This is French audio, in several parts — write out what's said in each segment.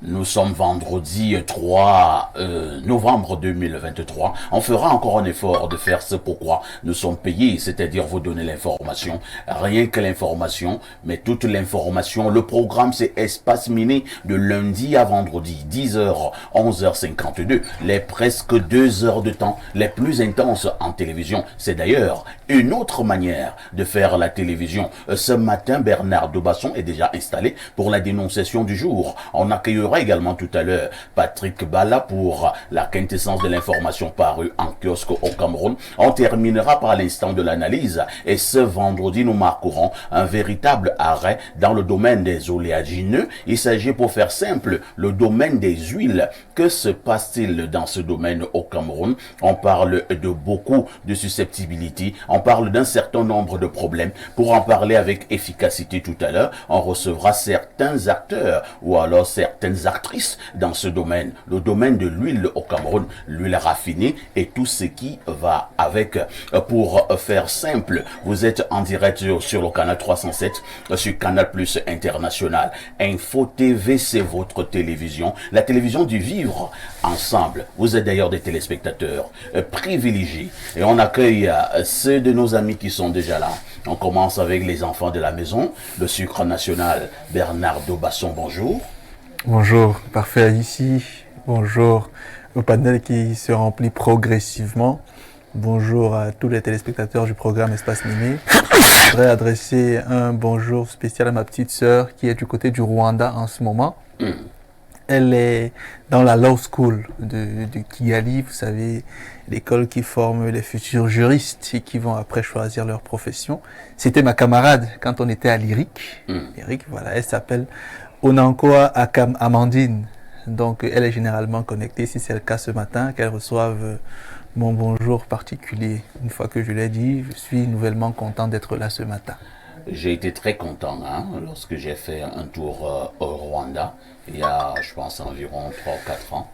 Nous sommes vendredi 3 novembre 2023. On fera encore un effort de faire ce pourquoi nous sommes payés, c'est-à-dire vous donner l'information. Rien que l'information, mais toute l'information. Le programme, c'est Espace Miné de lundi à vendredi, 10h, 11h52. Les presque 2 heures de temps les plus intenses en télévision. C'est d'ailleurs une autre manière de faire la télévision. Ce matin, Bernard Dobasson est déjà installé pour la dénonciation du jour. On accueillera également tout à l'heure Patrick Bala pour la quintessence de l'information parue en kiosque au Cameroun. On terminera par l'instant de l'analyse et ce vendredi nous marquerons un véritable arrêt dans le domaine des oléagineux. Il s'agit, pour faire simple, le domaine des huiles. Que se passe-t-il dans ce domaine au Cameroun? On parle de beaucoup de susceptibilité, on parle d'un certain nombre de problèmes. Pour en parler avec efficacité tout à l'heure, on recevra certains acteurs ou alors certaines actrices dans ce domaine, le domaine de l'huile au Cameroun, l'huile raffinée et tout ce qui va avec. Pour faire simple, vous êtes en direct sur le canal 307, sur Canal Plus International. Info TV, c'est votre télévision, la télévision du vivre ensemble. Vous êtes d'ailleurs des téléspectateurs privilégiés et on accueille ceux de nos amis qui sont déjà là. On commence avec les enfants de la maison, le sucre national, Bernard Dobasson, bonjour. Bonjour, parfait ici. Bonjour au panel qui se remplit progressivement. Bonjour à tous les téléspectateurs du programme Espace Miné. Je voudrais adresser un bonjour spécial à ma petite sœur qui est du côté du Rwanda en ce moment. Elle est dans la Law School de Kigali, vous savez, l'école qui forme les futurs juristes et qui vont après choisir leur profession. C'était ma camarade quand on était à l'IRIC. L'IRIC, voilà, elle s'appelle Onankoa Amandine. Donc elle est généralement connectée, si c'est le cas ce matin, qu'elle reçoive mon bonjour particulier. Une fois que je l'ai dit, je suis nouvellement content d'être là ce matin. J'ai été très content lorsque j'ai fait un tour au Rwanda, il y a, je pense, environ 3 ou 4 ans,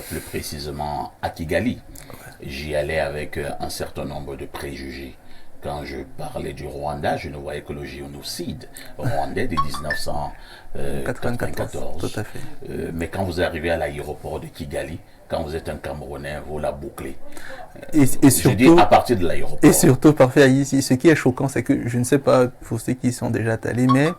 plus précisément à Kigali. J'y allais avec un certain nombre de préjugés. Quand je parlais du Rwanda, je ne voyais que le génocide rwandais de 1994. Tout à fait. Mais quand vous arrivez à l'aéroport de Kigali, quand vous êtes un Camerounais, vous la bouclez. Et surtout, je dis à partir de l'aéroport. Et surtout, parfait, ici, ce qui est choquant, c'est que je ne sais pas pour ceux qui sont déjà allés, mais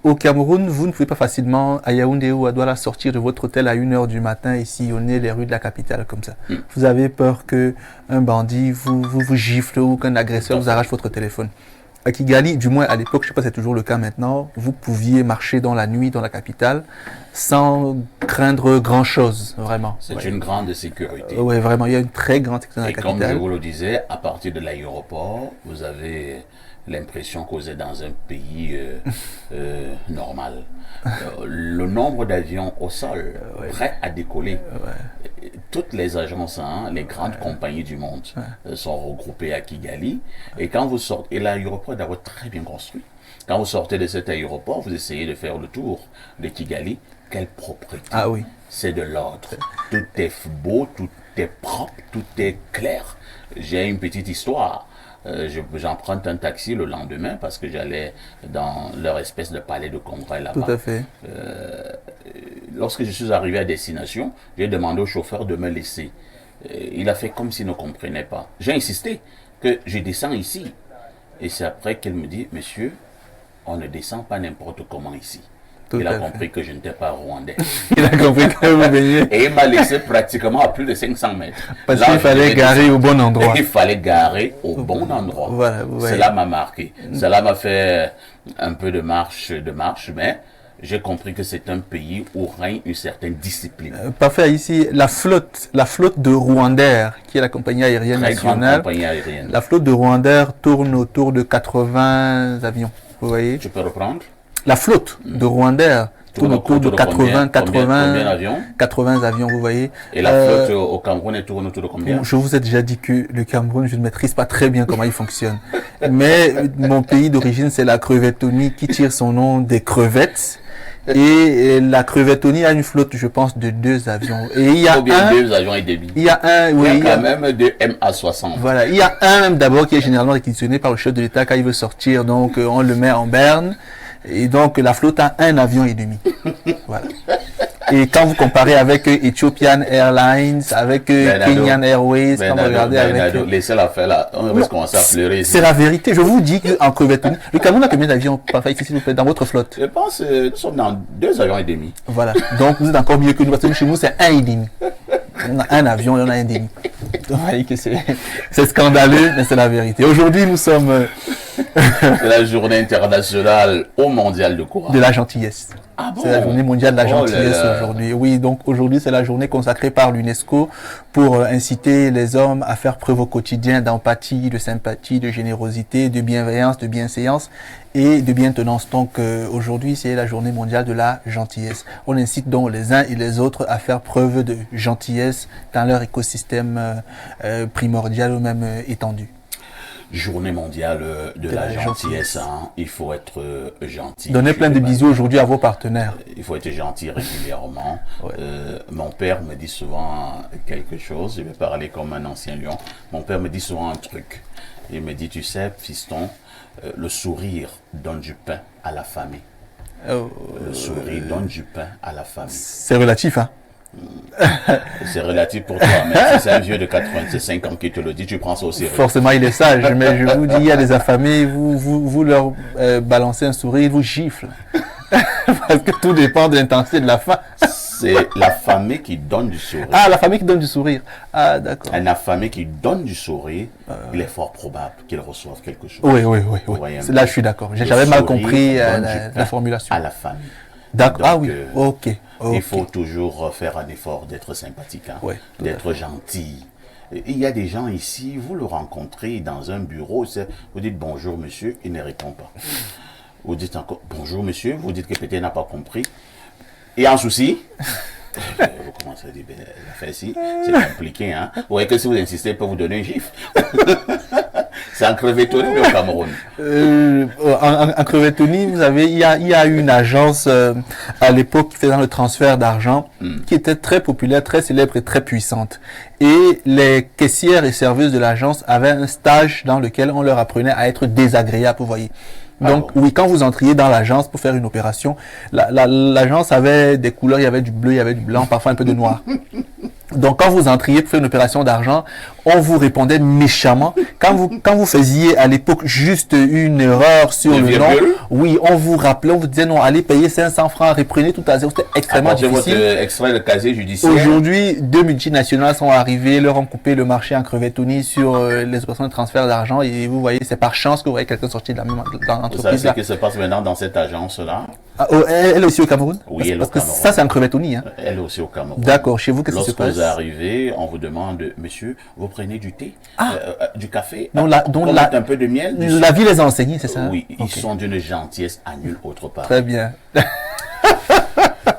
au Cameroun, vous ne pouvez pas facilement à Yaoundé ou à Douala sortir de votre hôtel à 1h du matin et sillonner les rues de la capitale comme ça. Vous avez peur qu'un bandit vous gifle ou qu'un agresseur vous arrache votre téléphone. À Kigali, du moins à l'époque, je ne sais pas si c'est toujours le cas maintenant, vous pouviez marcher dans la nuit dans la capitale sans craindre grand-chose, vraiment. C'est une grande sécurité. Oui, vraiment, il y a une très grande sécurité dans la capitale. Et comme je vous le disais, à partir de l'aéroport, vous avez l'impression que vous êtes dans un pays normal. Le nombre d'avions au sol, prêts à décoller. Toutes les agences, les grandes compagnies du monde sont regroupées à Kigali. Et quand vous sortez, et l'aéroport est d'abord très bien construit. Quand vous sortez de cet aéroport, vous essayez de faire le tour de Kigali. Quelle propreté! Ah oui. C'est de l'ordre. Tout est beau, tout est propre, tout est clair. J'ai une petite histoire. J'emprunte un taxi le lendemain parce que j'allais dans leur espèce de palais de congrès là-bas. Tout à fait. Lorsque je suis arrivé à destination, j'ai demandé au chauffeur de me laisser. Il a fait comme s'il ne comprenait pas. J'ai insisté que je descends ici. Et c'est après qu'elle me dit, monsieur, on ne descend pas n'importe comment ici. Il a compris que je n'étais pas rwandais. Il a compris que vous veniez. Et il m'a laissé pratiquement à plus de 500 mètres. Parce qu'il fallait garer au bon endroit. Il fallait garer au bon endroit. Voilà, cela m'a marqué. Cela m'a fait un peu de marche, mais j'ai compris que c'est un pays où règne une certaine discipline. Parfait, ici, la flotte de Rwandair, qui est la compagnie aérienne nationale. Compagnie aérienne. La flotte de Rwandair tourne autour de 80 avions. Vous voyez? Tu peux reprendre? La flotte de Rwandair tourne autour de 80 avions, vous voyez. Et la flotte au Cameroun, elle tourne autour de combien? Je vous ai déjà dit que le Cameroun, je ne maîtrise pas très bien comment il fonctionne. Mais mon pays d'origine, c'est la crevettonie qui tire son nom des crevettes. Et la crevettonie a une flotte, je pense, de 2 avions. Et il y a deux avions et demi. Il y a un, oui. Il y a quand même 2 MA60. Voilà. Il y a un d'abord qui est généralement réquisitionné par le chef de l'État quand il veut sortir. Donc, on le met en berne. Et donc, la flotte a un avion et demi. Voilà. Et quand vous comparez avec Ethiopian Airlines, avec Kenyan Airways, quand vous regardez avec... Laissez la faire là, on va commencer à pleurer. C'est la vérité. Je vous dis qu'en Crevetoni, le Cameroun a combien d'avions parfois ici, s'il vous plaît, dans votre flotte? Je pense que nous sommes dans 2 avions et demi. Voilà. Donc, vous êtes encore mieux que nous, parce que chez nous, c'est un et demi. On a un avion et on a un demi. Vous voyez que c'est scandaleux, mais c'est la vérité. Aujourd'hui, nous sommes... C'est la journée internationale au mondial de courage. De la gentillesse. Ah bon? C'est la journée mondiale de la gentillesse aujourd'hui. Oui, donc aujourd'hui, c'est la journée consacrée par l'UNESCO pour inciter les hommes à faire preuve au quotidien d'empathie, de sympathie, de générosité, de bienveillance, de bienséance et de bientenance. Donc aujourd'hui, c'est la journée mondiale de la gentillesse. On incite donc les uns et les autres à faire preuve de gentillesse dans leur écosystème primordial ou même étendu. Journée mondiale de la gentillesse, hein. Il faut être gentil. Donnez plein de bisous aujourd'hui à vos partenaires. Il faut être gentil régulièrement. Ouais. Mon père me dit souvent quelque chose, je vais parler comme un ancien lion. Mon père me dit souvent un truc. Il me dit, tu sais, fiston, le sourire donne du pain à la famille. Le sourire donne du pain à la famille. C'est relatif, hein? C'est relatif pour toi, mais si c'est un vieux de 85 ans qui te le dit, tu prends ça au sérieux. Forcément, il est sage, mais je vous dis, il y a des affamés, vous leur balancez un sourire, ils vous giflent. Parce que tout dépend de l'intensité de la faim. C'est l'affamé qui donne du sourire. Ah, la famille qui donne du sourire. Ah, d'accord. Un affamé qui donne du sourire, il est fort probable qu'il reçoive quelque chose. Oui. Là, je suis d'accord. J'avais mal compris la formulation. À la famille. D'accord. Ah oui, ok. Il faut toujours faire un effort d'être sympathique, hein, d'être gentil. Il y a des gens ici, vous le rencontrez dans un bureau, vous dites bonjour monsieur, il ne répond pas. Vous dites encore bonjour monsieur, vous dites que peut-être il n'a pas compris. Et un souci, vous commencez à dire, ben, l'affaire ici, c'est compliqué. Hein? Vous voyez que si vous insistez, il peut vous donner un gif. C'est en Crevetoni au Cameroun. En Crevetoni, vous avez, il y a une agence à l'époque qui faisait le transfert d'argent, qui était très populaire, très célèbre et très puissante. Et les caissières et serveuses de l'agence avaient un stage dans lequel on leur apprenait à être désagréable, vous voyez. Donc oui, quand vous entriez dans l'agence pour faire une opération, l'agence avait des couleurs, il y avait du bleu, il y avait du blanc, parfois un peu de noir. Donc quand vous entriez pour faire une opération d'argent, on vous répondait méchamment. Quand vous faisiez à l'époque juste une erreur sur le nom, oui, on vous rappelait, on vous disait non, allez payer 500 francs, reprenez tout à zéro. C'était extrêmement difficile. Votre extrait de casier judiciaire. Aujourd'hui, 2 multinationales sont arrivées, leur ont coupé le marché en Crevetoni sur les opérations de transfert d'argent. Et vous voyez, c'est par chance que vous voyez quelqu'un sortir de la même entreprise. Vous savez ce qui se passe maintenant dans cette agence-là? Ah, elle est aussi au Cameroun? Oui, elle est au Cameroun. Parce que ça, c'est en Crevetoni. Hein. Elle est aussi au Cameroun. D'accord. Chez vous, qu'est-ce qui se passe? Lorsque vous arrivez, on vous demande, monsieur, vous prenez du thé, du café, donc un peu de miel. La vie les a enseignés, c'est ça? Oui, ils sont d'une gentillesse à nulle autre part. Très bien.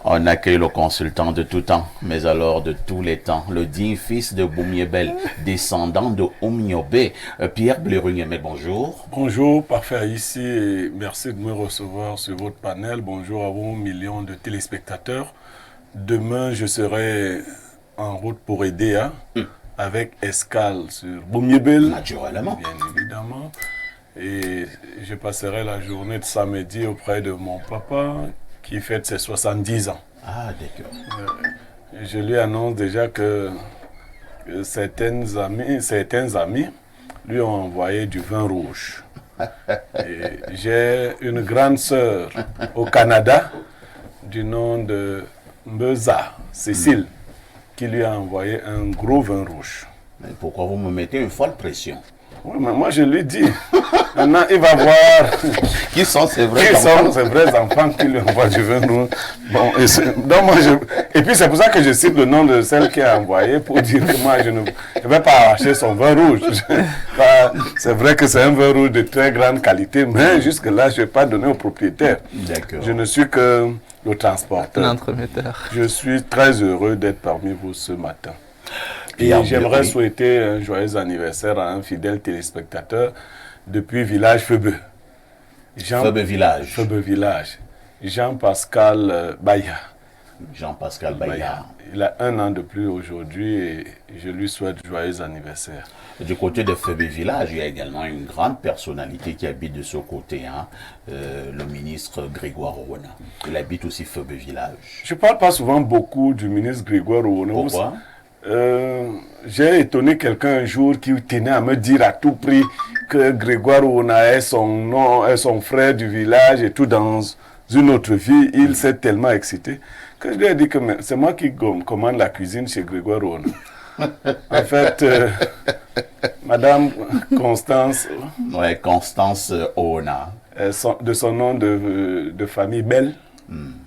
On accueille le consultant de tout temps, mais alors de tous les temps, le digne fils de Boumiebel, descendant de Oumiobe, Pierre Blerunyeme, bonjour. Bonjour, parfait ici et merci de me recevoir sur votre panel. Bonjour à vos millions de téléspectateurs. Demain, je serai en route pour Edea, avec escale sur Boumiebel. Naturellement. Bien évidemment. Et je passerai la journée de samedi auprès de mon papa, qui fête ses 70 ans. Ah, d'accord. Je lui annonce déjà que certains amis lui ont envoyé du vin rouge. J'ai une grande sœur au Canada du nom de Mbeza, Cécile, qui lui a envoyé un gros vin rouge. Mais pourquoi vous me mettez une folle pression? Oui, mais moi je lui dis. Maintenant, il va voir qui sont ces vrais enfants qui lui envoient du vin rouge. Bon, et puis c'est pour ça que je cite le nom de celle qui a envoyé pour dire que moi je ne vais pas arracher son vin rouge. C'est vrai que c'est un vin rouge de très grande qualité, mais jusque-là, je ne vais pas donner au propriétaire. Je ne suis que le transporteur. L'entremetteur. Je suis très heureux d'être parmi vous ce matin. Et j'aimerais souhaiter un joyeux anniversaire à un fidèle téléspectateur depuis Village Febe. Febe Village. Febe Village. Jean-Pascal Baya. Jean-Pascal Bayard. Il a 1 an de plus aujourd'hui et je lui souhaite joyeux anniversaire. Du côté de Febe Village, il y a également une grande personnalité qui habite de ce côté, le ministre Grégoire Owona. Il habite aussi Febe Village. Je ne parle pas souvent beaucoup du ministre Grégoire Owona. Pourquoi? J'ai étonné quelqu'un un jour qui tenait à me dire à tout prix que Grégoire Owona est son nom, est son frère du village et tout dans une autre vie. Il s'est tellement excité que je lui ai dit que c'est moi qui commande la cuisine chez Grégoire Owona. En fait, Madame Constance... Ouais, Constance Owona. De son nom de famille Belle,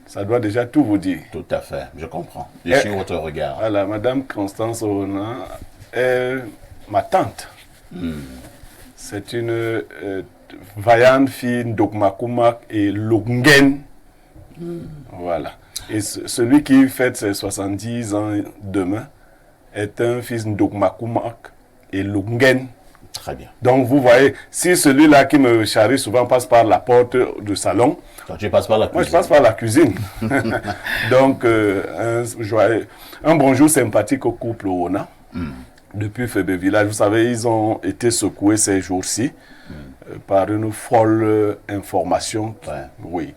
ça doit déjà tout vous dire. Tout à fait, je comprends. Je suis votre regard. Voilà, Madame Constance Owona est ma tante. C'est une vaillante fille d'Okmakumak et Lungen. Voilà. Et celui qui fête ses 70 ans demain est un fils d'Okmakumak et Lungen. Très bien. Donc vous voyez, si celui-là qui me charrie souvent passe par la porte du salon, toi, tu passes par la cuisine. Moi je passe par la cuisine. Donc un bonjour sympathique au couple Owona. Depuis Febe Village, vous savez, ils ont été secoués ces jours-ci par une folle information. Oui.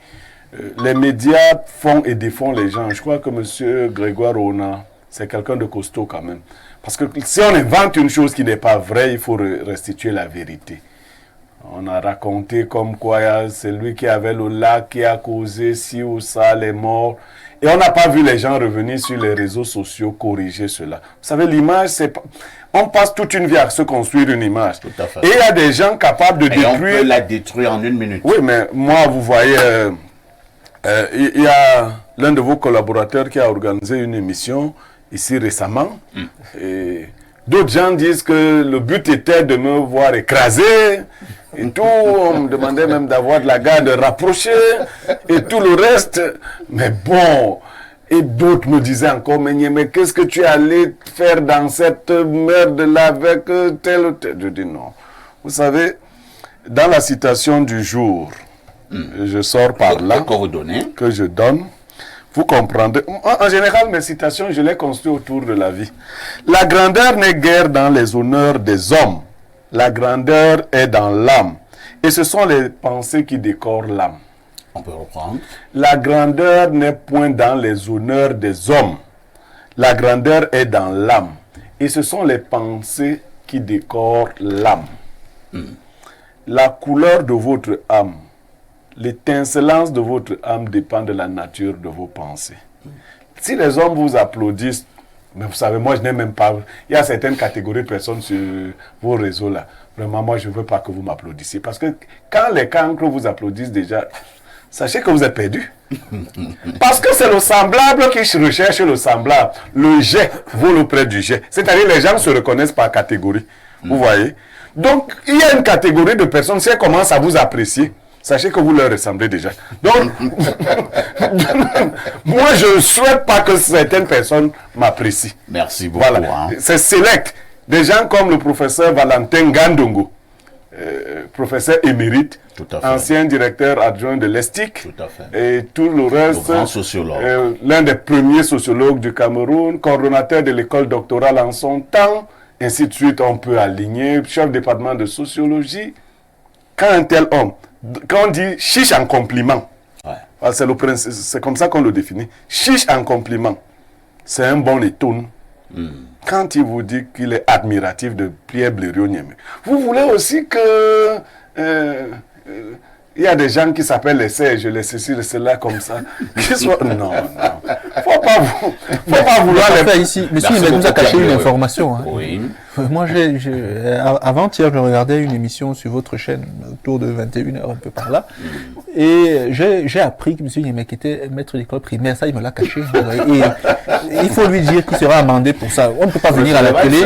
Les médias font et défont les gens. Je crois que M. Grégoire Owona, c'est quelqu'un de costaud quand même. Parce que si on invente une chose qui n'est pas vraie, il faut restituer la vérité. On a raconté comme quoi c'est lui qui avait le lac qui a causé ci ou ça, les morts. Et on n'a pas vu les gens revenir sur les réseaux sociaux corriger cela. Vous savez, l'image, c'est pas... On passe toute une vie à se construire une image. Tout à fait. Et il y a des gens capables de détruire... on peut la détruire en 1 minute. Oui, mais moi, vous voyez, il y a l'un de vos collaborateurs qui a organisé une émission ici récemment. Et d'autres gens disent que le but était de me voir écrasé et tout. On me demandait même d'avoir de la garde rapprochée et tout le reste. Mais bon, et d'autres me disaient encore, mais qu'est-ce que tu es allé faire dans cette merde-là avec tel ou tel? Je dis non. Vous savez, dans la citation du jour, je sors par là, que je donne. Vous comprendrez. En général, mes citations, je les construis autour de la vie. La grandeur n'est guère dans les honneurs des hommes. La grandeur est dans l'âme. Et ce sont les pensées qui décorent l'âme. On peut reprendre. La grandeur n'est point dans les honneurs des hommes. La grandeur est dans l'âme. Et ce sont les pensées qui décorent l'âme. La couleur de votre âme, l'étincelance de votre âme dépend de la nature de vos pensées. Si les hommes vous applaudissent, mais vous savez, moi je n'ai même pas... Il y a certaines catégories de personnes sur vos réseaux là. Vraiment, moi je ne veux pas que vous m'applaudissiez. Parce que quand les cancres vous applaudissent déjà, sachez que vous êtes perdu. Parce que c'est le semblable qui recherche le semblable. Le jet vaut le prix du jet. C'est-à-dire les gens se reconnaissent par catégorie. Vous voyez? Donc, il y a une catégorie de personnes, si elles commencent à vous apprécier, sachez que vous leur ressemblez déjà. Donc, moi, je ne souhaite pas que certaines personnes m'apprécient. Merci beaucoup. Voilà. C'est select. Des gens comme le professeur Valentin Gandongo, professeur émérite, ancien directeur adjoint de l'ESTIC, et tout le reste, l'un des premiers sociologues du Cameroun, coordonnateur de l'école doctorale en son temps, ainsi de suite, on peut aligner, chef département de sociologie. Quand un tel homme, quand on dit chiche en compliment, c'est le principe, c'est comme ça qu'on le définit. Chiche en compliment, c'est un bon étonne. Quand il vous dit qu'il est admiratif de Pierre Blériot-Niémé, vous voulez aussi que il y a des gens qui s'appellent les Serge, les Cécile, ceux-là comme ça. Non. Faut pas vouloir les... Ici, monsieur, il nous a caché une information. Hein. Oui. Moi, avant-hier, je regardais une émission sur votre chaîne, autour de 21h, un peu par là. Et j'ai appris que monsieur Niémé était maître d'école primaire. Ça, il me l'a caché. Et il faut lui dire qu'il sera amendé pour ça. On ne peut pas venir à la télé.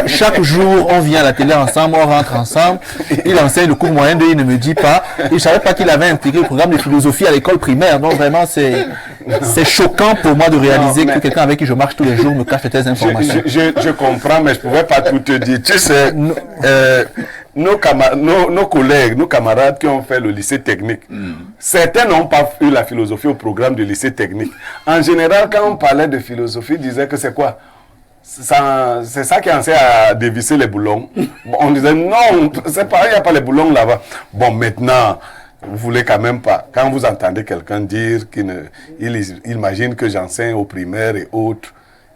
Chaque jour, on vient à la télé ensemble, on rentre ensemble. Il enseigne le cours moyen de, il ne me dit pas. Et je ne savais pas qu'il avait intégré le programme de philosophie à l'école primaire. Donc vraiment, c'est choquant pour moi de réaliser que quelqu'un avec qui je marche tous les jours me cache telles informations. Je comprends, mais je ne pouvais pas tout te dire. Tu sais, nos collègues, nos camarades qui ont fait le lycée technique, certains n'ont pas eu la philosophie au programme du lycée technique. En général, quand on parlait de philosophie, ils disaient que c'est quoi? C'est ça qui enseigne à dévisser les boulons. Bon, on disait non, c'est pareil, il n'y a pas les boulons là-bas. Bon, maintenant, vous voulez quand même pas. Quand vous entendez quelqu'un dire qu'il imagine que j'enseigne aux primaires et autres,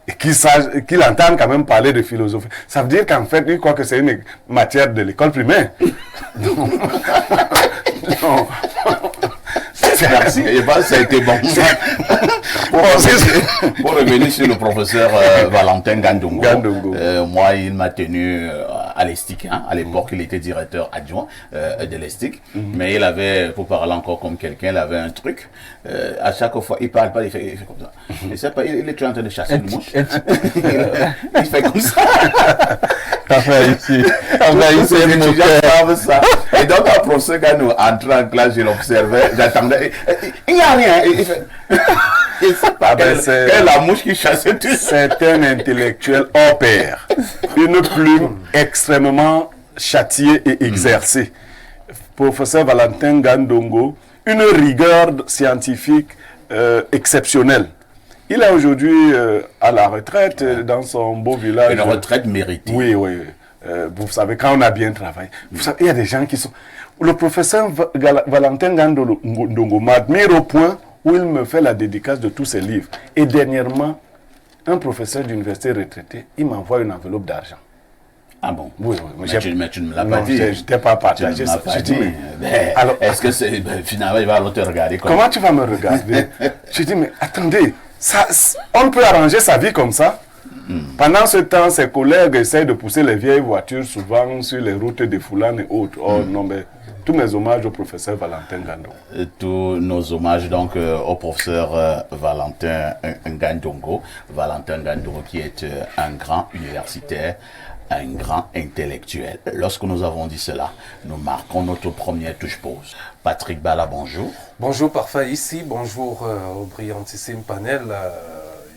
et qu'il entende quand même parler de philosophie, ça veut dire qu'en fait, il croit que c'est une matière de l'école primaire. Non. Non. Merci. Et ben, ça a été bon. Pour revenir sur le professeur Valentin Gandongo, moi, il m'a tenu à l'ESTIC. Hein. À l'époque, il était directeur adjoint de l'ESTIC. Mais il avait, pour parler encore comme quelqu'un, il avait un truc. À chaque fois, il parle pas, il fait comme ça. Il sait pas, il est en train de chasser une mouche. Il fait comme ça. Parfait, ici. Tous les étudiants savent ça. Et donc, le professeur, quand nous entrons en classe, je l'observais, j'attendais. Il n'y a rien. Il fait. C'est la mouche qui chassait tout. C'est un intellectuel hors pair. Une plume extrêmement châtiée et exercée. Professeur Valentin Gandongo, une rigueur scientifique exceptionnelle. Il est aujourd'hui à la retraite dans son beau village. Une retraite méritée. Oui, oui. Vous savez, quand on a bien travaillé, vous savez, il y a des gens qui sont... Le professeur Valentin Gandongo m'admire au point où il me fait la dédicace de tous ses livres. Et dernièrement, un professeur d'université retraité, il m'envoie une enveloppe d'argent. Ah bon? Oui, oui. Mais tu ne me l'as pas dit. Je t'ai pas partagé ça. Alors, est-ce que finalement, il va te regarder comme... Comment tu vas me regarder? Je dis, mais attendez, on peut arranger sa vie comme ça? Pendant ce temps, ses collègues essayent de pousser les vieilles voitures souvent sur les routes de Foulane et autres. Oh non, mais tous mes hommages au professeur Valentin Gandongo. Tous nos hommages donc au professeur Valentin Gandongo. Valentin Gandongo qui est un grand universitaire, un grand intellectuel. Lorsque nous avons dit cela, nous marquons notre première touche-pause. Patrick Bala, bonjour. Bonjour, parfait ici. Bonjour au brillantissime panel.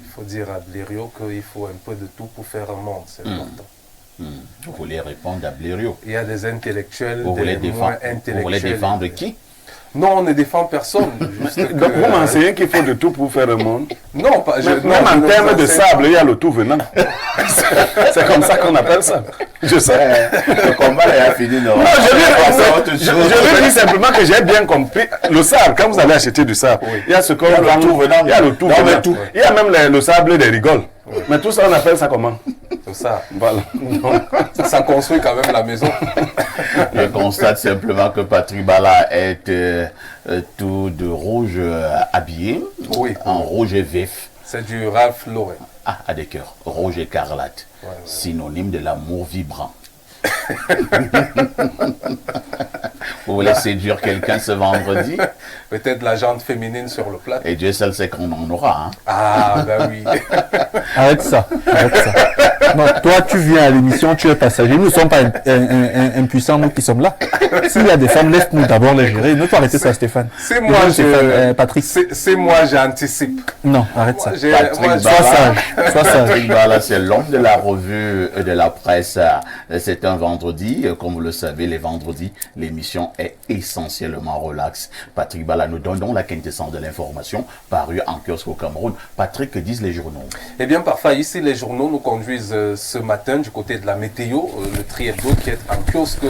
Il faut dire à Blériot qu'il faut un peu de tout pour faire un monde, c'est important. Vous voulez répondre à Blériot? Il y a des intellectuels, vous voulez des moins intellectuels. Vous voulez défendre qui? Non, on ne défend personne. Donc vous m'enseignez qu'il faut de tout pour faire un monde? Non, pas même en termes de sable, il y a le tout venant. C'est comme ça qu'on appelle ça. Je sais. Le combat est fini, non? Non, je veux dire simplement que j'ai bien compris. Le sable, quand vous allez acheter du sable, il y a ce qu'on il y a le tout venant. Il y a le tout venant. Il y a même le sable des rigoles. Mais tout ça, on appelle ça comment? C'est ça. Voilà. Ça construit quand même la maison. Je constate simplement que Patrick Bala est tout de rouge habillé, en rouge vif. C'est du Ralph Lauren. Ah, à des cœurs, rouge écarlate, synonyme de l'amour vibrant. Vous voulez séduire quelqu'un ce vendredi? Peut-être la jante féminine sur le plat. Et Dieu seul sait qu'on en aura. Hein? Ah, ben oui. Arrête ça, arrête ça. Non, toi, tu viens à l'émission, tu es passager. Nous ne sommes pas impuissants, nous qui sommes là. S'il y a des femmes, laisse-nous d'abord les gérer. Ne faut arrêter ça, Stéphane. C'est moi, Patrick. C'est moi, j'anticipe. Non, arrête ça. Patrick sois sage. Sois sage. Patrick Bala, c'est l'homme de la revue de la presse. C'est un vendredi. Comme vous le savez, les vendredis, l'émission est essentiellement relax. Patrick Bala nous donne donc la quintessence de l'information parue en kiosque au Cameroun. Patrick, que disent les journaux? Eh bien, parfois, ici, les journaux nous conduisent ce matin du côté de la météo, le Tri Hebdo qui est en kiosque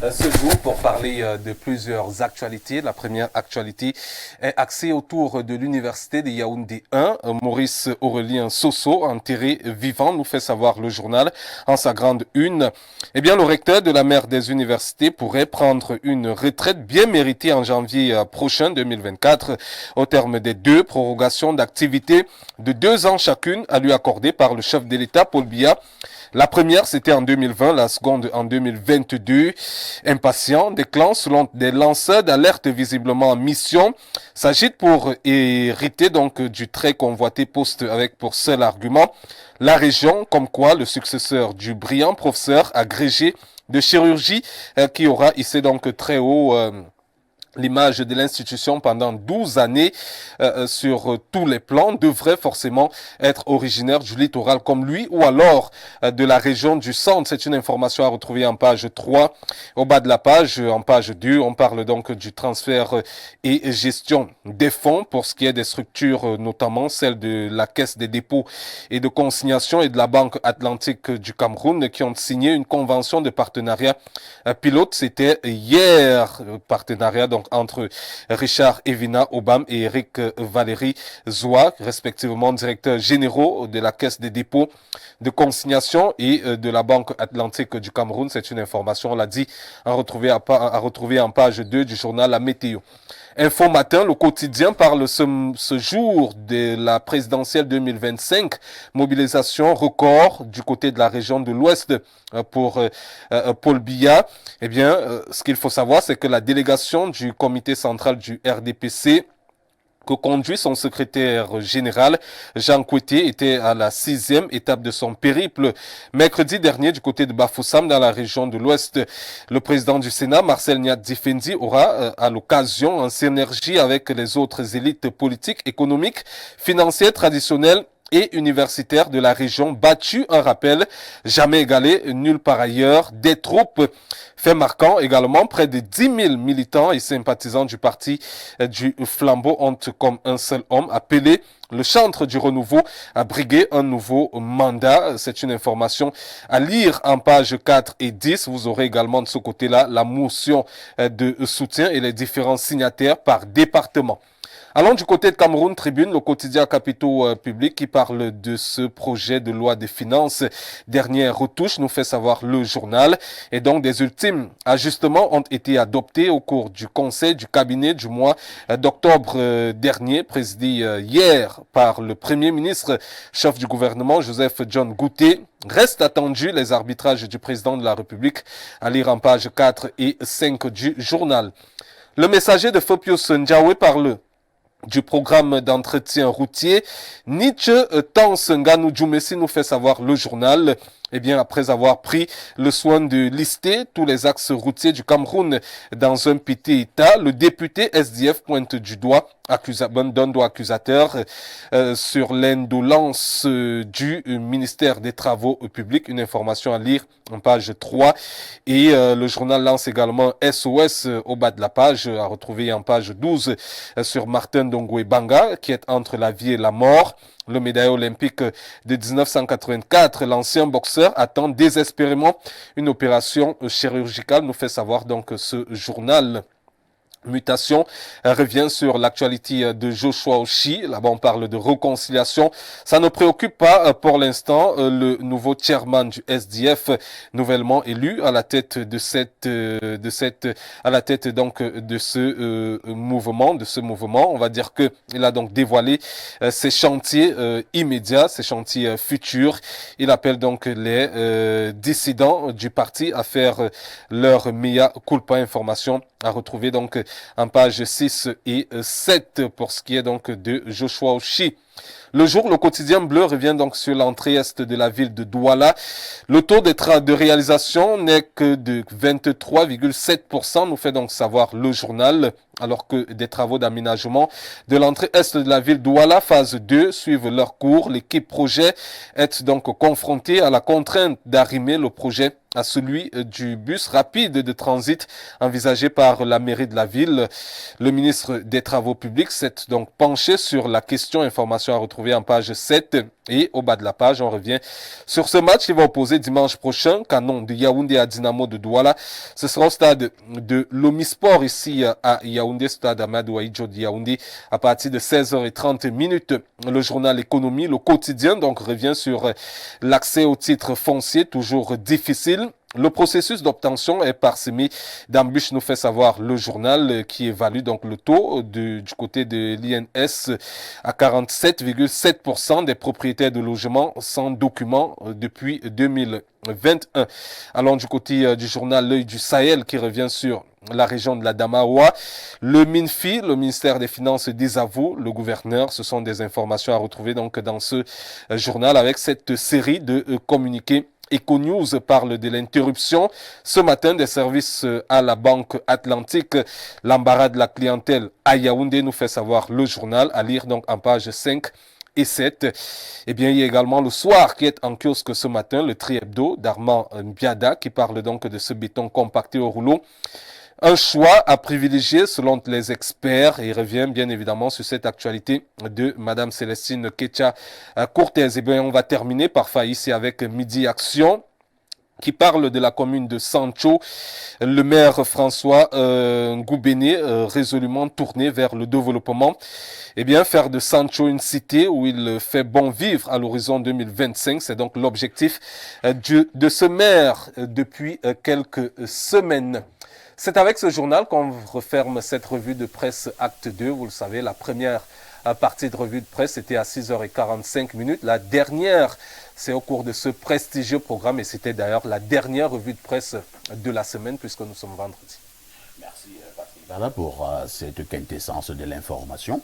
ce jour pour parler de plusieurs actualités. La première actualité est axée autour de l'université de Yaoundé 1. Maurice Aurélien Sosso, enterré vivant, nous fait savoir le journal en sa grande une. Eh bien, le recteur de la mère des universités pourrait prendre une retraite bien méritée en janvier prochain 2024 au terme des 2 prorogations d'activité de 2 ans chacune à lui accorder par le chef de l'État, Paul Biya. La première, c'était en 2020, la seconde en 2022. Impatient, des clans selon des lanceurs d'alerte visiblement en mission s'agitent pour hériter donc du très convoité poste avec pour seul argument la région, comme quoi le successeur du brillant professeur agrégé de chirurgie qui aura hissé donc très haut L'image de l'institution pendant 12 années sur tous les plans devrait forcément être originaire du littoral comme lui ou alors de la région du centre. C'est une information à retrouver en page 3. Au bas de la page, en page 2, on parle donc du transfert et gestion des fonds pour ce qui est des structures, notamment celle de la Caisse des dépôts et de consignation et de la Banque Atlantique du Cameroun qui ont signé une convention de partenariat pilote. C'était hier, partenariat donc entre Richard Evina Obam et Eric Valéry Zoua, respectivement directeurs généraux de la Caisse des dépôts de consignation et de la Banque Atlantique du Cameroun. C'est une information, on l'a dit, à retrouver en page 2 du journal La Météo. Info Matin, le quotidien parle ce jour de la présidentielle 2025, mobilisation record du côté de la région de l'Ouest pour Paul Biya. Eh bien, ce qu'il faut savoir, c'est que la délégation du comité central du RDPC que conduit son secrétaire général, Jean Koueté, était à la 6e étape de son périple. Mercredi dernier, du côté de Bafoussam, dans la région de l'Ouest, le président du Sénat, Marcel Niat-Difendi, aura à l'occasion, en synergie avec les autres élites politiques, économiques, financières, traditionnelles et universitaires de la région, battu un rappel jamais égalé nulle part ailleurs des troupes. Fait marquant également, près de 10 000 militants et sympathisants du parti du Flambeau ont comme un seul homme appelé le chantre du renouveau à briguer un nouveau mandat. C'est une information à lire en page 4 et 10. Vous aurez également de ce côté-là la motion de soutien et les différents signataires par département. Allons du côté de Cameroun Tribune, le quotidien Capitaux Public qui parle de ce projet de loi des finances. Dernière retouche, nous fait savoir le journal. Et donc, des ultimes ajustements ont été adoptés au cours du conseil du cabinet du mois d'octobre dernier, présidé hier par le Premier ministre, chef du gouvernement, Joseph John Gouté. Reste attendu les arbitrages du président de la République, à lire en page 4 et 5 du journal. Le messager de Fopios Ndiawe parle du programme d'entretien routier. Nietzsche Tansenganou Djoumessi nous fait savoir le journal. Eh bien, après avoir pris le soin de lister tous les axes routiers du Cameroun dans un petit état, le député SDF pointe du doigt, donne doigt accusateur sur l'indolence du ministère des Travaux publics. Une information à lire en page 3. Et le journal lance également SOS au bas de la page, à retrouver en page 12 sur Martin Dongwe Banga, qui est entre la vie et la mort. Le médaillé olympique de 1984, l'ancien boxeur attend désespérément une opération chirurgicale, nous fait savoir donc ce journal. Mutation revient sur l'actualité de Joshua Oshie. Là-bas, on parle de réconciliation. Ça ne préoccupe pas pour l'instant le nouveau chairman du SDF, nouvellement élu à la tête de ce mouvement. On va dire que il a donc dévoilé ses chantiers immédiats, ses chantiers futurs. Il appelle donc les dissidents du parti à faire leur mea culpa. Information à retrouver donc en page 6 et 7 pour ce qui est donc de Joshua Oshie. Le jour, le quotidien bleu revient donc sur l'entrée est de la ville de Douala. Le taux de réalisation n'est que de 23,7%, nous fait donc savoir le journal, alors que des travaux d'aménagement de l'entrée est de la ville de Douala, phase 2, suivent leur cours. L'équipe projet est donc confrontée à la contrainte d'arrimer le projet à celui du bus rapide de transit envisagé par la mairie de la ville. Le ministre des Travaux publics s'est donc penché sur la question, information à retrouver en page 7. Et au bas de la page, on revient sur ce match qui va opposer dimanche prochain, Canon de Yaoundé à Dynamo de Douala. Ce sera au stade de l'Omisport ici à Yaoundé, stade Amadou Ahidjo de Yaoundé, à partir de 16h30. Le journal Économie, le quotidien, donc revient sur l'accès aux titres fonciers, toujours difficile. Le processus d'obtention est parsemé d'embûches, nous fait savoir le journal qui évalue donc le taux du côté de l'INS à 47,7% des propriétaires de logements sans document depuis 2021. Allons du côté du journal L'Œil du Sahel qui revient sur la région de la Damaoua. Le MINFI, le ministère des Finances, désavoue le gouverneur. Ce sont des informations à retrouver donc dans ce journal avec cette série de communiqués EcoNews parle de l'interruption ce matin des services à la Banque Atlantique. L'embarras de la clientèle à Yaoundé nous fait savoir le journal, à lire donc en page 5 et 7. Eh bien, il y a également le soir qui est en kiosque ce matin, le Tri Hebdo d'Armand Biada qui parle donc de ce béton compacté au rouleau. Un choix à privilégier selon les experts et il revient bien évidemment sur cette actualité de Madame Célestine Ketcha Cortez. Eh bien, on va terminer parfois ici avec Midi Action qui parle de la commune de Sancho. Le maire François Ngoubéné, résolument tourné vers le développement. Eh bien, faire de Sancho une cité où il fait bon vivre à l'horizon 2025, c'est donc l'objectif de ce maire depuis quelques semaines. C'est avec ce journal qu'on referme cette revue de presse Acte 2. Vous le savez, la première partie de revue de presse était à 6h45. La dernière, c'est au cours de ce prestigieux programme et c'était d'ailleurs la dernière revue de presse de la semaine puisque nous sommes vendredi. Merci Patrick Bala pour cette quintessence de l'information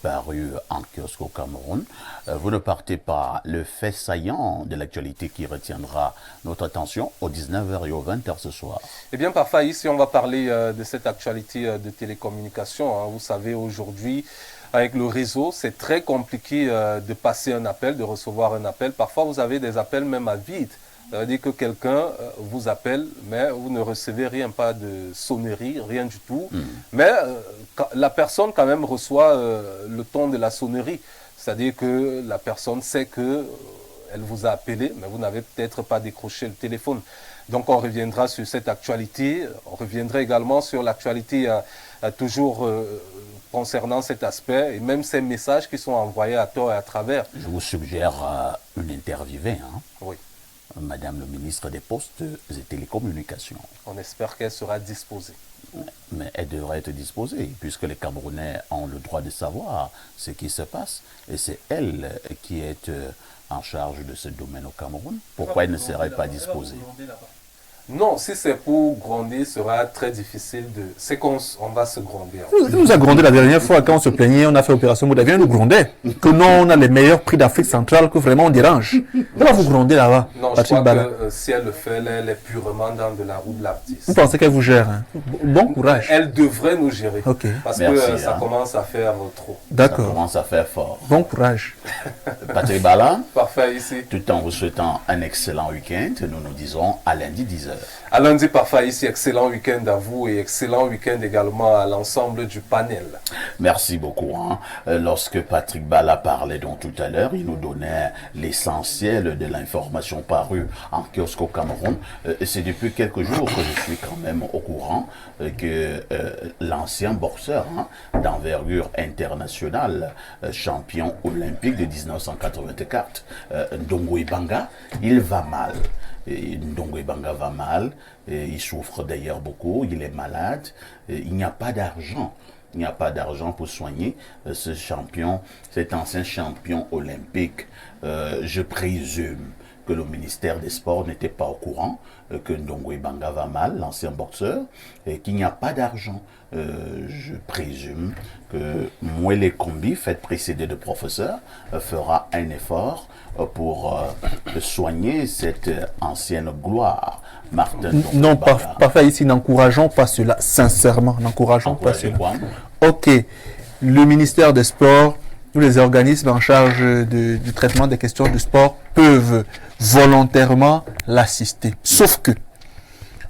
parue en kiosque au Cameroun. Vous ne partez pas, le fait saillant de l'actualité qui retiendra notre attention aux 19h et aux 20h ce soir. Eh bien, parfois ici, on va parler de cette actualité de télécommunication. Vous savez, aujourd'hui, avec le réseau, c'est très compliqué de passer un appel, de recevoir un appel. Parfois, vous avez des appels même à vide. Ça veut dire que quelqu'un vous appelle, mais vous ne recevez rien, pas de sonnerie, rien du tout. Mais la personne quand même reçoit le ton de la sonnerie. C'est-à-dire que la personne sait que elle vous a appelé, mais vous n'avez peut-être pas décroché le téléphone. Donc on reviendra sur cette actualité. On reviendra également sur l'actualité toujours concernant cet aspect et même ces messages qui sont envoyés à tort et à travers. Je vous suggère une interviewée. Oui. Madame le ministre des Postes et Télécommunications. On espère qu'elle sera disposée. Mais elle devrait être disposée, puisque les Camerounais ont le droit de savoir ce qui se passe. Et c'est elle qui est en charge de ce domaine au Cameroun. Pourquoi elle ne serait pas disposée? Non, si c'est pour gronder, ce sera très difficile de... C'est qu'on va se gronder. Il nous a grondé la dernière fois quand on se plaignait, on a fait opération Moudavien, nous grondait. Que non, on a les meilleurs prix d'Afrique centrale, que vraiment on dérange. On va vous gronder là-bas. Non, je crois que si elle le fait, elle est purement dans de la roue de l'artiste. Vous pensez qu'elle vous gère, hein? Bon courage. Elle devrait nous gérer. Ok. Parce Merci, que ça commence à faire trop. Ça D'accord. commence à faire fort. Bon courage. Patrick Bala, Parfait ici. tout en vous souhaitant un excellent week-end, nous nous disons à lundi 10h. À lundi, parfois ici, excellent week-end à vous et excellent week-end également à l'ensemble du panel. Merci beaucoup. Lorsque Patrick Bala parlait donc tout à l'heure, il nous donnait l'essentiel de l'information parue en kiosque au Cameroun. C'est depuis quelques jours que je suis quand même au courant que l'ancien boxeur d'envergure internationale, champion olympique de 1984, Ndongo Ibanga, il va mal. Ndongo Ibanga va mal, il souffre d'ailleurs beaucoup, il est malade, il n'y a pas d'argent. Il n'y a pas d'argent pour soigner ce champion, cet ancien champion olympique. Je présume que le ministère des Sports n'était pas au courant que Ndongo Ibanga va mal, l'ancien boxeur, et qu'il n'y a pas d'argent. Je présume que Mouélé Kombi, fait précéder de professeur, fera un effort pour soigner cette ancienne gloire. Martin Non, parfait, ici, n'encourageons pas cela, sincèrement, n'encourageons pas cela. Ok, le ministère des Sports, tous les organismes en charge du traitement des questions de sport peuvent volontairement l'assister. Sauf que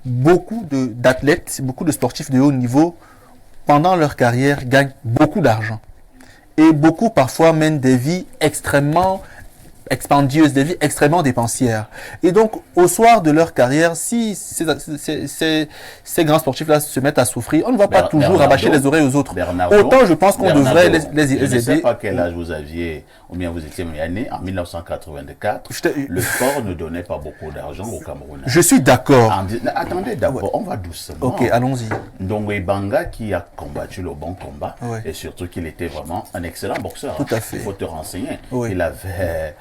beaucoup d'athlètes, beaucoup de sportifs de haut niveau, pendant leur carrière, gagnent beaucoup d'argent. Et beaucoup parfois mènent des vies extrêmement expandieuses, des vies extrêmement dépensières. Et donc, au soir de leur carrière, si ces grands sportifs-là se mettent à souffrir, on ne va pas toujours rabâcher les oreilles aux autres. Autant je pense qu'on devrait les aider. Je ne sais pas quel âge vous aviez, ou bien vous étiez né en 1984. Le sport ne donnait pas beaucoup d'argent au Cameroun. Je suis d'accord. Attendez d'abord, on va doucement. Ok, allons-y. Ndongo Ibanga qui a combattu le bon combat, Ouais. et surtout qu'il était vraiment un excellent boxeur. Tout à fait. Il faut te renseigner. Oui. Il avait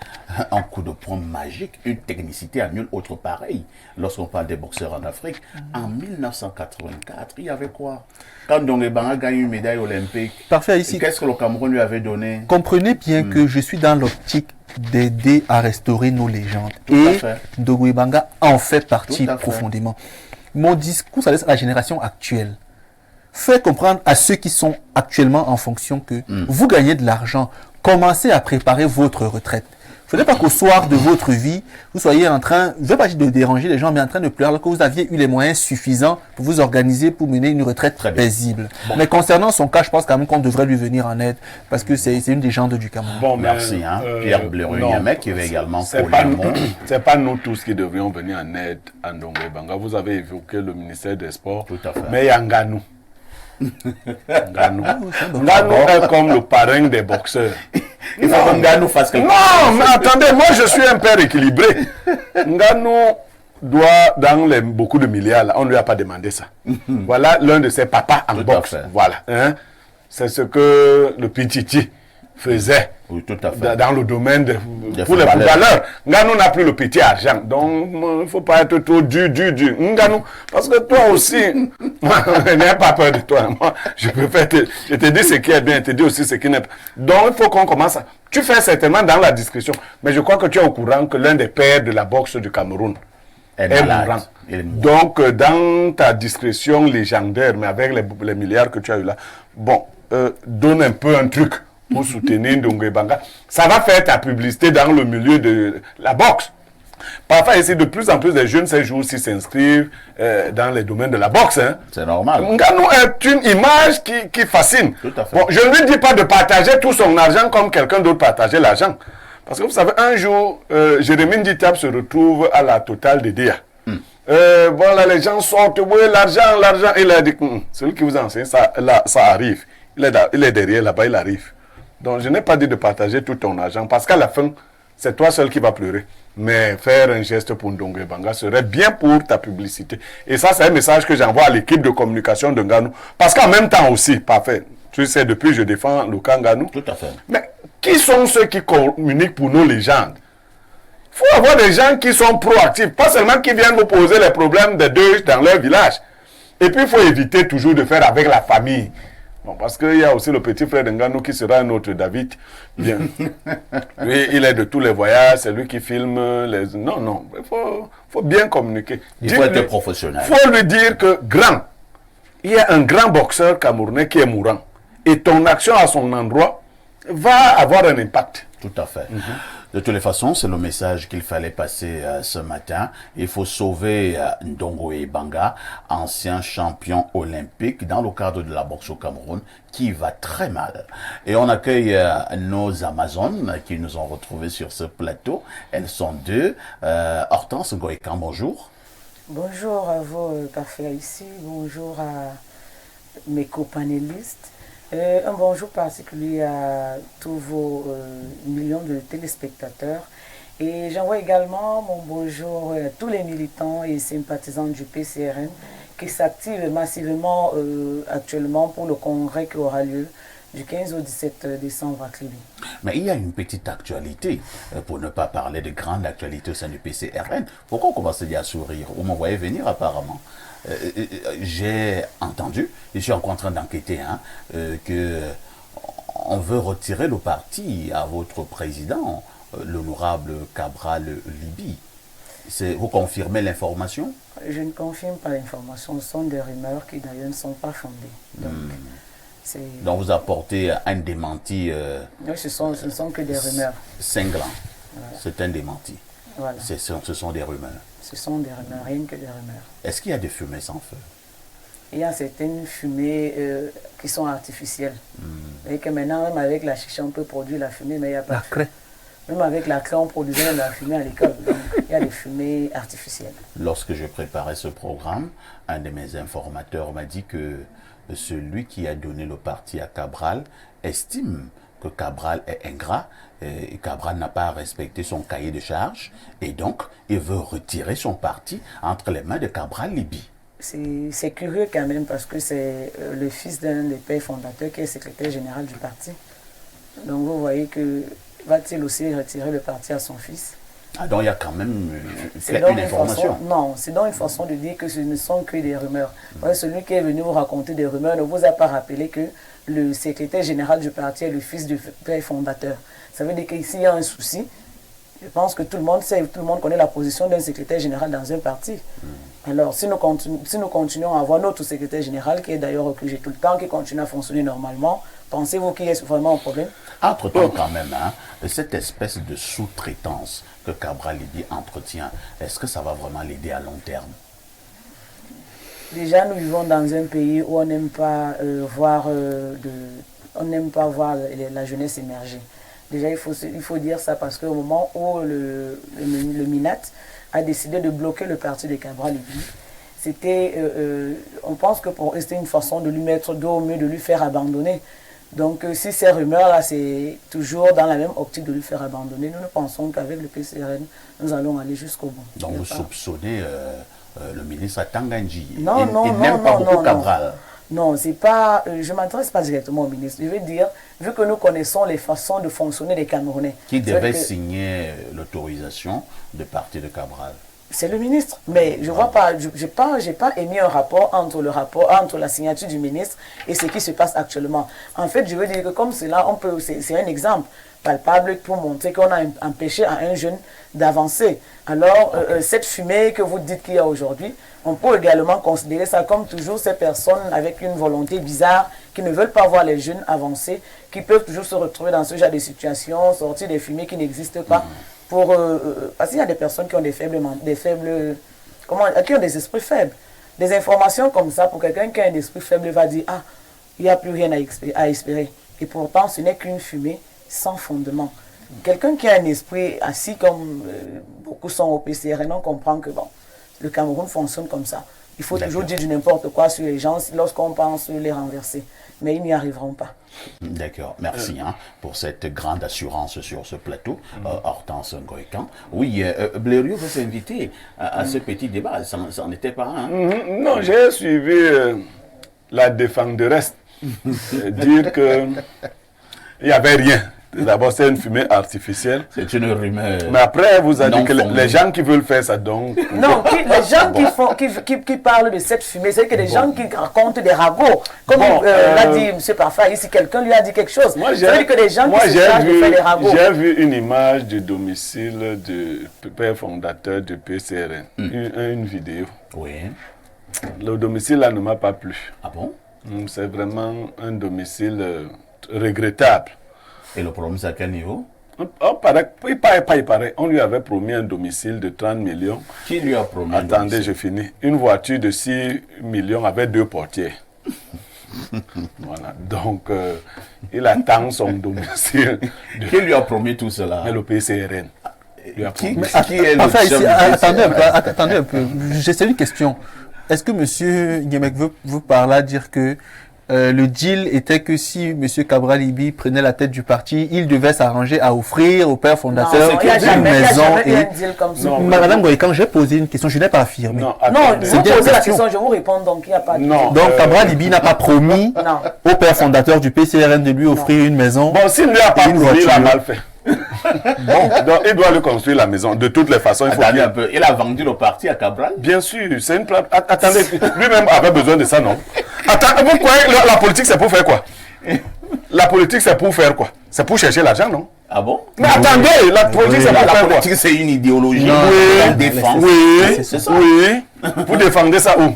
un coup de poing magique, une technicité à nul autre pareil. Lorsqu'on parle des boxeurs en Afrique, en 1984, il y avait quoi? Quand Ndongue-Banga gagne une médaille olympique, Parfait, ici. qu'est-ce que le Cameroun lui avait donné? Comprenez bien que je suis dans l'optique d'aider à restaurer nos légendes. Tout à Et fait. Ndongue-Banga en fait partie Tout à fait. profondément. Mon discours s'adresse à la génération actuelle. Fait comprendre à ceux qui sont actuellement en fonction que vous gagnez de l'argent. Commencez à préparer votre retraite. Il ne faudrait pas qu'au soir de votre vie, vous soyez en train, je ne veux pas dire de déranger les gens, mais en train de pleurer alors que vous aviez eu les moyens suffisants pour vous organiser pour mener une retraite Très bien. paisible. Mais concernant son cas, je pense quand même qu'on devrait lui venir en aide parce que c'est une légende du Cameroun. Bon, mais, Merci, hein. Pierre Bléreux-Niamet, qui va également c'est pour pas, les mots. c'est pas nous tous qui devrions venir en aide à Ndongue-Banga. Vous avez évoqué le ministère des Sports, Tout à fait. mais il y a Nganou. Nganou est comme le parrain des boxeurs. Il faut que Nganou fasse quelque chose. Non, mais attendez, moi je suis un père équilibré. Nganou doit, dans beaucoup de milliards, là, on ne lui a pas demandé ça. Voilà l'un de ses papas en Tout à boxe. fait. Voilà. Hein? C'est ce que le Pititi faisait. Oui, tout à fait. Dans le domaine Des pour les footballeurs. footballeurs. Nganou n'a plus le petit argent. Donc, il ne faut pas être trop dur. Nganou, parce que toi aussi, je n'ai pas peur de toi. Moi, je te dis ce qui est bien, je te dis aussi ce qui n'est pas. Donc, il faut qu'on commence à... Tu fais certainement dans la discussion, mais je crois que tu es au courant que l'un des pères de la boxe du Cameroun est malade. mourant. Il est mourant. Donc, dans ta discrétion légendaire, mais avec les milliards que tu as eu là, bon, donne un peu un truc pour soutenir Ndongue-Banga. Ça va faire ta publicité dans le milieu de la boxe. Parfois, ici, de plus en plus de jeunes ces jours-ci s'inscrivent dans les domaines de la boxe. Hein. C'est normal. Nganou est une image qui fascine. Tout à fait. Bon, je ne lui dis pas de partager tout son argent comme quelqu'un d'autre partageait l'argent. Parce que vous savez, un jour, Jérémy Nditap se retrouve à la Total de DIA. Voilà, les gens sortent, oui, l'argent. Il a dit, celui qui vous enseigne, ça arrive. Il est derrière là-bas, il arrive. Donc, je n'ai pas dit de partager tout ton argent parce qu'à la fin, c'est toi seul qui vas pleurer. Mais faire un geste pour Ndongue-Banga serait bien pour ta publicité. Et ça, c'est un message que j'envoie à l'équipe de communication de Nganou. Parce qu'en même temps aussi, parfait, tu sais, depuis je défends le camp Nganou. Tout à fait. Mais qui sont ceux qui communiquent pour nos légendes? Il faut avoir des gens qui sont proactifs, pas seulement qui viennent vous poser les problèmes des deuils dans leur village. Et puis, il faut éviter toujours de faire avec la famille. Bon, parce qu'il y a aussi le petit frère de Nganou qui sera un autre David. Bien. Lui, il est de tous les voyages, c'est lui qui filme les... Non, il faut bien communiquer. Il faut être professionnel. Il faut lui dire que, il y a un grand boxeur camerounais qui est mourant. Et ton action à son endroit va avoir un impact. Tout à fait. De toutes les façons, c'est le message qu'il fallait passer ce matin. Il faut sauver Ndongue-Banga, ancien champion olympique dans le cadre de la boxe au Cameroun, qui va très mal. Et on accueille nos Amazones qui nous ont retrouvés sur ce plateau. Elles sont deux. Hortense Ngoïkan, bonjour. Bonjour à vous, parfait ici. Bonjour à mes copanélistes. Un bonjour particulier à tous vos millions de téléspectateurs. Et j'envoie également mon bonjour à tous les militants et sympathisants du PCRN qui s'activent massivement actuellement pour le congrès qui aura lieu du 15 au 17 décembre à Clivi. Mais il y a une petite actualité, pour ne pas parler de grande actualité au sein du PCRN. Pourquoi on commence à sourire? Vous m'envoyez venir apparemment. J'ai entendu, je suis encore en train d'enquêter, que on veut retirer le parti à votre président, l'honorable Cabral Libye. Vous confirmez l'information? Je ne confirme pas l'information, ce sont des rumeurs qui d'ailleurs ne sont pas fondées. Donc vous apportez un démenti non, ce ne sont que des rumeurs. cinglant. Voilà. C'est un démenti. Voilà. Ce sont des rumeurs. Ce sont des rumeurs, rien que des rumeurs. Est-ce qu'il y a des fumées sans feu? Il y a certaines fumées qui sont artificielles. Et que maintenant, même avec la chicha, on peut produire la fumée, mais il n'y a pas de fumée. Même avec la clé, on produisait de la fumée à l'école. Donc, il y a des fumées artificielles. Lorsque je préparais ce programme, un de mes informateurs m'a dit que celui qui a donné le parti à Cabral estime que Cabral est ingrat et Cabral n'a pas respecté son cahier de charge et donc il veut retirer son parti entre les mains de Cabral Libye. C'est curieux quand même parce que c'est le fils d'un des pères fondateurs qui est secrétaire général du parti. Donc vous voyez que va-t-il aussi retirer le parti à son fils? Ah, donc il y a quand même C'est une information. Non, c'est donc une façon de dire que ce ne sont que des rumeurs. Celui qui est venu vous raconter des rumeurs ne vous a pas rappelé que le secrétaire général du parti est le fils du père fondateur. Ça veut dire qu'ici, il y a un souci. Je pense que tout le monde sait, tout le monde connaît la position d'un secrétaire général dans un parti. Alors, si nous continuons à avoir notre secrétaire général, qui est d'ailleurs reclugé tout le temps, qui continue à fonctionner normalement, pensez-vous qu'il y ait vraiment un problème? Entre-temps, quand même, hein, cette espèce de sous-traitance que Cabral Libye entretient, est-ce que ça va vraiment l'aider à long terme? Déjà, nous vivons dans un pays où on n'aime pas voir la jeunesse émerger. Déjà, il faut dire ça parce qu'au moment où le MINAT a décidé de bloquer le parti de Cabral Libye, c'était, on pense que c'était une façon de lui mettre dos au mur, de lui faire abandonner. Donc, si ces rumeurs-là, c'est toujours dans la même optique de lui faire abandonner, nous pensons qu'avec le PCRN, nous allons aller jusqu'au bout. Donc, vous soupçonnez le ministre Tanganji non, n'aime pas beaucoup Cabral. Non, c'est pas. Je ne m'adresse pas directement au ministre. Je veux dire, vu que nous connaissons les façons de fonctionner des Camerounais. Qui devait signer l'autorisation de parti de Cabral? C'est le ministre. Mais je vois pas, j'ai pas émis un rapport entre la signature du ministre et ce qui se passe actuellement. En fait, je veux dire que comme cela, c'est un exemple palpable pour montrer qu'on a empêché à un jeune d'avancer. Alors, cette fumée que vous dites qu'il y a aujourd'hui, on peut également considérer ça comme toujours ces personnes avec une volonté bizarre qui ne veulent pas voir les jeunes avancer, qui peuvent toujours se retrouver dans ce genre de situation, sortir des fumées qui n'existent pas. Parce qu'il y a des personnes qui ont qui ont des esprits faibles. Des informations comme ça, pour quelqu'un qui a un esprit faible, va dire, ah, il n'y a plus rien à espérer. Et pourtant, ce n'est qu'une fumée sans fondement. Quelqu'un qui a un esprit assis comme beaucoup sont au PCRN, on comprend que bon, le Cameroun fonctionne comme ça. Il faut toujours dire du n'importe quoi sur les gens lorsqu'on pense les renverser. Mais ils n'y arriveront pas. D'accord, merci pour cette grande assurance sur ce plateau, Hortense Ngoïkan. Oui, Blériot veut s'inviter à ce petit débat, ça n'en était pas un. Non, j'ai suivi la défenderesse dire qu'il n'y avait rien. D'abord, c'est une fumée artificielle. C'est une rumeur. Mais après, vous avez dit que les gens qui veulent faire ça, donc... Non, les gens qui parlent de cette fumée, c'est que les gens qui racontent des ragots. Comme l'a dit M. Parfait, si quelqu'un lui a dit quelque chose, c'est que les gens qui se chargent de faire des ragots. J'ai vu une image du domicile du père fondateur du PCRN, une vidéo. Oui. Le domicile là ne m'a pas plu. Ah bon? C'est vraiment un domicile regrettable. Et le problème, c'est à quel niveau? Il paraît. On lui avait promis un domicile de 30 millions. Qui lui a promis? Attendez, je finis. Une voiture de 6 millions avec 2 portières. Voilà. Donc, il attend son domicile. Qui lui a promis tout cela? Le PCRN. Qui est le enfin, chef attendez un peu. J'ai une question. Est-ce que M. Nguemek veut par là dire que le deal était que si M. Cabral Libye prenait la tête du parti, il devait s'arranger à offrir au père fondateur une maison. Madame Ngoïkan, j'ai posé une question, je n'ai pas affirmé. Non, vous posez la question, je vous réponds, donc il n'y a pas de... Donc Cabral Libye n'a pas promis au père fondateur du PCRN de lui offrir une maison. Bon, s'il ne lui a pas promis, il a mal fait. Bon, donc il doit lui construire la maison. De toutes les façons, il faut... Attendez un peu, il a vendu le parti à Cabral? Bien sûr, c'est une... Attendez, lui-même avait besoin de ça, non? Attendez, vous croyez la politique, c'est pour faire quoi? La politique, c'est pour faire quoi? C'est pour chercher l'argent, non? Ah bon? Mais attendez, la politique, c'est pour faire quoi? La politique, c'est une idéologie. Oui, défense. Oui, c'est ça. Oui. Vous défendez ça où?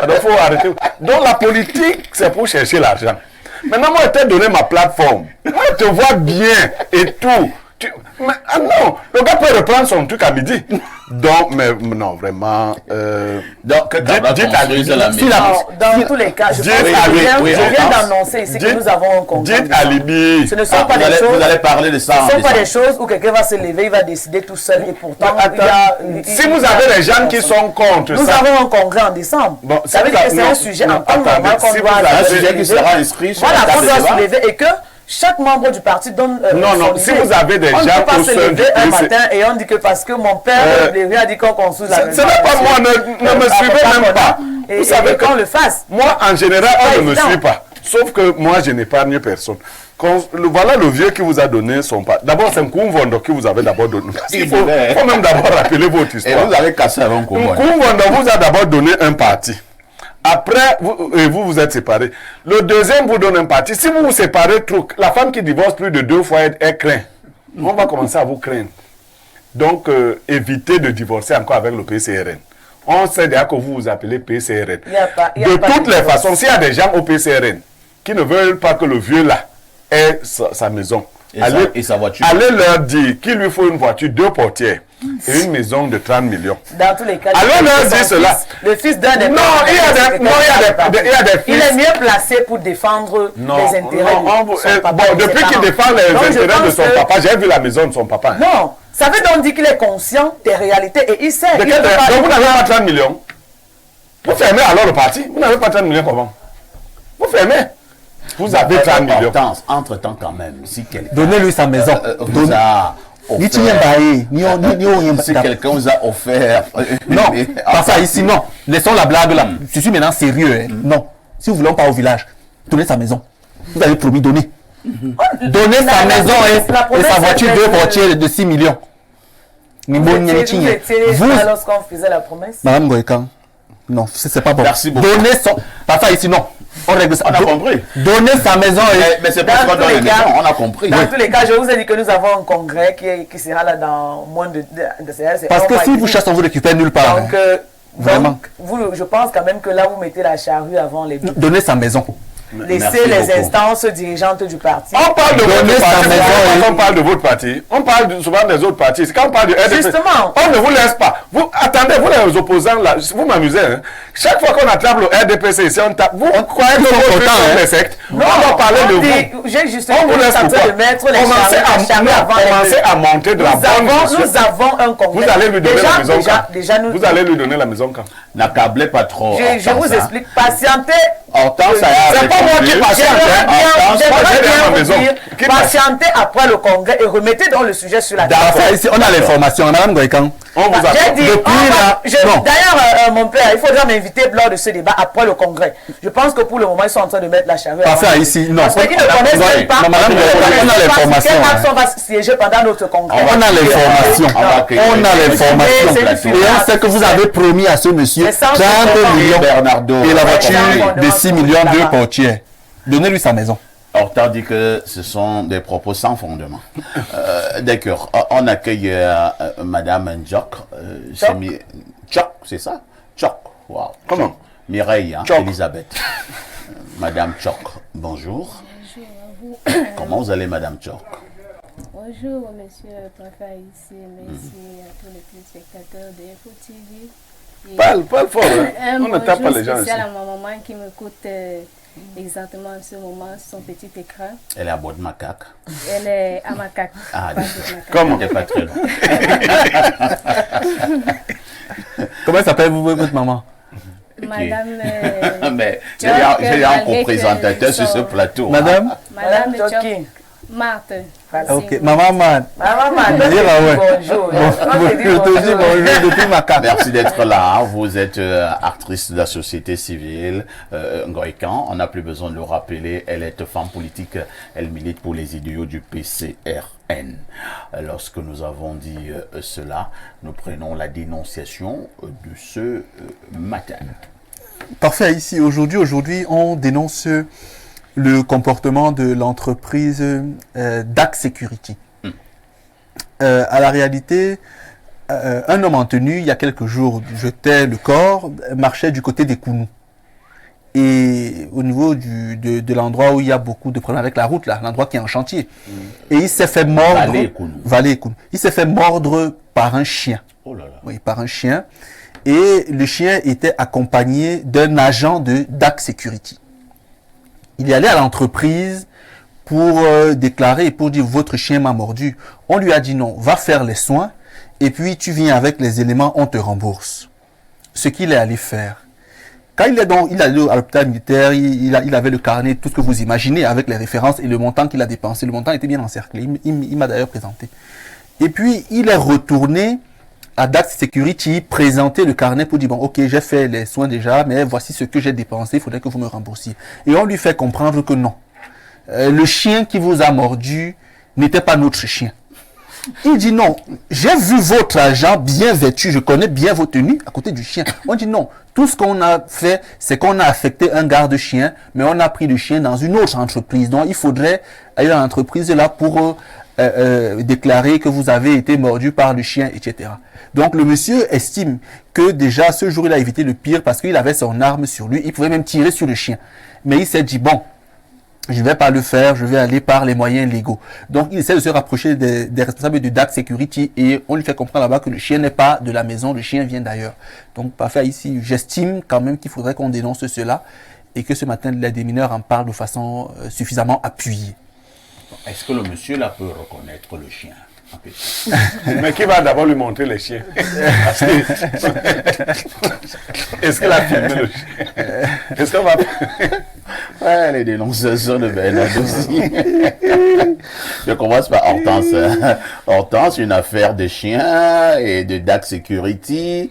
Alors, il faut arrêter. Donc, la politique, c'est pour chercher l'argent. Maintenant, moi, je t'ai donné ma plateforme. Moi, je te vois bien et tout. Mais, ah non, le gars peut reprendre son truc à midi. Donc, mais non, vraiment. Donc, dites à lui dans tous les cas, je viens d'annoncer ici que nous avons un congrès. Dites à Libye. Ce ne sont pas des choses. Vous allez parler de ça. Ce ne sont pas des choses où quelqu'un va se lever, il va décider tout seul. Et pourtant, si vous avez des gens qui sont contre ça. Nous avons un congrès en décembre. Bon, ça veut dire que c'est un sujet en temps normal qu'on doit. Un sujet qui sera inscrit sur la table de débat. Voilà, qu'on doit soulever et que chaque membre du parti donne non, si vous avez des gens on ne peut pas se lever un matin et on dit que parce que mon père a dit qu'on construise la maison. Ce n'est pas moi, ne me suivez même pas. Vous savez qu'on le fasse. Moi, en général, on ne me suit pas. Sauf que moi, je n'épargne personne. Voilà le vieux qui vous a donné son pas. D'abord, c'est un Kumvondo qui vous avait d'abord donné. Il faut même d'abord rappeler votre histoire. Et vous avez cassé avant Kumvondo. Kumvondo vous a d'abord donné un parti. Après, vous êtes séparés. Le deuxième vous donne un parti. Si vous vous séparez trop, la femme qui divorce plus de 2 fois, elle craint. On va commencer à vous craindre. Donc, évitez de divorcer encore avec le PCRN. On sait déjà que vous vous appelez PCRN. De toutes les façons, s'il y a des gens au PCRN qui ne veulent pas que le vieux là ait sa maison, et sa voiture. Allez leur dire qu'il lui faut une voiture, 2 portières et une maison de 30 millions. Dans tous les cas, allez leur dire cela. Le fils d'un des non, il y a des fils. Il est mieux placé pour défendre les intérêts de son papa. Bon, depuis qu'il défend les intérêts de son papa, j'ai vu la maison de son papa. Non, ça veut donc dire qu'il est conscient des réalités et il sait. Donc vous n'avez pas 30 millions. Vous fermez alors le parti. Vous n'avez pas 30 millions comment? Vous fermez. Vous avez 30 millions. Entre-temps quand même, si quelqu'un... Donnez-lui sa maison. Si quelqu'un vous a offert... Non, pas ça ici, non. Laissons la blague là. Je suis maintenant sérieux. Hein. Non. Si vous voulez pas au village, donnez sa maison. Vous avez promis donner. Donnez sa maison et sa voiture 2 portières de 6 millions. Vous étiez là lorsqu'on faisait la promesse. Madame Goïkan, non, c'est pas bon. Merci beaucoup. Donnez son... Pas ça ici, non. On règle ça. On a compris. Donnez sa maison et... Mais c'est pas ce qu'on donne la maison, on a compris. Dans tous les cas, je vous ai dit que nous avons un congrès qui sera là dans moins de Parce que si vous chassez, on vous récupère nulle part. Donc, je pense quand même que là, vous mettez la charrue avant les bœufs. Donnez sa maison. Laissez les instances dirigeantes du parti. On parle de votre parti. On parle de votre parti. On parle souvent des autres partis. Quand on parle du RDP, justement, on ne vous laisse pas. Vous attendez, vous les opposants là, vous m'amusez. Hein? Chaque fois qu'on attrape le RDPC ici, on tape. Vous croyez que vous êtes les sectes? Non, on va parler de vous. J'ai justement on vous laisse de mettre les charrues avant commencez à monter de la bonne. Nous avons un congrès. Vous allez lui donner la maison quand? Vous allez lui donner la maison quand? N'accablez pas trop. Je vous explique. Patientez. C'est pas moi qui patiente. Patientez après le congrès et remettez donc le sujet sur la table. On a l'information. Madame Goïkan. J'ai dit, d'ailleurs, mon père, il faudra m'inviter lors de ce débat après le congrès. Je pense que pour le moment, ils sont en train de mettre la charrue. Pas ça ici, non. Parce qu'ils ne connaissent même pas. On a l'information. Quelle action va siéger pendant notre congrès? On a l'information. On a l'information. Et on sait que vous avez promis à ce monsieur 30 millions et la voiture de 6 millions de portières. Donnez-lui sa maison. Horta dit que ce sont des propos sans fondement. D'accord. On accueille Madame Ndjok. Tchok, c'est ça? Tchok. Wow. Comment? Mireille, hein, Elisabeth. Madame Tchok, bonjour. Bonjour à vous. Comment vous allez, Madame Tchok? Bonjour, monsieur le préfet ici. Merci à tous les téléspectateurs de Info TV. Parle fort. Hein? On ne tape pas les gens ici. Spécial à ma maman qui m'écoute exactement en ce moment sur son petit écran. Elle est à bord de macaque. Elle est à macaque. Ah, comment? Elle n'est pas très loin. Comment s'appelle-vous votre maman? Madame. Mais j'ai un co-présentateur sur ce plateau. Madame? Madame Tchok. Marthe. Ok, maman man. Maman man. Bonjour. Je te dis bonjour depuis macaque. Merci d'être là. Vous êtes actrice de la société civile. Goïkan, on n'a plus besoin de le rappeler. Elle est femme politique. Elle milite pour les idéaux du PCRN. Lorsque nous avons dit cela, nous prenons la dénonciation de ce matin. Parfait. Ici, aujourd'hui, on dénonce le comportement de l'entreprise DAC Security. À la réalité, un homme en tenue, il y a quelques jours, jetait le corps, marchait du côté des Kounou. Et au niveau de l'endroit où il y a beaucoup de problèmes avec la route, là, l'endroit qui est en chantier. Et il s'est fait mordre. Vallée Kounou. Il s'est fait mordre par un chien. Oh là là. Oui, par un chien. Et le chien était accompagné d'un agent de DAC Security. Il est allé à l'entreprise pour déclarer et pour dire votre chien m'a mordu. On lui a dit non, va faire les soins et puis tu viens avec les éléments, on te rembourse. Ce qu'il est allé faire. Quand il est allé à l'hôpital militaire, il avait le carnet, tout ce que vous imaginez avec les références et le montant qu'il a dépensé. Le montant était bien encerclé. Il m'a d'ailleurs présenté. Et puis il est retourné à DAC Security, présenter le carnet pour dire bon ok j'ai fait les soins déjà mais voici ce que j'ai dépensé, il faudrait que vous me remboursiez. Et on lui fait comprendre que non, le chien qui vous a mordu n'était pas notre chien. Il dit non, j'ai vu votre agent bien vêtu, je connais bien vos tenues à côté du chien. On dit non, tout ce qu'on a fait, c'est qu'on a affecté un garde-chien, mais on a pris le chien dans une autre entreprise. Donc il faudrait aller dans l'entreprise là pour déclarer que vous avez été mordu par le chien, etc. Donc le monsieur estime que déjà ce jour il a évité le pire parce qu'il avait son arme sur lui, il pouvait même tirer sur le chien. Mais il s'est dit bon, je ne vais pas le faire, je vais aller par les moyens légaux. Donc, il essaie de se rapprocher des responsables de DAC Security et on lui fait comprendre là-bas que le chien n'est pas de la maison, le chien vient d'ailleurs. Donc, parfait, ici, j'estime quand même qu'il faudrait qu'on dénonce cela et que ce matin, les démineurs en parlent de façon suffisamment appuyée. Est-ce que le monsieur là peut reconnaître le chien? Mais qui va d'abord lui montrer les chiens? Est-ce qu'il a filmé le chien? Est-ce qu'on va... Ouais, les dénonciations de Bernard aussi. Je commence par Hortense. Hortense, une affaire de chiens et de DAC Security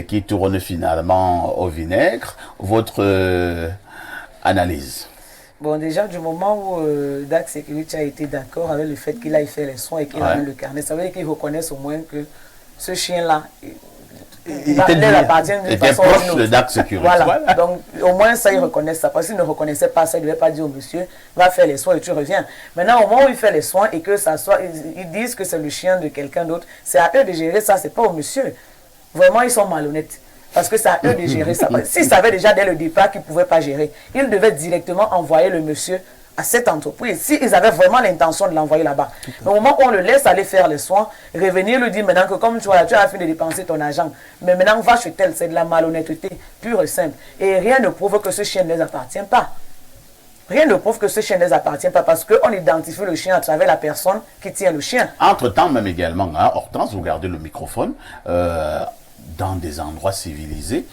qui tourne finalement au vinaigre. Votre analyse? Bon, déjà, du moment où DAC Security a été d'accord avec le fait qu'il aille faire les soins et qu'il a le carnet, ça veut dire qu'ils reconnaissent au moins que ce chien-là, il appartient d'une façon ou d'une autre. De DAC Security. Voilà. Donc, au moins, ça, ils reconnaissent ça. Parce qu'ils ne reconnaissaient pas ça, ils ne devaient pas dire au monsieur, va faire les soins et tu reviens. Maintenant, au moment où il fait les soins et que ça soit, ils disent que c'est le chien de quelqu'un d'autre, c'est à eux de gérer ça, c'est pas au monsieur. Vraiment, ils sont malhonnêtes. Parce que c'est à eux de gérer ça. S'ils savaient déjà dès le départ qu'ils ne pouvaient pas gérer, ils devaient directement envoyer le monsieur à cette entreprise. S'ils avaient vraiment l'intention de l'envoyer là-bas. Au moment où on le laisse aller faire les soins, revenir lui dire maintenant que comme tu as fini de dépenser ton argent, mais maintenant va chez tel, c'est de la malhonnêteté pure et simple. Et rien ne prouve que ce chien ne les appartient pas. Rien ne prouve que ce chien ne les appartient pas parce qu'on identifie le chien à travers la personne qui tient le chien. Entre-temps, même également, hein, Hortense, vous gardez le microphone. Dans des endroits civilisés,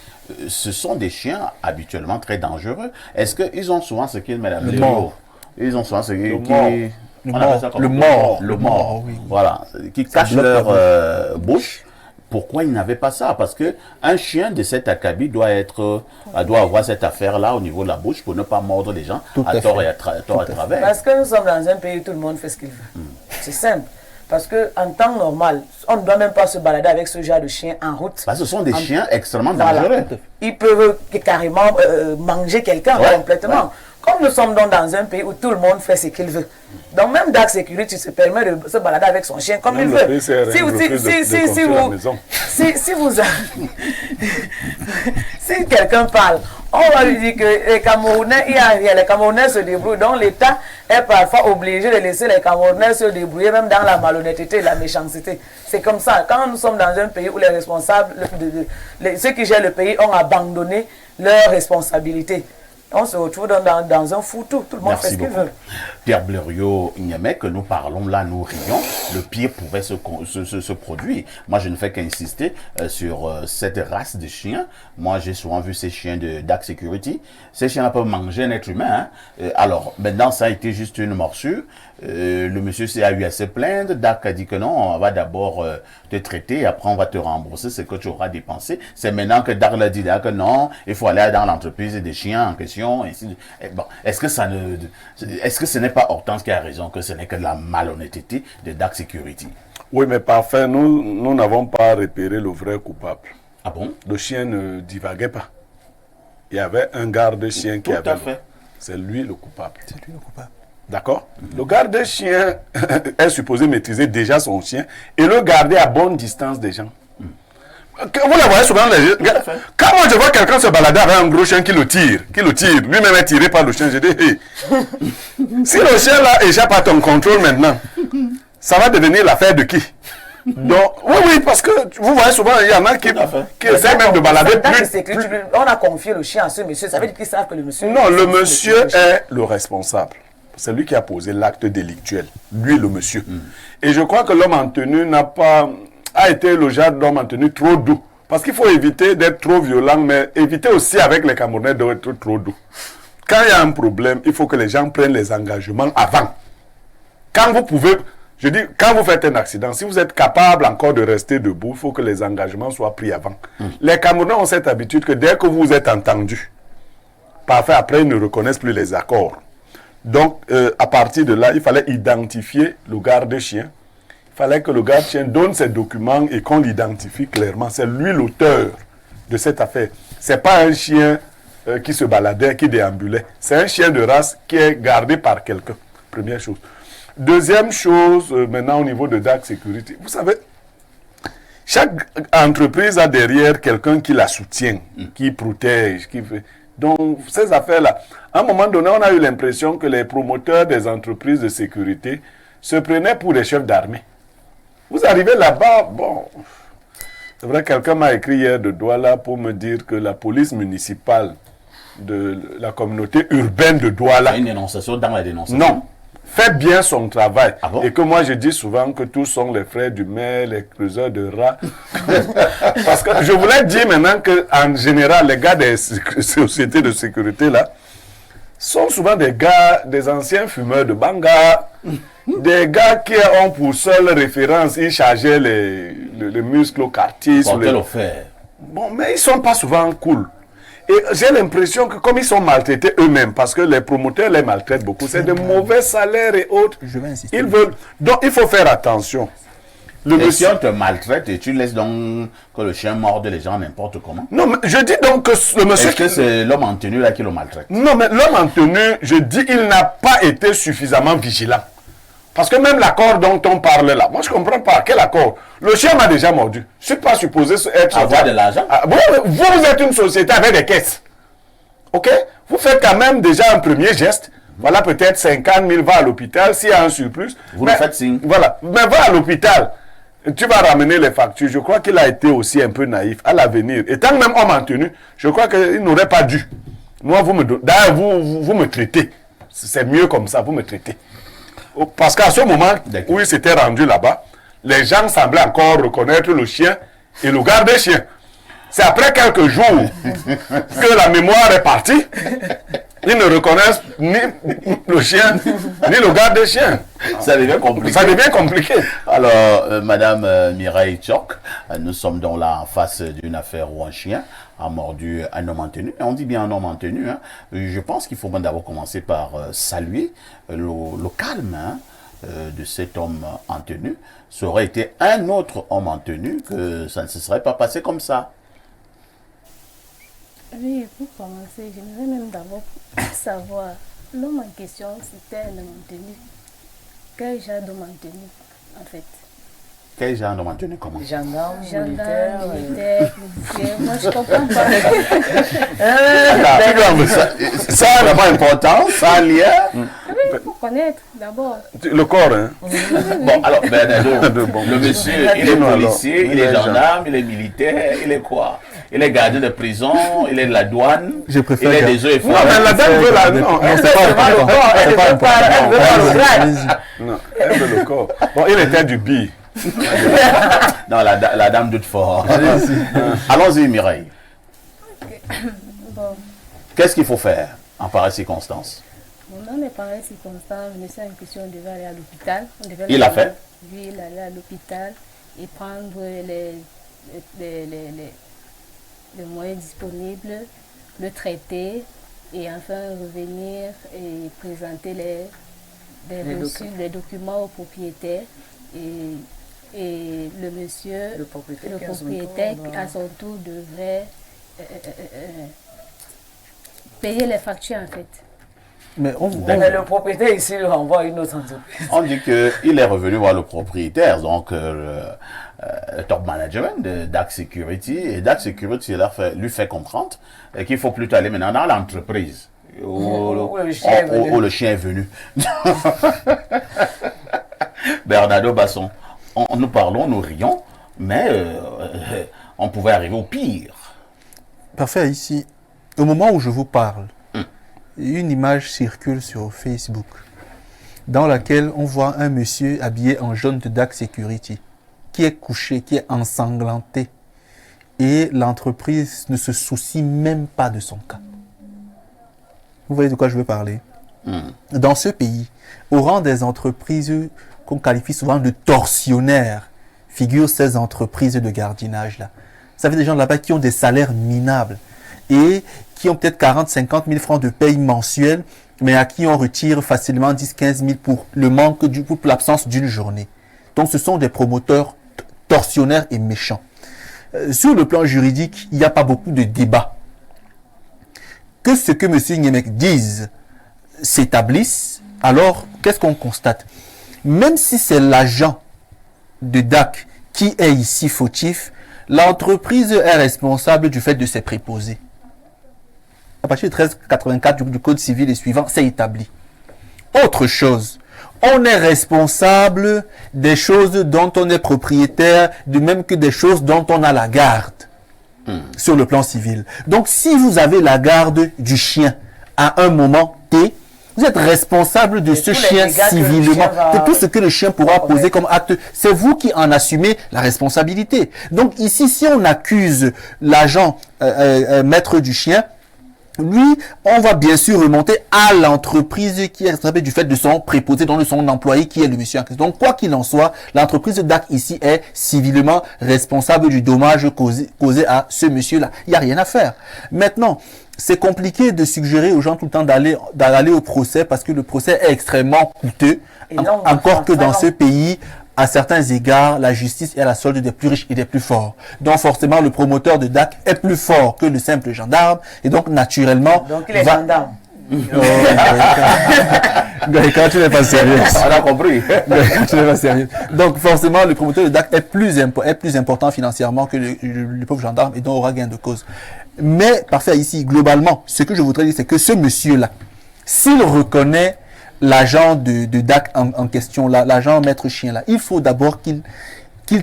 ce sont des chiens habituellement très dangereux. Est-ce qu'ils ont souvent ce qu'ils mettent le mort? Ils ont souvent ce qui... Le mort, oui. Voilà, qui cachent leur bouche. Pourquoi ils n'avaient pas ça? Parce que un chien de cet acabit doit avoir cette affaire-là au niveau de la bouche pour ne pas mordre les gens à tort et à travers. Parce que nous sommes dans un pays où tout le monde fait ce qu'il veut. C'est simple. Parce qu'en temps normal, on ne doit même pas se balader avec ce genre de chien en route. Parce que ce sont des chiens extrêmement dangereux. Voilà. Ils peuvent carrément manger quelqu'un complètement. Ouais. Comme nous sommes donc dans un pays où tout le monde fait ce qu'il veut. Donc même DAC Security se permet de se balader avec son chien comme il veut. Si quelqu'un parle, on va lui dire que les Camerounais, les Camerounais se débrouillent. Donc l'État est parfois obligé de laisser les Camerounais se débrouiller même dans la malhonnêteté et la méchanceté. C'est comme ça. Quand nous sommes dans un pays où les responsables, ceux qui gèrent le pays ont abandonné leurs responsabilités, on se retrouve dans un foutu. Tout le monde fait ce qu'il veut. Pierre Blériot-Niamey, que nous parlons là, nous rions, le pire pouvait se produire. Moi, je ne fais qu'insister sur cette race de chiens. Moi, j'ai souvent vu ces chiens de DAC Security. Ces chiens peuvent manger un être humain. Hein. Alors, maintenant, ça a été juste une morsure. Le monsieur a eu à se plaindre. DAC a dit que non, on va d'abord te traiter et après on va te rembourser ce que tu auras dépensé. C'est maintenant que DAC l'a dit que non, il faut aller dans l'entreprise des chiens en question. Bon, est-ce que ce n'est pas Hortense qui a raison, que ce n'est que de la malhonnêteté de DAC Security? Oui, mais parfait, nous n'avons pas repéré le vrai coupable. Ah bon? Le chien ne divaguait pas. Il y avait un garde-chien qui avait... Tout à fait. C'est lui le coupable. C'est lui le coupable. D'accord? Le garde-chien est supposé maîtriser déjà son chien et le garder à bonne distance des gens. Vous le voyez souvent, quand moi je vois quelqu'un se balader avec un gros chien qui le tire, lui-même est tiré par le chien, je dis, hey, si le chien là échappe à ton contrôle maintenant, ça va devenir l'affaire de qui? Donc, oui, parce que vous voyez souvent, il y en a qui essaient même de balader plus. On a confié le chien à ce monsieur, ça veut dire qu'ils savent que le monsieur... Non, le monsieur est le responsable. C'est lui qui a posé l'acte délictuel, lui le monsieur. Et je crois que l'homme en tenue a été le genre d'homme en tenue trop doux. Parce qu'il faut éviter d'être trop violent, mais éviter aussi avec les Camerounais d'être trop doux. Quand il y a un problème, il faut que les gens prennent les engagements avant. Quand vous pouvez, je dis, quand vous faites un accident, si vous êtes capable encore de rester debout, il faut que les engagements soient pris avant. Les Camerounais ont cette habitude que dès que vous êtes entendu, parfois après ils ne reconnaissent plus les accords. Donc, à partir de là, il fallait identifier le garde-chien. Il fallait que le garde-chien donne ses documents et qu'on l'identifie clairement. C'est lui l'auteur de cette affaire. Ce n'est pas un chien qui se baladait, qui déambulait. C'est un chien de race qui est gardé par quelqu'un. Première chose. Deuxième chose, maintenant au niveau de DAC Security, vous savez, chaque entreprise a derrière quelqu'un qui la soutient, qui protège, qui fait. Donc, ces affaires-là, à un moment donné, on a eu l'impression que les promoteurs des entreprises de sécurité se prenaient pour des chefs d'armée. Vous arrivez là-bas, bon, c'est vrai, quelqu'un m'a écrit hier de Douala pour me dire que la police municipale de la communauté urbaine de Douala... Une dénonciation dans la dénonciation. Non, fait bien son travail. Ah bon? Et que moi, je dis souvent que tous sont les frères du maire, les creuseurs de rats. Parce que je voulais dire maintenant qu'en général, les gars des sociétés de sécurité, là, sont souvent des gars, des anciens fumeurs de banga, des gars qui ont pour seule référence, ils chargeaient les muscles au quartier. Bon, mais ils ne sont pas souvent cool. Et j'ai l'impression que comme ils sont maltraités eux-mêmes, parce que les promoteurs les maltraitent beaucoup, c'est de mauvais salaires et autres. Je vais insister. Ils veulent. Donc il faut faire attention. Et si on te maltraite et tu laisses donc que le chien morde les gens n'importe comment? Non, mais je dis donc que le monsieur... Est-ce que c'est l'homme en tenue là qui le maltraite? Non, mais l'homme en tenue, je dis, il n'a pas été suffisamment vigilant. Parce que même l'accord dont on parle là, moi je ne comprends pas. Quel accord? Le chien m'a déjà mordu. Je ne suis pas supposé être... Avoir de l'argent? Vous êtes une société avec des caisses. Ok? Vous faites quand même déjà un premier geste. Voilà, peut-être 50 000, va à l'hôpital. S'il y a un surplus... Vous le faites signe. Voilà. Mais va à l'hôpital. Tu vas ramener les factures. Je crois qu'il a été aussi un peu naïf à l'avenir. Étant même homme en tenue, je crois qu'il n'aurait pas dû. Moi, d'ailleurs, vous me traitez. C'est mieux comme ça, vous me traitez. Parce qu'à ce moment où il s'était rendu là-bas, les gens semblaient encore reconnaître le chien et le garde-chien. C'est après quelques jours que la mémoire est partie. Ils ne reconnaissent ni le chien, ni le garde-chien. Ça devient compliqué. Ça devient compliqué. Alors, Madame Mireille Tchok, nous sommes donc là en face d'une affaire où un chien a mordu un homme en tenue. Et on dit bien un homme en tenue. Hein. Je pense qu'il faut d'abord commencer par saluer le calme de cet homme en tenue. Ça aurait été un autre homme en tenue que ça ne se serait pas passé comme ça. Oui, pour commencer, j'aimerais même d'abord savoir, l'homme en question, c'était un homme en tenue. Quel genre d'homme en tenue, en fait? Quel genre d'homme en tenue, comment? Gendarme, militaire, policier, moi je comprends pas. Ça n'a pas d'importance, ça a un lien. Oui, il faut connaître d'abord. Le corps, hein? Bon, alors, le monsieur, il est policier, il est gendarme, il est militaire, il est quoi? Il est gardien de prison, il est de la douane, Je préfère il est des eaux et forêts. Non, mais la dame veut la... Non, c'est pas important. C'est pas important. Non, elle veut le corps. Bon, il était du bi. Non, la dame doute fort. Allons-y, Mireille. Bon, Qu'est-ce qu'il faut faire en pareille circonstance? dans les pareilles circonstances, le monsieur en question devait aller à l'hôpital. Il l'a fait? Oui, il allait à l'hôpital et prendre les moyens disponibles, le traiter et enfin revenir et présenter les documents au propriétaire et le monsieur, Le propriétaire, à son tour devrait payer les factures en fait. Mais Mais le propriétaire ici le renvoie à une autre entreprise. On dit qu'il est revenu voir le propriétaire, donc le top management de DAC Security, et DAC Security lui fait comprendre qu'il ne faut plus aller maintenant dans l'entreprise où le chien est venu. Bernardo Basson, nous parlons, nous rions, mais on pouvait arriver au pire. Parfait, ici, au moment où je vous parle, une image circule sur Facebook dans laquelle on voit un monsieur habillé en jaune de DAC Security qui est couché, qui est ensanglanté. Et l'entreprise ne se soucie même pas de son cas. Vous voyez de quoi je veux parler? Dans ce pays, au rang des entreprises qu'on qualifie souvent de tortionnaires, figurent ces entreprises de gardiennage-là. Vous savez, des gens là-bas qui ont des salaires minables et qui ont peut-être 40, 50 000 francs de paye mensuelle mais à qui on retire facilement 10-15 000 pour le manque pour l'absence d'une journée. Donc ce sont des promoteurs tortionnaires et méchants. Sur le plan juridique, il n'y a pas beaucoup de débats. Que ce que M. Niemek dise s'établisse, alors qu'est-ce qu'on constate? Même si c'est l'agent de DAC qui est ici fautif, l'entreprise est responsable du fait de ses préposés. À partir de 1384 du Code civil et suivant, c'est établi. Autre chose, on est responsable des choses dont on est propriétaire, de même que des choses dont on a la garde sur le plan civil. Donc, si vous avez la garde du chien à un moment T, vous êtes responsable de ce chien civilement, de tout ce que le chien pourra poser comme acte. C'est vous qui en assumez la responsabilité. Donc ici, si on accuse l'agent maître du chien, lui, on va bien sûr remonter à l'entreprise qui est responsable du fait de son préposé, donc de son employé qui est le monsieur en question. Donc, quoi qu'il en soit, l'entreprise DAC ici est civilement responsable du dommage causé à ce monsieur-là. Il n'y a rien à faire. Maintenant, c'est compliqué de suggérer aux gens tout le temps d'aller au procès parce que le procès est extrêmement coûteux. Encore que dans ce pays, à certains égards, la justice est à la solde des plus riches et des plus forts. Donc forcément, le promoteur de DAC est plus fort que le simple gendarme. Et donc, naturellement... Donc, il est gendarme. Quand tu n'es pas sérieux. On a compris. Quand tu n'es pas sérieux. Donc forcément, le promoteur de DAC est plus important financièrement que le pauvre gendarme et donc aura gain de cause. Mais, parfait, ici, globalement, ce que je voudrais dire, c'est que ce monsieur-là, s'il reconnaît l'agent de DAC en question, l'agent maître chien là, il faut d'abord qu'il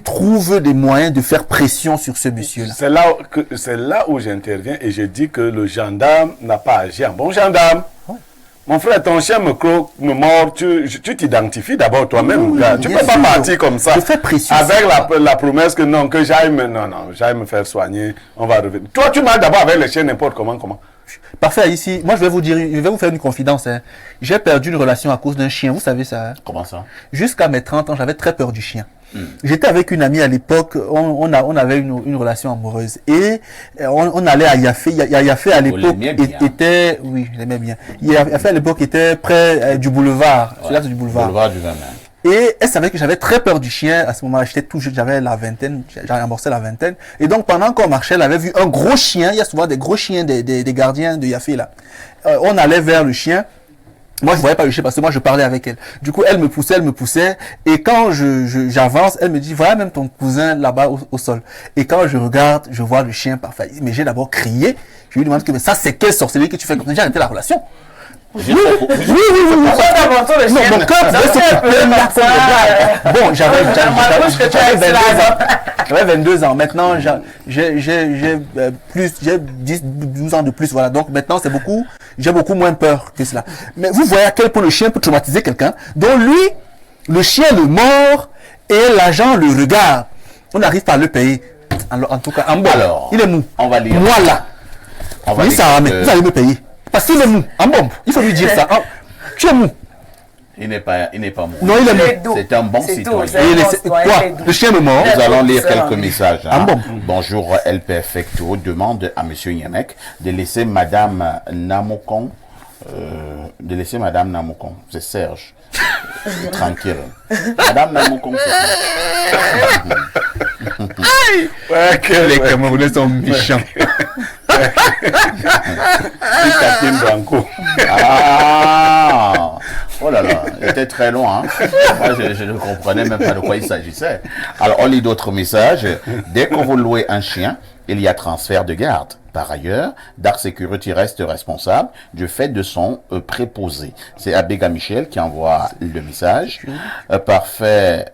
trouve des moyens de faire pression sur ce monsieur-là. C'est là où j'interviens et je dis que le gendarme n'a pas agi en bon gendarme. Ouais. Mon frère, ton chien me croque, me mord, tu t'identifies d'abord toi-même. Oui, tu ne peux pas partir comme ça. Je fais pression. Avec la promesse que non, que j'aille me faire soigner, on va revenir. Toi, tu marches d'abord avec le chien n'importe comment. Parfait, ici, moi je vais vous faire une confidence. Hein. J'ai perdu une relation à cause d'un chien, vous savez ça. Hein? Comment ça? Jusqu'à mes 30 ans, j'avais très peur du chien. J'étais avec une amie à l'époque, on avait une relation amoureuse et on allait à Yafé. Yafé à l'époque était, oui, je l'aimais bien. Yafé à l'époque était près du boulevard, c'est là du boulevard du Vin. Et elle savait que j'avais très peur du chien. À ce moment-là, j'étais tout jeune, j'avais la vingtaine, j'avais amorcé la vingtaine. Et donc, pendant qu'on marchait, elle avait vu un gros chien. Il y a souvent des gros chiens des gardiens de Yafé là. On allait vers le chien. Moi, je voyais pas le chien parce que moi, je parlais avec elle. Du coup, elle me poussait. Et quand j'avance, elle me dit, voilà même ton cousin là-bas au sol. Et quand je regarde, je vois le chien parfait. Mais j'ai d'abord crié. Je lui demande que, mais ça, c'est quelle sorcellerie que tu fais comme ça? J'ai arrêté la relation. Oui. Mon cœur bon, j'avais 22 ans. Maintenant, j'ai 12 ans de plus. Voilà. Donc maintenant, j'ai beaucoup moins peur que cela. Mais vous voyez à quel point le chien peut traumatiser quelqu'un. Donc lui, le chien le mord et l'agent le regarde. On n'arrive pas à le payer. En tout cas, en bas. Alors, il est mou. On va lire. Moi là. Oui, ça ramène. Vous allez me payer. Parce qu'il est mou, en bombe. Il faut lui dire ça. Ah, tu es mou. Il n'est pas mou. Non, il est mou. C'est un bon citoyen. Quoi? Le chien me mord. Nous allons lire quelques messages. En bombe. Bonjour, El Perfecto demande à Monsieur Niemek de laisser Madame Namokon. C'est Serge. Tranquille. Madame Namokon, c'est les Camerounais sont méchants. Ah, oh là là, il était très loin. Hein. Moi, je ne comprenais même pas de quoi il s'agissait. Alors, on lit d'autres messages. Dès que vous louez un chien, il y a transfert de garde. Par ailleurs, Dark Security reste responsable du fait de son préposé. C'est Abega Michel qui envoie le message. Parfait.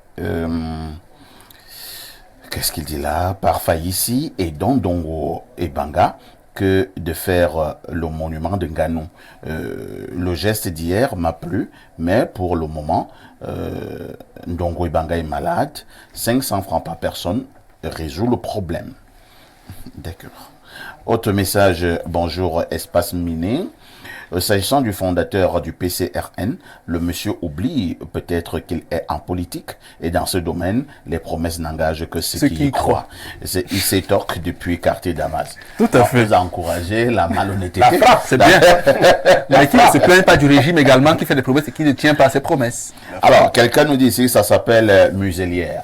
Qu'est-ce qu'il dit là? Parfait ici et dans Dongo et Banga que de faire le monument de Nganou. Le geste d'hier m'a plu, mais pour le moment, Ndongo Ibanga est malade. 500 francs par personne résout le problème. D'accord. Autre message, bonjour Espace Miné. S'agissant du fondateur du PCRN, le monsieur oublie peut-être qu'il est en politique et dans ce domaine, les promesses n'engagent que ceux qui y croient. Il s'étorque depuis quartier Damas. Tout à fait. Vous encouragez la malhonnêteté. La frappe, c'est bien. Mais qui ne se plaint pas du régime également, qui fait des promesses et qui ne tient pas à ses promesses. Alors, quelqu'un nous dit ici, ça s'appelle muselière.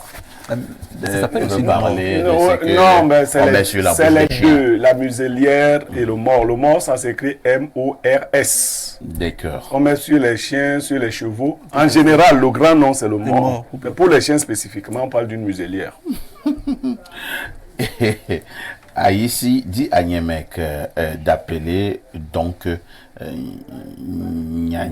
Ça s'appelle aussi parler non, mais c'est les deux, deux, la muselière et le mort. Le mort, ça s'écrit M-O-R-S. D'accord. On met sur les chiens, sur les chevaux. En général, le grand nom, c'est le mort. Mais pour les chiens spécifiquement, on parle d'une muselière. Ici, dit à Niemek d'appeler donc gna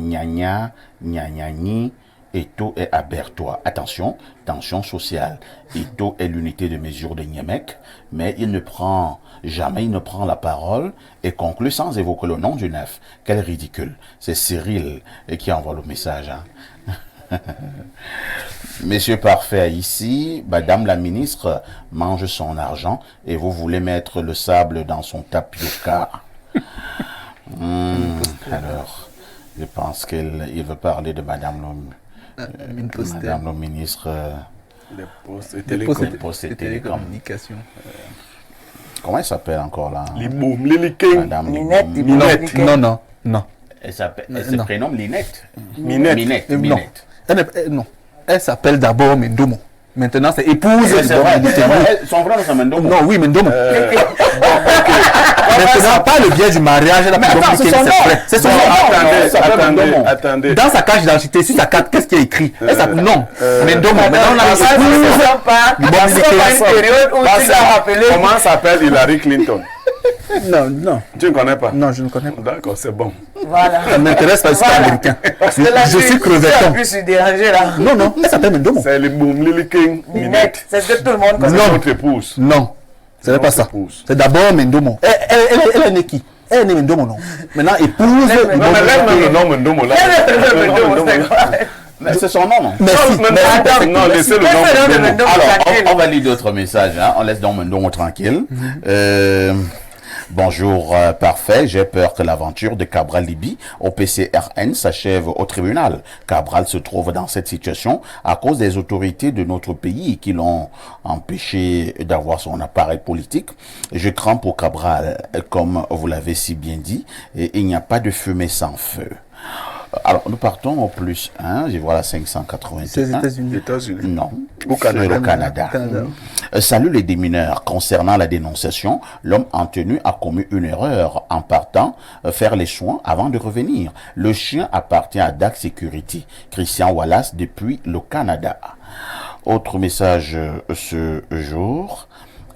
ni. Eto est abertoire. Attention, tension sociale. Eto est l'unité de mesure de Niemek, mais il ne prend la parole et conclut sans évoquer le nom du neuf. Quel ridicule. C'est Cyril qui envoie le message. Hein. Monsieur Parfait ici, Madame la ministre mange son argent et vous voulez mettre le sable dans son tapioca. Alors, je pense qu'il veut parler de Madame la ministre des postes et télécommunications. Comment elle s'appelle encore là? Madame Minette. Non. Elle se prénomme Linette. Minette. Non. Elle s'appelle d'abord Mendomo. Maintenant, c'est épouse. C'est vrai. Son vrai nom, c'est Mendomo. Non, oui, Mendomo. Maintenant, pas le biais du mariage. C'est son nom. Attendez. Dans sa carte d'identité, sur sa carte, qu'est-ce qui est écrit? Elle s'appelle non. Mendomo. Maintenant, on a comment s'appelle Hillary Clinton? Non. Tu ne connais pas? Non, je ne connais pas. D'accord, c'est bon. Voilà. Ça m'intéresse parce que c'est américain. Je suis crevetton. Je suis dérangé là. Non, elle s'appelle Mendomo. C'est le boom Lily King Minette. C'est ce que tout le monde connaît. C'est votre épouse. Non, ce n'est pas ça. C'est d'abord Mendomo. Elle est née qui? Elle est née Mendomo, non. Maintenant, épouse. Non, mais lève le nom Mendomo là. Mais c'est son nom, non? Merci. Non, laissez le nom Mendomo. Alors, on va lire d'autres messages. Hein. On laisse donc Mendomo tranquille. Bonjour, parfait. J'ai peur que l'aventure de Cabral Libye au PCRN s'achève au tribunal. Cabral se trouve dans cette situation à cause des autorités de notre pays qui l'ont empêché d'avoir son appareil politique. Je crains pour Cabral, comme vous l'avez si bien dit, et il n'y a pas de fumée sans feu. Alors, nous partons au plus 1, je vois la 581. C'est les États-Unis. Non, au Canada. Salut les démineurs. Concernant la dénonciation, l'homme en tenue a commis une erreur en partant faire les soins avant de revenir. Le chien appartient à DAC Security. Christian Wallace depuis le Canada. Autre message ce jour.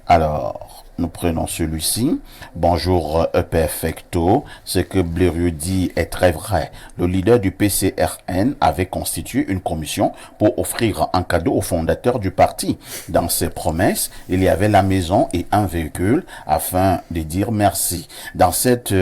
Alors, nous prenons celui-ci. Bonjour Perfecto. Ce que Blérieux dit est très vrai. Le leader du PCRN avait constitué une commission pour offrir un cadeau au fondateur du parti. Dans ses promesses, il y avait la maison et un véhicule afin de dire merci. Dans cette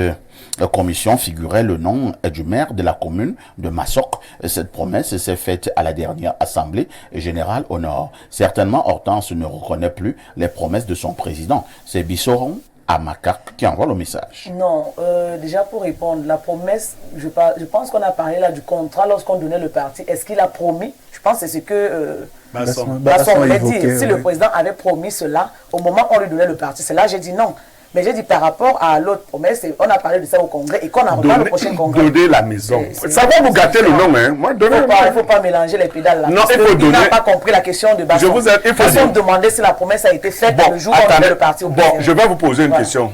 commission figurait le nom du maire de la commune de Massoc. Cette promesse s'est faite à la dernière assemblée générale au Nord. Certainement, Hortense ne reconnaît plus les promesses de son président. C'est Bissoron à Macaque qui envoie le message. Non, déjà pour répondre, la promesse, je pense qu'on a parlé là du contrat lorsqu'on donnait le parti. Est-ce qu'il a promis? Je pense que c'est ce que Basson voulait dire. Si le président avait promis cela, au moment où on lui donnait le parti, c'est là j'ai dit non. Mais j'ai dit par rapport à l'autre promesse, on a parlé de ça au Congrès et qu'on en reparle au prochain Congrès. Donner la maison. Ça va vous gâter le nom, hein. Moi, il ne faut pas mélanger les pédales là. Non, il faut donner. Il n'a pas compris la question de Basson. Il faut me demander si la promesse a été faite le jour où on donnait le parti au président. Bon, je vais vous poser une question.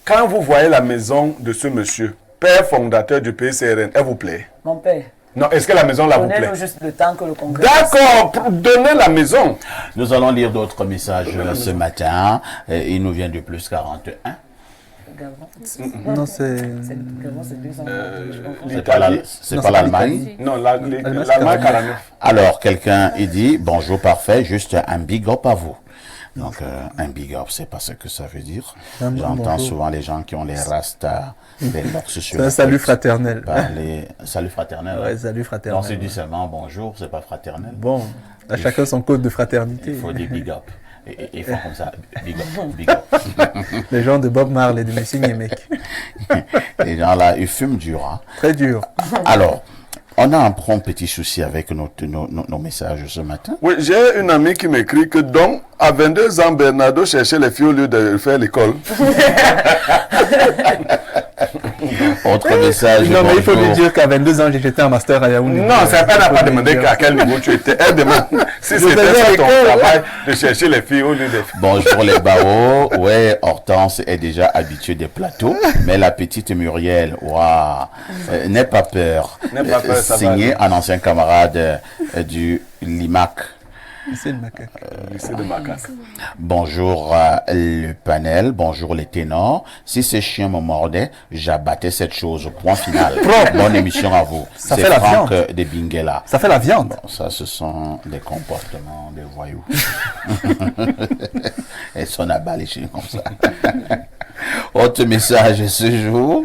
Quand vous voyez la maison de ce monsieur, père fondateur du PCRN, elle vous plaît? Mon père. Non, est-ce que la maison là vous plaît? Donnez-nous juste le temps que le Congrès. D'accord, donnez la maison. Nous allons lire d'autres messages ce matin. Il nous vient de plus 41. Non, c'est... C'est pas l'Allemagne. Non, l'Allemagne 49. Alors, quelqu'un, il dit, bonjour, parfait, juste un big up à vous. Donc, un big up, c'est pas ce que ça veut dire. J'entends souvent les gens qui ont les rastas, des locks sur c'est un salut fraternel. Salut fraternel. Ouais, salut fraternel. Donc, c'est dit seulement bonjour, c'est pas fraternel. Bon, à chacun son code de fraternité. Il faut des big up. et font comme ça. Big up, big up. Les gens de Bob Marley, de Messi Niemek. Les gens là, ils fument dur. Hein. Très dur. Alors, on a un petit souci avec nos messages ce matin. Oui, j'ai une amie qui m'écrit que donc, à 22 ans, Bernardo cherchait les filles au lieu de faire l'école. Autre message. Non, mais il faut bonjour. lui dire qu'à 22 ans, j'étais en master à Yaoundé. Non, elle n'a pas demandé à quel niveau tu étais. Elle demande si c'était faisais ça ton l'école. travail de chercher les filles au lieu de... Bonjour les barreaux. Ouais, Hortense est déjà habituée des plateaux, mais la petite Muriel, waouh, n'aie pas peur. N'aie pas peur, ça va Signé aller. un ancien camarade du Limac. C'est le macaque. Lycée de Macaque. Bonjour le panel, bonjour les ténors. Si ces chiens me mordaient, j'abattais cette chose. Point final. Bonne émission à vous. Ça C'est fait la Franck viande. de Binguela. Ça fait la viande. Ça, ce sont des comportements de voyous. Elles sont à bas les chiens comme ça. Autre message ce jour.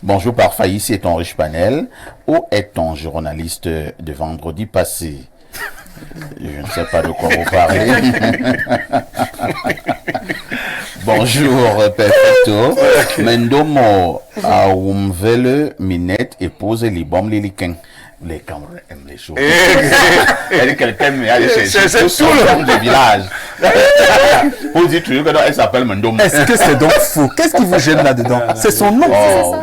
Bonjour parfait, ici est ton riche panel. Où est ton journaliste de vendredi passé? Je ne sais pas de quoi vous parlez. Bonjour, perfecto. Mendomo, à Wumvele, Minette, épouse Libom Liliken. Les Camerounais aiment les choses. Elle dit quelqu'un mais elle C'est tout tout le monde du village. Vous dites toujours qu'elle s'appelle Mendomo. Est-ce que c'est donc faux? Qu'est-ce qui vous gêne là-dedans? C'est son nom. Oh.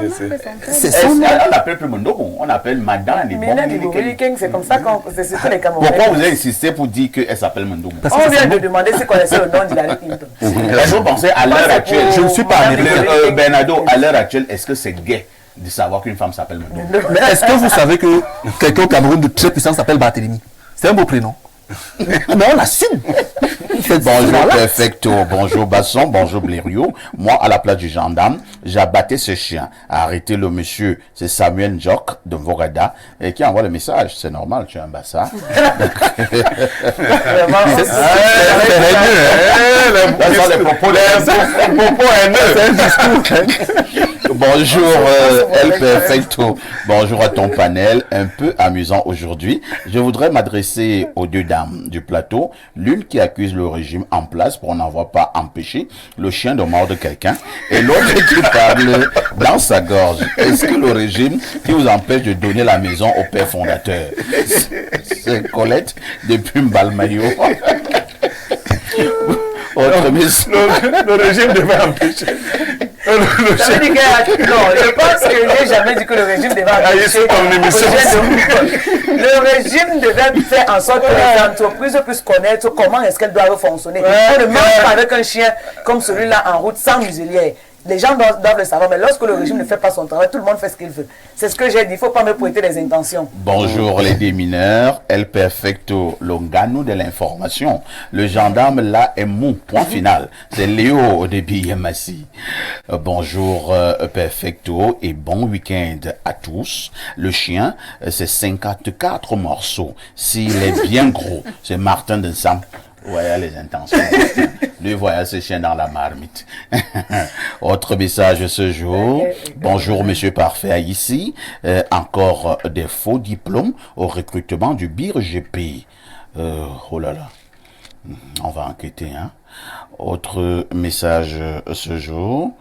C'est son nom. On n'appelle plus Mendomo, on appelle Madame Libom Maintenant, Liliken. c'est comme ça qu'on c'est ce que les Camerounais. Pourquoi vous avez insisté pour dire qu'elle s'appelle Mendomo? Parce que On c'est vient son de nom. demander si connaissait le nom d'Hillary Clinton. Est-ce que vous pensez à l'heure actuelle? Je ne suis pas américain. Bernardo, à l'heure actuelle, est-ce que c'est gay de savoir qu'une femme s'appelle Mendomo? Mais est-ce que vous savez que quelqu'un au Cameroun de très puissant s'appelle Barthélemy? C'est un beau prénom. Mais on l'assume. Bonjour Perfecto, bonjour Basson, bonjour Blériot. Moi, à la place du gendarme, j'abattais ce chien. Arrêtez le monsieur. C'est Samuel Njok de Vorada et qui envoie le message. C'est normal, tu es un bassa. Bonjour El Perfecto. Bonjour à ton panel, un peu amusant aujourd'hui. Je voudrais m'adresser aux deux dames du plateau. L'une qui accuse le régime en place pour n'avoir pas empêché le chien de mordre quelqu'un et l'autre qui parle dans sa gorge. Est-ce que le régime qui vous empêche de donner la maison au père fondateur? C'est Colette depuis Mbalmayo. Autre mission. Le régime devait empêcher. Ça veut dire que, non, je pense que j'ai jamais dit que le régime devait empêcher ton émission. Le régime devait faire en sorte que les entreprises puissent connaître comment est-ce qu'elles doivent fonctionner. On ne marche pas avec un chien comme celui-là en route sans muselière. Les gens doivent le savoir, mais lorsque le régime ne fait pas son travail, tout le monde fait ce qu'il veut. C'est ce que j'ai dit, il ne faut pas me prêter les intentions. Bonjour les démineurs, El Perfecto, l'ongano de l'information. Le gendarme là est mou, point final. C'est Léo de Biyamassi. Bonjour Perfecto et bon week-end à tous. Le chien, c'est 54 morceaux. S'il est bien gros, c'est Martin de Sam. Voyez les intentions. Lui voyait ce chien dans la marmite. Autre message ce jour. Bonjour Monsieur Parfait ici. Encore des faux diplômes au recrutement du BIR-GP. Oh là là. On va enquêter, hein. Autre message ce jour.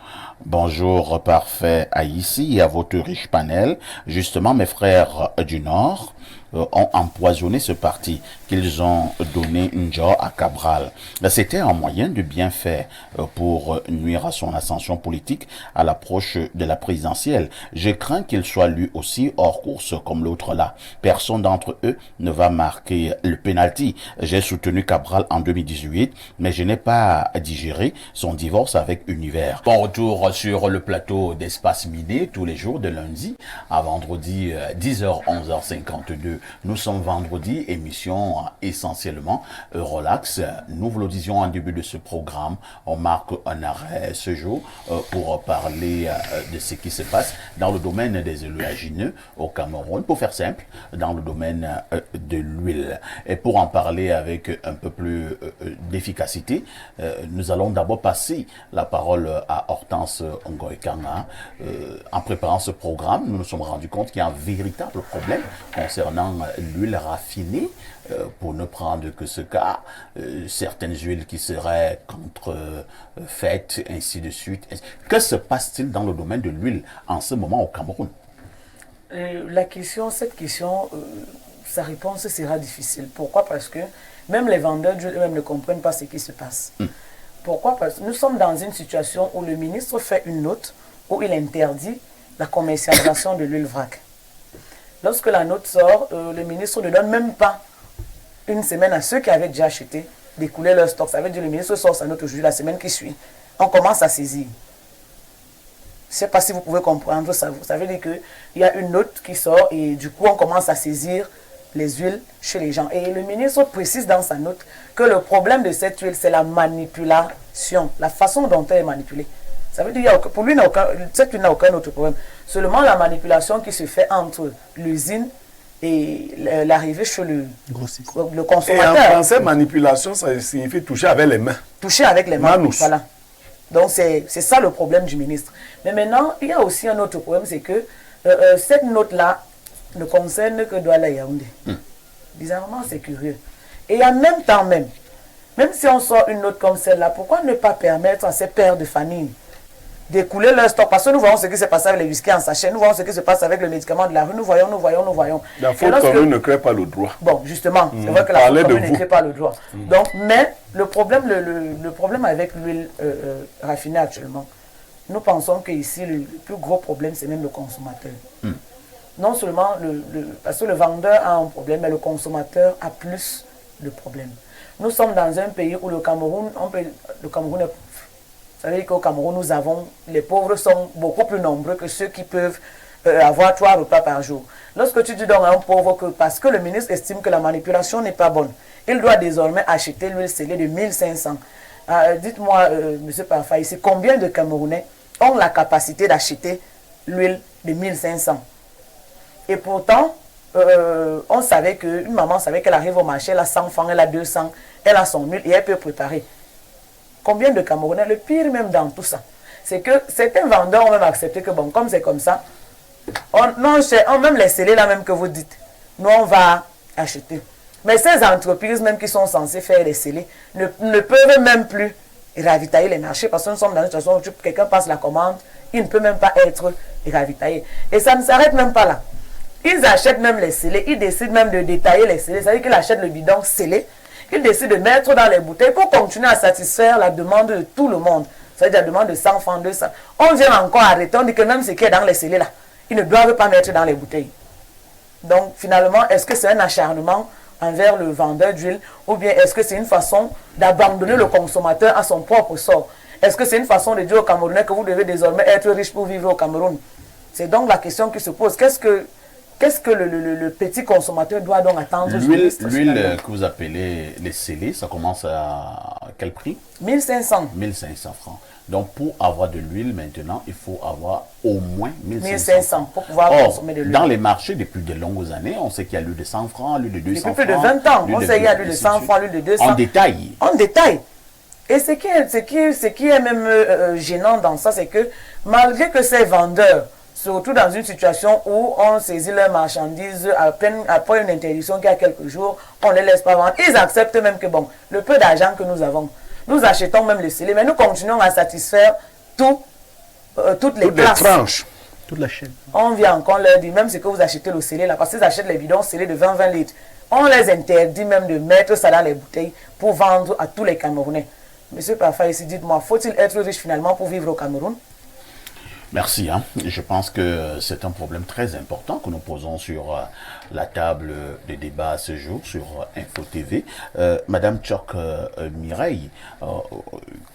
Bonjour Parfait ici et à votre riche panel. Justement, mes frères du Nord ont empoisonné ce parti qu'ils ont donné une joie à Cabral. C'était un moyen de bien faire pour nuire à son ascension politique à l'approche de la présidentielle. Je crains qu'il soit lui aussi hors course comme l'autre là. Personne d'entre eux ne va marquer le penalty. J'ai soutenu Cabral en 2018, mais je n'ai pas digéré son divorce avec Univers. Bon retour sur le plateau d'Espace Miné tous les jours de lundi à vendredi 10h, 11h52. Nous sommes vendredi, émission essentiellement relax. Nous vous le disions en début de ce programme, on marque un arrêt ce jour pour parler de ce qui se passe dans le domaine des oléagineux au Cameroun. Pour faire simple, dans le domaine de l'huile. Et pour en parler avec un peu plus d'efficacité, nous allons d'abord passer la parole à Hortense Ngoïkanga. En préparant ce programme, nous nous sommes rendus compte qu'il y a un véritable problème concernant dans l'huile raffinée, pour ne prendre que ce cas, certaines huiles qui seraient contrefaites, ainsi de suite. Que se passe-t-il dans le domaine de l'huile en ce moment au Cameroun? Cette question, sa réponse sera difficile. Pourquoi? Parce que même les vendeurs d'huile eux-mêmes ne comprennent pas ce qui se passe. Pourquoi? Parce que nous sommes dans une situation où le ministre fait une note où il interdit la commercialisation de l'huile vrac. Lorsque la note sort, le ministre ne donne même pas une semaine à ceux qui avaient déjà acheté d'écouler leur stock. Ça veut dire que le ministre sort sa note aujourd'hui, la semaine qui suit. On commence à saisir. Je ne sais pas si vous pouvez comprendre ça. Ça veut dire qu'il y a une note qui sort et du coup on commence à saisir les huiles chez les gens. Et le ministre précise dans sa note que le problème de cette huile, c'est la manipulation, la façon dont elle est manipulée. Ça veut dire que pour lui, cette huile n'a aucun autre problème. Seulement la manipulation qui se fait entre l'usine et l'arrivée chez le consommateur. Et en français, manipulation, ça signifie toucher avec les mains. Toucher avec les mains, Manus. voilà. Donc c'est ça le problème du ministre. Mais maintenant, il y a aussi un autre problème, c'est que cette note-là ne concerne que Douala et Yaoundé. Bizarrement, c'est curieux. Et en même temps même si on sort une note comme celle-là, pourquoi ne pas permettre à ces pères de famille d'écouler leur stock? Parce que nous voyons ce qui se passe avec les whisky en sachet, nous voyons ce qui se passe avec le médicament de la rue, nous voyons. La faute commune ne crée pas le droit. Bon, justement, c'est vrai que la faute commune ne crée pas le droit. Donc, mais le problème avec l'huile raffinée actuellement, nous pensons qu'ici, le plus gros problème, c'est même le consommateur. Non seulement parce que le vendeur a un problème, mais le consommateur a plus de problèmes. Nous sommes dans un pays où le Cameroun vous savez qu'au Cameroun, les pauvres sont beaucoup plus nombreux que ceux qui peuvent avoir 3 repas par jour. Lorsque tu dis donc à un pauvre que parce que le ministre estime que la manipulation n'est pas bonne, il doit désormais acheter l'huile scellée de 1500. Dites-moi, M. Parfa, ici, combien de Camerounais ont la capacité d'acheter l'huile de 1500? Et pourtant, une maman savait qu'elle arrive au marché, elle a 100 francs, elle a 200, elle a son huile et elle peut préparer. Combien de Camerounais? Le pire même dans tout ça, c'est que certains vendeurs ont même accepté que bon, comme c'est comme ça, même les scellés là même que vous dites, nous on va acheter. Mais ces entreprises même qui sont censées faire les scellés ne peuvent même plus ravitailler les marchés parce que nous sommes dans une situation où quelqu'un passe la commande, il ne peut même pas être ravitaillé. Et ça ne s'arrête même pas là. Ils achètent même les scellés, ils décident même de détailler les scellés, c'est-à-dire qu'ils achètent le bidon scellé, ils décident de mettre dans les bouteilles pour continuer à satisfaire la demande de tout le monde. C'est-à-dire la demande de 100 francs, 200. On vient encore arrêter, on dit que même ce qui est dans les scellés là, ils ne doivent pas mettre dans les bouteilles. Donc finalement, est-ce que c'est un acharnement envers le vendeur d'huile ou bien est-ce que c'est une façon d'abandonner le consommateur à son propre sort? Est-ce que c'est une façon de dire aux Camerounais que vous devez désormais être riche pour vivre au Cameroun? C'est donc la question qui se pose. Qu'est-ce que le petit consommateur doit donc attendre? L'huile que vous appelez les scellés, ça commence à quel prix? 1500. 1500 francs. Donc pour avoir de l'huile maintenant, il faut avoir au moins 1500 pour pouvoir consommer de l'huile. Dans les marchés depuis de longues années, on sait qu'il y a l'huile de 100 francs, l'huile de 200 francs. Depuis plus de 20 ans, on sait qu'il y a l'huile de 100 francs, l'huile de 200. En détail. En détail. Et ce qui est même gênant dans ça, c'est que malgré que ces vendeurs, surtout dans une situation où on saisit leurs marchandises après une interdiction qui a quelques jours, on ne les laisse pas vendre. Ils acceptent même que bon, le peu d'argent que nous avons, nous achetons même le scellé, mais nous continuons à satisfaire toutes les classes. Tranches. Toute la chaîne. On vient encore leur dire, même ce que vous achetez le scellé là, parce qu'ils achètent les bidons scellés de 20 litres, on les interdit même de mettre ça dans les bouteilles pour vendre à tous les Camerounais. Monsieur Parfa, ici, dites-moi, faut-il être riche finalement pour vivre au Cameroun? Merci. Je pense que c'est un problème très important que nous posons sur la table de débat ce jour sur Info TV. Madame Tchok Mireille,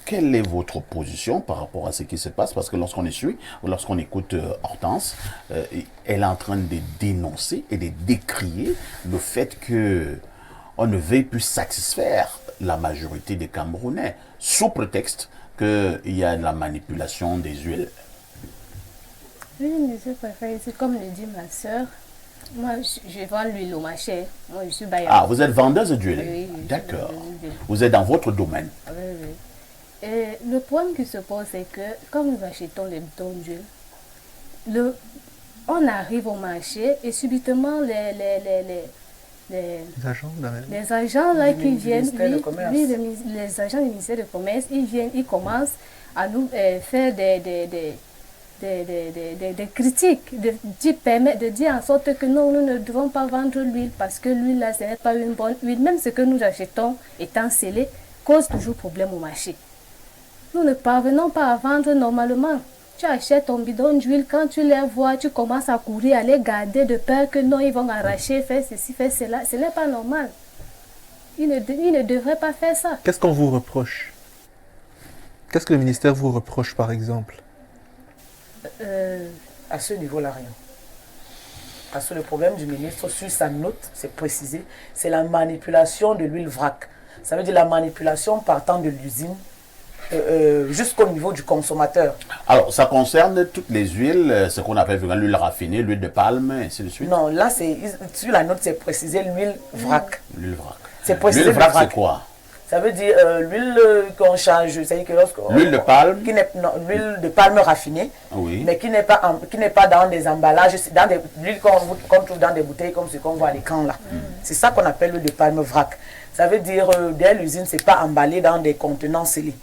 quelle est votre position par rapport à ce qui se passe? Parce que lorsqu'on suit ou lorsqu'on écoute Hortense, elle est en train de dénoncer et de décrier le fait que on ne veuille plus satisfaire la majorité des Camerounais sous prétexte qu'il y a de la manipulation des huiles. Oui, monsieur préféré, c'est comme le dit ma soeur. Moi, je vends l'huile au marché. Moi, je suis bailleuse. Ah, vous êtes vendeuse d'huile? Oui, d'accord. d'huile. Vous êtes dans votre domaine? Oui, oui. Et le problème qui se pose, c'est que quand nous achetons les bidons d'huile, on arrive au marché et subitement les agents là qui viennent, les agents du ministère du Commerce, ils commencent à nous faire des critiques, de dire en sorte que non, nous ne devons pas vendre l'huile parce que l'huile là, ce n'est pas une bonne huile. Même ce que nous achetons étant scellé cause toujours problème au marché. Nous ne parvenons pas à vendre normalement. Tu achètes ton bidon d'huile, quand tu les vois, tu commences à courir, à les garder de peur que non, ils vont arracher, faire ceci, faire cela. Ce n'est pas normal. Ils ne devraient pas faire ça. Qu'est-ce qu'on vous reproche? Qu'est-ce que le ministère vous reproche, par exemple? À ce niveau-là, rien. Parce que le problème du ministre, sur sa note, c'est précisé, c'est la manipulation de l'huile vrac. Ça veut dire la manipulation partant de l'usine jusqu'au niveau du consommateur. Alors, ça concerne toutes les huiles, ce qu'on appelle l'huile raffinée, l'huile de palme, et ainsi de suite. Non, là, sur la note, c'est précisé l'huile vrac. L'huile vrac. C'est précisé l'huile vrac, c'est quoi? Ça veut dire l'huile qu'on change, c'est-à-dire que lorsque... L'huile de palme? L'huile de palme raffinée, oui. Mais qui n'est pas dans des emballages, dans l'huile qu'on trouve dans des bouteilles comme ce qu'on voit à l'écran là. C'est ça qu'on appelle l'huile de palme vrac. Ça veut dire, dès l'usine, ce n'est pas emballé dans des contenants scellés.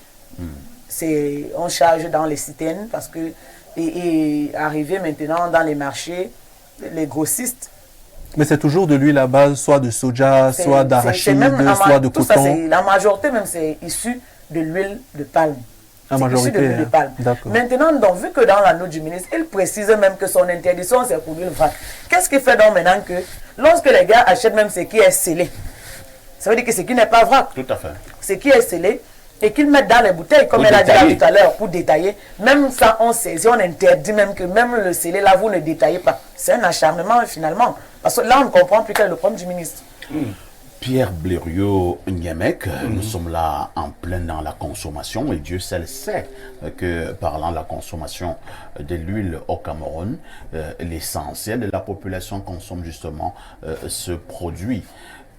On charge dans les citernes parce que, et arrivé maintenant dans les marchés, les grossistes. Mais c'est toujours de l'huile à base, soit de soja, soit d'arachide, soit de coton. Ça, la majorité même, c'est issu de l'huile de palme. La majorité, issu de l'huile de palme. Maintenant, donc, vu que dans la note du ministre, il précise même que son interdiction, c'est pour l'huile vrac. Qu'est-ce qui fait donc maintenant que, lorsque les gars achètent même ce qui est scellé, ça veut dire que ce qui n'est pas vrac. Tout à fait. Ce qui est scellé, et qu'ils mettent dans les bouteilles, comme elle a dit tout à l'heure, pour détailler. Même ça, on saisit, on interdit même que même le scellé, là, vous ne détaillez pas. C'est un acharnement, finalement. Parce que là, on ne comprend plus quel est le problème du ministre. Pierre Blériot-Niamek, nous sommes là en plein dans la consommation et Dieu seul sait que parlant de la consommation de l'huile au Cameroun, l'essentiel de la population consomme justement ce produit.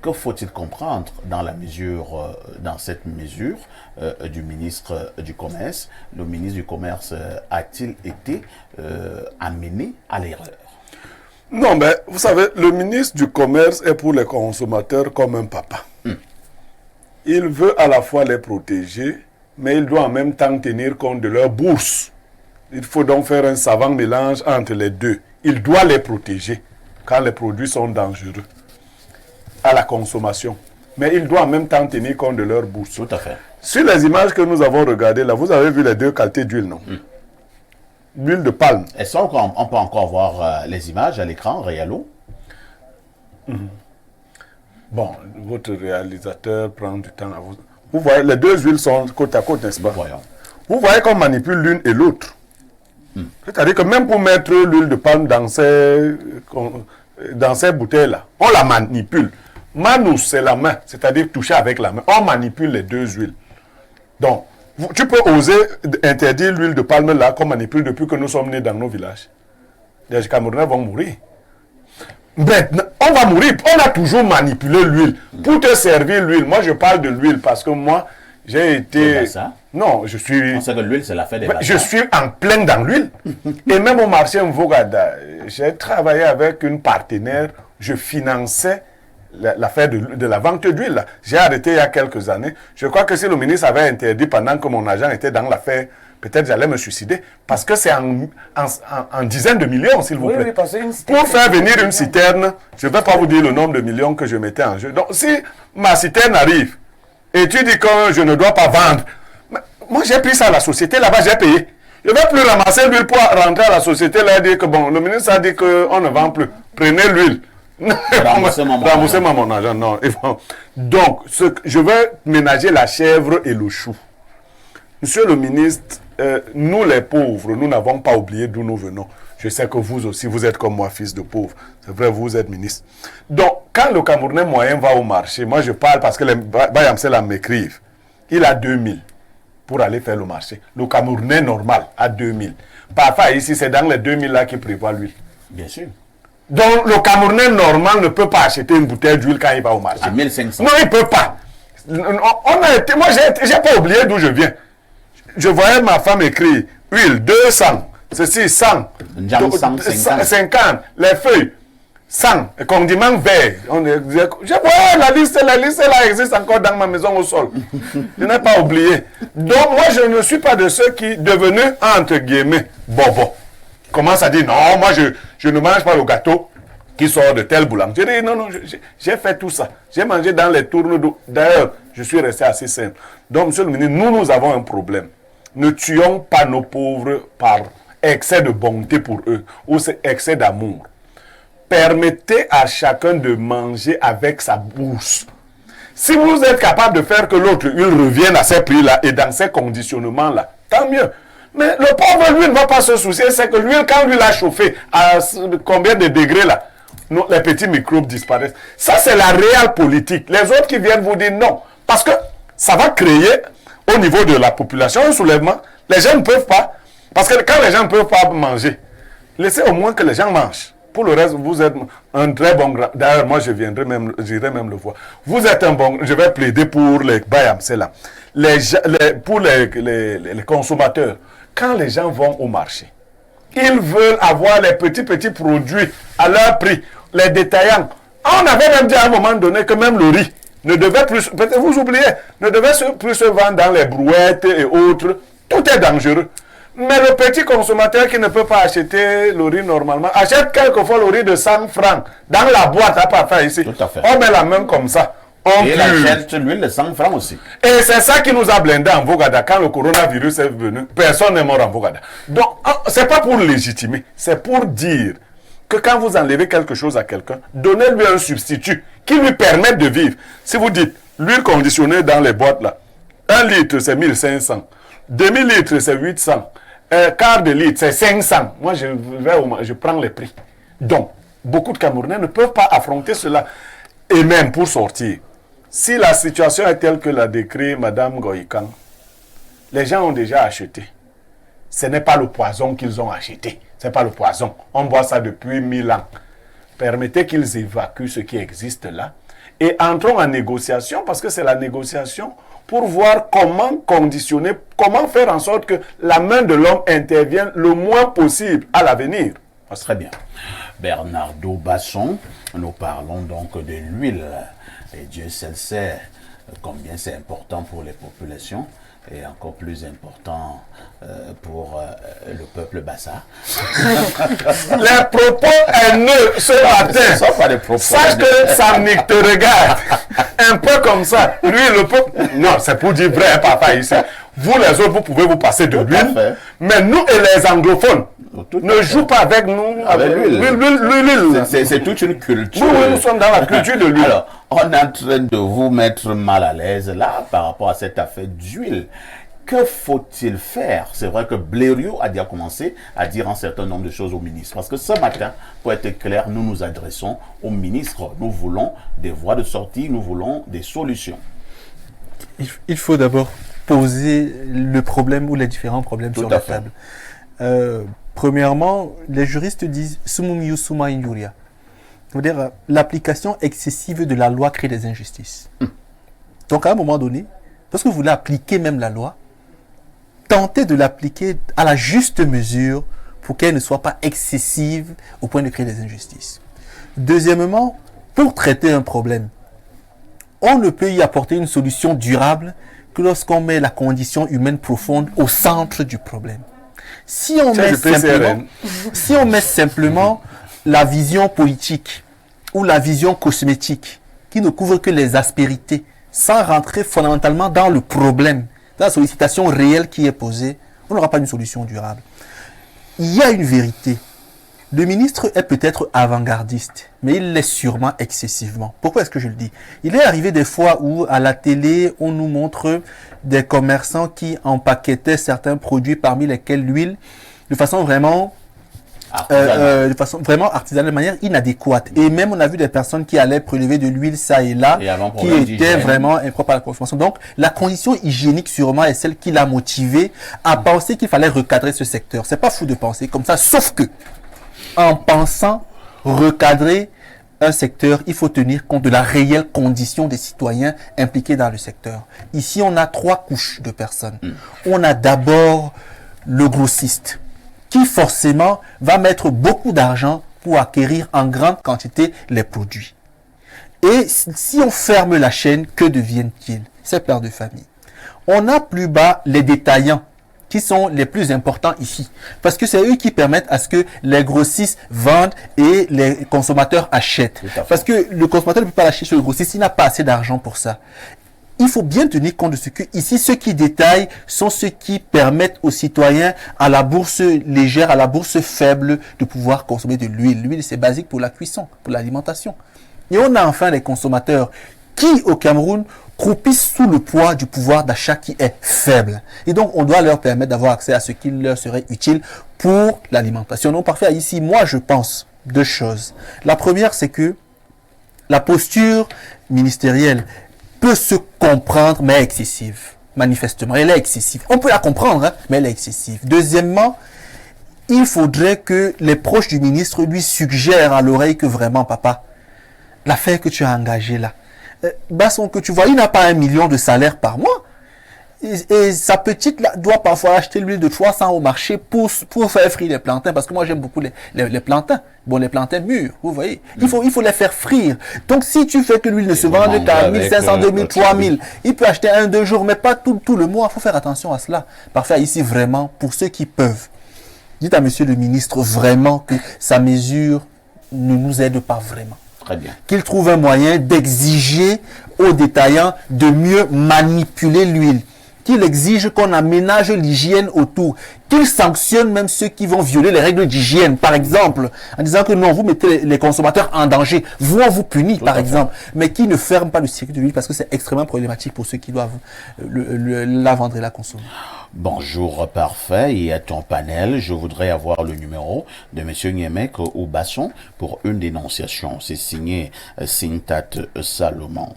Que faut-il comprendre dans cette mesure du ministre du Commerce? Le ministre du Commerce a-t-il été amené à l'erreur? Non, mais vous savez, le ministre du Commerce est pour les consommateurs comme un papa. Il veut à la fois les protéger, mais il doit en même temps tenir compte de leur bourse. Il faut donc faire un savant mélange entre les deux. Il doit les protéger quand les produits sont dangereux à la consommation. Mais il doit en même temps tenir compte de leur bourse. Tout à fait. Sur les images que nous avons regardées là, vous avez vu les deux qualités d'huile, non? L'huile de palme. Est-ce qu'on peut encore voir les images à l'écran, Réalo? Bon, votre réalisateur prend du temps à vous. Vous voyez, les deux huiles sont côte à côte, n'est-ce pas? Voyons. Vous voyez qu'on manipule l'une et l'autre. C'est-à-dire que même pour mettre l'huile de palme dans ces bouteilles-là, on la manipule. Manus, c'est la main, c'est-à-dire toucher avec la main. On manipule les deux huiles. Donc, tu peux oser interdire l'huile de palme là qu'on manipule depuis que nous sommes nés dans nos villages. Les Camerounais vont mourir. Maintenant, on va mourir. On a toujours manipulé l'huile. Pour te servir l'huile, moi je parle de l'huile parce que moi, j'ai été... Non, je suis... On sait que l'huile, c'est l'affaire des bassins. Je suis en plein dans l'huile. Et même au marché Mvogada, j'ai travaillé avec une partenaire, je finançais l'affaire de la vente d'huile. J'ai arrêté il y a quelques années. Je crois que si le ministre avait interdit pendant que mon agent était dans l'affaire, peut-être j'allais me suicider. Parce que c'est en dizaines de millions, s'il vous plaît. Oui, parce pour faire venir une citerne, je ne vais pas vous dire le nombre de millions que je mettais en jeu. Donc si ma citerne arrive et tu dis que je ne dois pas vendre, moi j'ai pris ça à la société, là-bas j'ai payé. Je ne vais plus ramasser l'huile pour rentrer à la société là et dire que bon, le ministre a dit qu'on ne vend plus. Prenez l'huile. Remboursez-moi mon argent. Non. Donc, je vais ménager la chèvre et le chou. Monsieur le ministre, nous les pauvres, nous n'avons pas oublié d'où nous venons. Je sais que vous aussi, vous êtes comme moi, fils de pauvre. C'est vrai, vous êtes ministre. Donc, quand le Camerounais moyen va au marché, moi je parle parce que les Bayamsela m'écrivent. Il a 2000 pour aller faire le marché. Le Camerounais normal a 2000. Parfois, ici, c'est dans les 2000 là qu'il prévoit l'huile. Bien sûr. Donc, le Camerounais normal ne peut pas acheter une bouteille d'huile quand il va au marché. À 1500. Non, il ne peut pas. Moi, j'ai pas oublié d'où je viens. Je voyais ma femme écrire huile 200, ceci 100, Njang 150. 50, les feuilles 100, condiments verts. La liste là existe encore dans ma maison au sol. Je n'ai pas oublié. Donc moi je ne suis pas de ceux qui devenus entre guillemets bobo. Commence à dire non, moi je ne mange pas le gâteau qui sort de telle boulangerie. Non, j'ai fait tout ça. J'ai mangé dans les tournes d'eau. D'ailleurs, je suis resté assez simple. Donc, monsieur le ministre, nous avons un problème. Ne tuons pas nos pauvres par excès de bonté pour eux ou excès d'amour. Permettez à chacun de manger avec sa bourse. Si vous êtes capable de faire que l'autre, il revienne à ces prix-là et dans ces conditionnements-là, tant mieux. Mais le pauvre, lui, ne va pas se soucier. C'est que l'huile, quand lui l'a chauffé, à combien de degrés là, les petits microbes disparaissent. Ça, c'est la réelle politique. Les autres qui viennent vous dire non. Parce que ça va créer, au niveau de la population, un soulèvement. Les gens ne peuvent pas. Parce que quand les gens ne peuvent pas manger, laissez au moins que les gens mangent. Pour le reste, vous êtes un très bon grand. D'ailleurs, moi, j'irai même le voir. Vous êtes un bon. Je vais plaider pour les Bayam, c'est là. Pour les consommateurs, quand les gens vont au marché, ils veulent avoir les petits produits à leur prix. Les détaillants. On avait même dit à un moment donné que même le riz ne devait plus, peut-être vous oubliez, ne devait plus se vendre dans les brouettes et autres. Tout est dangereux. Mais le petit consommateur qui ne peut pas acheter le riz normalement, achète quelquefois le riz de 100 francs dans la boîte à partir ici. Tout à fait. On met la main comme ça. Et il achète l'huile de 100 francs aussi. Et c'est ça qui nous a blindés en Vogada. Quand le coronavirus est venu, personne n'est mort en Vogada. Donc, c'est pas pour légitimer, c'est pour dire que quand vous enlevez quelque chose à quelqu'un, donnez-lui un substitut qui lui permette de vivre. Si vous dites, l'huile conditionnée dans les boîtes là, 1 litre c'est 1500, demi-litre c'est 800, quart de litre c'est 500. Moi je prends les prix. Donc, beaucoup de Camerounais ne peuvent pas affronter cela. Et même pour sortir, si la situation est telle que l'a décrit Mme Goïkan, les gens ont déjà acheté. Ce n'est pas le poison qu'ils ont acheté. Ce n'est pas le poison. On boit ça depuis 1000 ans. Permettez qu'ils évacuent ce qui existe là. Et entrons en négociation, parce que c'est la négociation, pour voir comment conditionner, comment faire en sorte que la main de l'homme intervienne le moins possible à l'avenir. Très bien. Bernardo Basson, nous parlons donc de l'huile. Et Dieu seul sait combien c'est important pour les populations et encore plus important pour le peuple bassa. Les propos haineux ce matin. Ça, pas des propos sache que Samnik te regarde un peu comme ça. Lui, le peuple. Non, c'est pour dire vrai, papa, ici. Vous, les autres, vous pouvez vous passer de l'huile. Mais nous et les anglophones ne jouent pas avec nous. Avec l'huile. C'est toute une culture. Nous sommes dans la culture de l'huile. Alors, on est en train de vous mettre mal à l'aise là par rapport à cette affaire d'huile. Que faut-il faire? C'est vrai que Blériot a déjà commencé à dire un certain nombre de choses au ministre. Parce que ce matin, pour être clair, nous nous adressons au ministre. Nous voulons des voies de sortie, nous voulons des solutions. Il faut d'abord poser le problème ou les différents problèmes sur la table. Premièrement, les juristes disent « sumum ius summa injuria ». C'est-à-dire l'application excessive de la loi crée des injustices. Donc à un moment donné, lorsque vous voulez appliquer même la loi, tentez de l'appliquer à la juste mesure pour qu'elle ne soit pas excessive au point de créer des injustices. Deuxièmement, pour traiter un problème, on ne peut y apporter une solution durable que lorsqu'on met la condition humaine profonde au centre du problème. Si on met simplement la vision politique ou la vision cosmétique qui ne couvre que les aspérités sans rentrer fondamentalement dans le problème, dans la sollicitation réelle qui est posée, on n'aura pas une solution durable. Il y a une vérité. Le ministre est peut-être avant-gardiste, mais il l'est sûrement excessivement. Pourquoi est-ce que je le dis? Il est arrivé des fois où, à la télé, on nous montre des commerçants qui empaquetaient certains produits, parmi lesquels l'huile, de façon vraiment artisanale, de manière inadéquate. Et même, on a vu des personnes qui allaient prélever de l'huile ça et là, qui étaient vraiment impropres à la consommation. Donc, la condition hygiénique, sûrement, est celle qui l'a motivé à penser qu'il fallait recadrer ce secteur. C'est pas fou de penser comme ça, sauf que, en pensant recadrer un secteur, il faut tenir compte de la réelle condition des citoyens impliqués dans le secteur. Ici, on a 3 couches de personnes. On a d'abord le grossiste. qui forcément va mettre beaucoup d'argent pour acquérir en grande quantité les produits. Et si on ferme la chaîne, que deviennent-ils, ces pères de famille? On a plus bas les détaillants, qui sont les plus importants ici. Parce que c'est eux qui permettent à ce que les grossistes vendent et les consommateurs achètent. Parce que le consommateur ne peut pas l'acheter chez le grossiste, il n'a pas assez d'argent pour ça. Il faut bien tenir compte de ce que ici, ceux qui détaillent sont ceux qui permettent aux citoyens à la bourse légère, à la bourse faible, de pouvoir consommer de l'huile. L'huile, c'est basique pour la cuisson, pour l'alimentation. Et on a enfin les consommateurs qui, au Cameroun, croupissent sous le poids du pouvoir d'achat qui est faible. Et donc, on doit leur permettre d'avoir accès à ce qui leur serait utile pour l'alimentation. Donc, parfait, ici, moi, je pense deux choses. La première, c'est que la posture ministérielle peut se comprendre, mais excessive. Manifestement, elle est excessive. On peut la comprendre, hein, mais elle est excessive. Deuxièmement, il faudrait que les proches du ministre lui suggèrent à l'oreille que vraiment, papa, l'affaire que tu as engagée là, Basson, que tu vois, il n'a pas 1 million de salaire par mois. Et sa petite là, doit parfois acheter l'huile de 300 au marché pour faire frire les plantains. Parce que moi, j'aime beaucoup les plantains. Bon, les plantains mûrs, vous voyez. Il faut les faire frire. Donc, si tu fais que l'huile ne se vende qu'à 1500, 2000, 3000, il peut acheter 1-2 jours, mais pas tout le mois. Il faut faire attention à cela. Parfait, ici, vraiment, pour ceux qui peuvent, dites à monsieur le ministre vraiment que sa mesure ne nous aide pas vraiment. Très bien. Qu'il trouve un moyen d'exiger aux détaillants de mieux manipuler l'huile. Qu'il exige qu'on aménage l'hygiène autour. Qu'il sanctionne même ceux qui vont violer les règles d'hygiène, par exemple, en disant que non, vous mettez les consommateurs en danger. Vous, on vous punit, par exemple. Mais qui ne ferme pas le circuit de l'huile parce que c'est extrêmement problématique pour ceux qui doivent la vendre et la consommer. Bonjour Parfait et à ton panel, je voudrais avoir le numéro de M. Niemek au Basson pour une dénonciation. C'est signé Sintat Salomon.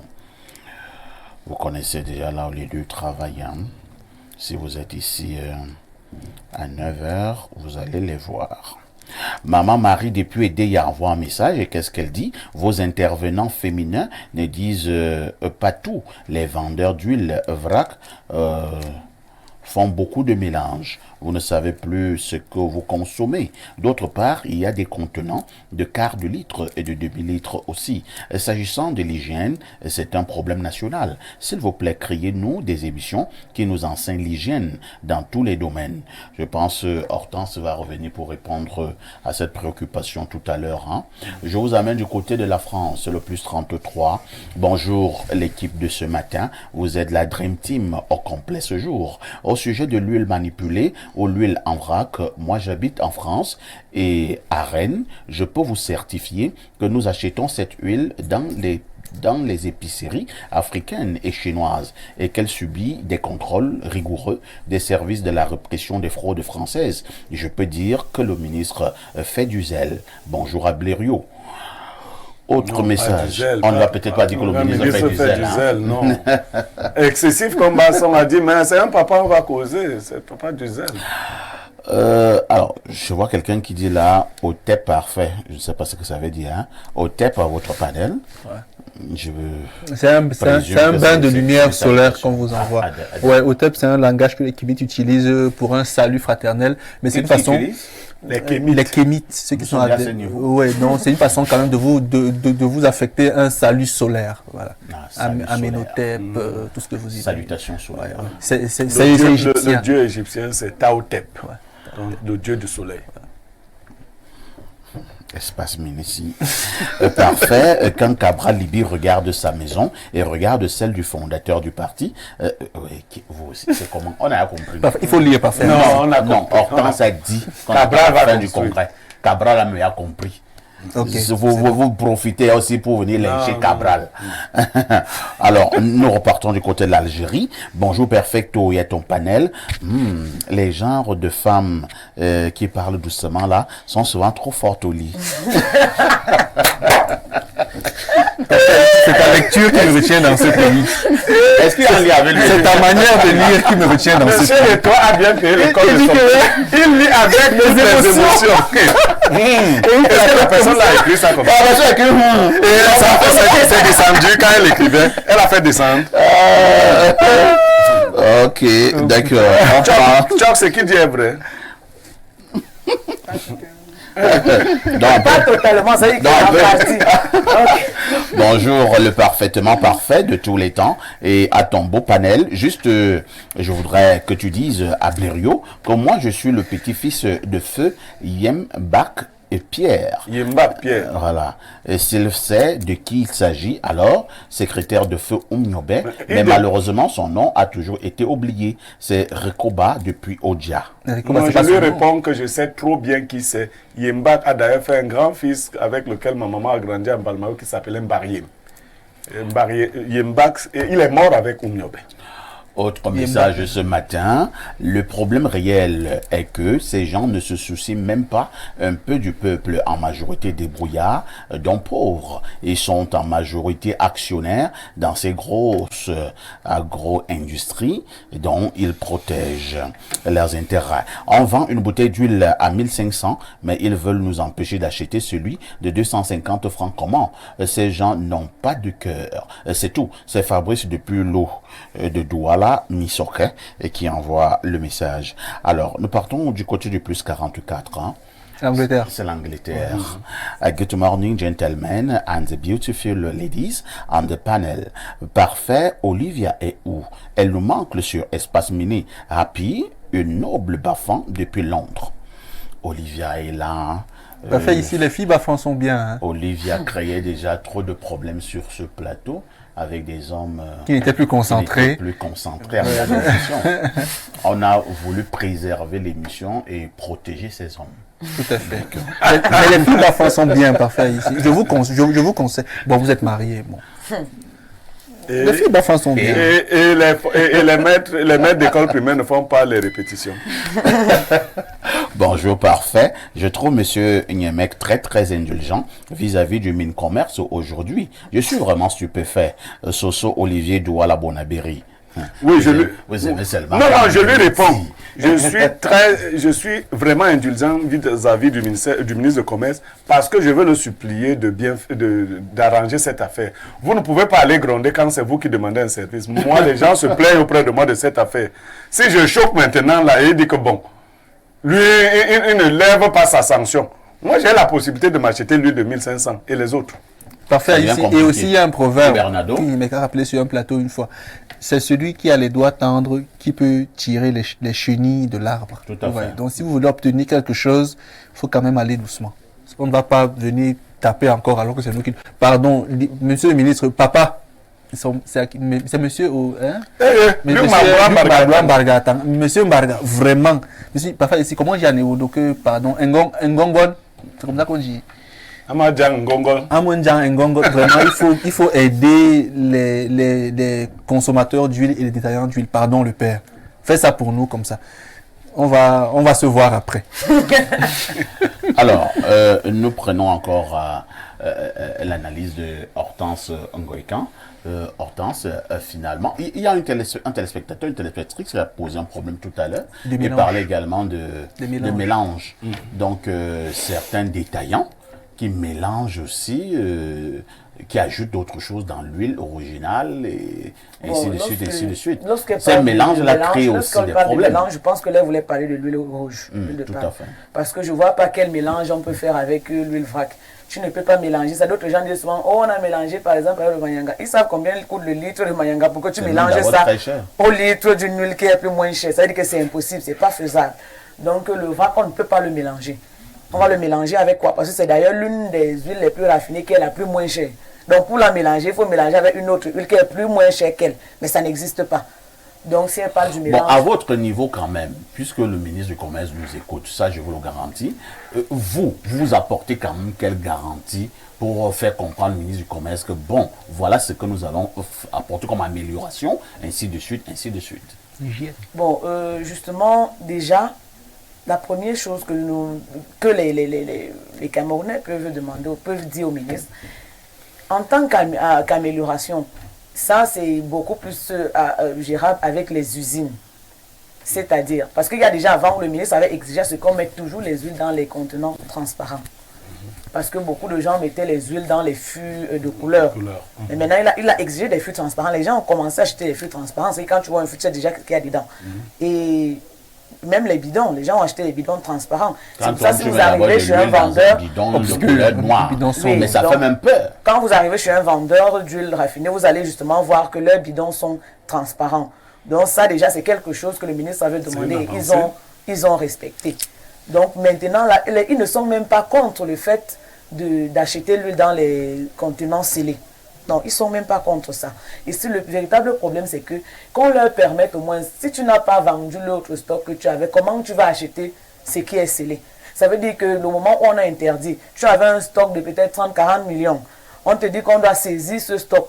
Vous connaissez déjà là où les deux travaillent. Hein? Si vous êtes ici à 9h, vous allez les voir. Maman Marie depuis Edéa envoie un message et qu'est-ce qu'elle dit? Vos intervenants féminins ne disent pas tout. Les vendeurs d'huile vrac font beaucoup de mélanges. Vous ne savez plus ce que vous consommez. D'autre part, il y a des contenants de quart de litre et de demi-litre aussi. S'agissant de l'hygiène, c'est un problème national. S'il vous plaît, créez-nous des émissions qui nous enseignent l'hygiène dans tous les domaines. Je pense Hortense va revenir pour répondre à cette préoccupation tout à l'heure. Hein. Je vous amène du côté de la France, le plus 33. Bonjour l'équipe de ce matin. Vous êtes la Dream Team au complet ce jour. Au sujet de l'huile manipulée ou l'huile en vrac, moi j'habite en France et à Rennes, je peux vous certifier que nous achetons cette huile dans les épiceries africaines et chinoises et qu'elle subit des contrôles rigoureux des services de la répression des fraudes françaises. Et je peux dire que le ministre fait du zèle. Bonjour à Blériot. Autre message. On ne va peut-être pas dire que le ministre fait du zèle. Non. Excessif comme Basson a dit, mais c'est un papa, on va causer. C'est papa du zèle. Alors, je vois quelqu'un qui dit là, au TEP parfait. Je ne sais pas ce que ça veut dire. Hein. Au TEP à votre panel. Ouais. C'est un bain de lumière solaire qu'on vous envoie. Ouais, au TEP, c'est un langage que les kémites utilisent pour un salut fraternel. Mais c'est une façon. Les kémites, ceux qui sont à ce niveau. Ouais, non, c'est une façon quand même de vous affecter un salut solaire. Voilà. Aménotep, tout ce que vous dites. Salutations solaires. Ouais. C'est égyptien. Le dieu égyptien, c'est Taotep, donc le dieu du soleil. Espace Ménessi. Parfait. Quand Cabral Libi regarde sa maison et regarde celle du fondateur du parti, vous aussi, c'est comment? On a compris. Il faut lire parfait. Non, on a compris. Hortense a dit Cabral va faire du congrès. Cabral a compris. Okay. Vous profitez aussi pour venir lyncher Cabral. Alors, nous repartons du côté de l'Algérie. Bonjour Perfecto et à ton panel. Les genres de femmes qui parlent doucement là sont souvent trop fortes au lit. C'est ta lecture qui me retient dans ce pays. Est-ce qu'il y a un lien avec lui? C'est ta manière de lire qui me retient dans ce pays. Monsieur Leto a bien payé l'école de son pays. Il lit avec les émotions. Est-ce que la personne l'a écrit ça comme ça? Et c'est descendu quand elle écrivait. Elle a fait descendre. Ok, d'accord. Choc, c'est qui dit est vrai? Donc, Pas totalement, ça veut dire qu'il est en partie. Ok. bonjour, le parfaitement parfait de tous les temps et à ton beau panel. Juste, je voudrais que tu dises à Blériot que moi, je suis le petit-fils de feu Yembak et Pierre. Yemba Pierre. Voilà. Et s'il sait de qui il s'agit, alors, secrétaire de feu Oumniobe, mais de- malheureusement, son nom a toujours été oublié. C'est Rekoba depuis Odia. Moi, je lui réponds que je sais trop bien qui c'est. Yemba a d'ailleurs fait un grand-fils avec lequel ma maman a grandi à Mbalmao qui s'appelait Mbariem. Yemba, il est mort avec Oumniobe. Autre message ce matin, le problème réel est que ces gens ne se soucient même pas un peu du peuple, en majorité débrouillards, dont pauvres. Ils sont en majorité actionnaires dans ces grosses agro-industries dont ils protègent leurs intérêts. On vend une bouteille d'huile à 1500, mais ils veulent nous empêcher d'acheter celui de 250 francs. Comment? Ces gens n'ont pas de cœur. C'est tout. C'est Fabrice depuis l'eau de Douala, Misoké, et qui envoie le message. Alors, nous partons du côté du plus 44. Hein. L'Angleterre. C'est l'Angleterre. Good morning, gentlemen and the beautiful ladies on the panel. Parfait, Olivia est où? Elle nous manque sur Espace Mini. Happy, une noble bafan depuis Londres. Olivia est là. Hein. Parfait, ici, les filles bafans sont bien. Hein. Olivia créait déjà trop de problèmes sur ce plateau avec des hommes Qui n'étaient plus concentrés. qui n'étaient plus concentrés à la l'émission. On a voulu préserver l'émission et protéger ces hommes. Tout à fait. Mais les filles bafans sont bien, parfait, ici. Je vous conseille. Bon, vous êtes mariés, bon. Et, Les filles bafans sont bien. et les maîtres d'école primaire ne font pas les répétitions. Bonjour, parfait. Je trouve monsieur Niemek très indulgent vis-à-vis du mine commerce aujourd'hui. Je suis vraiment stupéfait. Soso Olivier Douala Bonabéry. Oui, Vous aimez seulement. Non, je lui réponds. Je suis vraiment indulgent vis-à-vis du ministre de Commerce parce que je veux le supplier d'arranger cette affaire. Vous ne pouvez pas aller gronder quand c'est vous qui demandez un service. Moi, les gens se plaignent auprès de moi de cette affaire. Si je choque maintenant là et il dit que bon, lui, il ne lève pas sa sanction. Moi, j'ai la possibilité de m'acheter lui de 1500 et les autres. Parfait, ici. Et aussi, il y a un proverbe Bernardo. qui m'a rappelé sur un plateau une fois. C'est celui qui a les doigts tendres qui peut tirer les chenilles de l'arbre. Tout à fait. Donc, si vous voulez obtenir quelque chose, il faut quand même aller doucement. On ne va pas venir taper encore alors que c'est nous qui... Pardon, monsieur le ministre, papa, c'est monsieur... Hein? Monsieur Mbarga, vraiment. Monsieur, parfois, ici, comment j'ai un donc, pardon, Ngongon, c'est comme ça qu'on dit. Amadjan Ngongol. Vraiment, il faut aider les consommateurs d'huile et les détaillants d'huile. Pardon, le père. Fais ça pour nous comme ça. On va se voir après. Alors, nous prenons encore l'analyse de Hortense Ngoïkan. Hortense, finalement, il y a un téléspectateur, une téléspectatrice qui a posé un problème tout à l'heure. Il parlait également de mélange. Donc, certains détaillants qui mélangent aussi, qui ajoutent d'autres choses dans l'huile originale et ainsi de suite. Ce mélange-là crée aussi des problèmes. Mélange, je pense que là, vous voulez parler de l'huile rouge. Tout à fait. Parce que je ne vois pas quel mélange on peut faire avec l'huile vrac. Tu ne peux pas mélanger ça. D'autres gens disent souvent, oh, on a mélangé par exemple avec le mayanga. Ils savent combien il coûte le litre de mayanga pour que tu mélanges ça au litre d'une huile qui est plus moins chère. Ça veut dire que c'est impossible, c'est pas faisable. Donc le vrac, on ne peut pas le mélanger. On va le mélanger avec quoi? Parce que c'est d'ailleurs l'une des huiles les plus raffinées qui est la plus moins chère. Donc pour la mélanger, il faut mélanger avec une autre huile qui est plus moins chère qu'elle. Mais ça n'existe pas. Donc si elle parle du mélange... Bon, à votre niveau quand même, puisque le ministre du Commerce nous écoute, ça je vous le garantis, vous apportez quand même quelle garantie pour faire comprendre au ministre du Commerce que bon, voilà ce que nous allons apporter comme amélioration, ainsi de suite, ainsi de suite. Bon, justement, déjà, la première chose que les Camerounais peuvent demander, peuvent dire au ministre, en tant qu'amélioration, ça c'est beaucoup plus gérable avec les usines. C'est-à-dire, parce qu'il y a déjà avant, le ministre avait exigé à ce qu'on mette toujours les huiles dans les contenants transparents. Parce que beaucoup de gens mettaient les huiles dans les fûts de couleur. Mais maintenant, il a exigé des fûts transparents. Les gens ont commencé à acheter des fûts transparents. C'est quand tu vois un fût, tu sais déjà ce qu'il y a dedans. Et même les bidons, les gens ont acheté les bidons transparents. C'est Quand pour ça on si tu vous veux avoir arrivez de chez un l'huile dans vendeur, bidon de obscur, couleur les noire, bidons sont- Oui, mais ça donc, fait même peur. quand vous arrivez chez un vendeur d'huile raffinée, vous allez justement voir que leurs bidons sont transparents. Donc ça déjà c'est quelque chose que le ministre avait demandé et ils ont respecté. Donc maintenant, là, ils ne sont même pas contre le fait d'acheter l'huile dans les contenants scellés. Non, ils ne sont même pas contre ça. Ici, le véritable problème, c'est que qu'on leur permette au moins, si tu n'as pas vendu l'autre stock que tu avais, comment tu vas acheter ce qui est scellé? Ça veut dire que le moment où on a interdit, tu avais un stock de peut-être 30-40 millions. On te dit qu'on doit saisir ce stock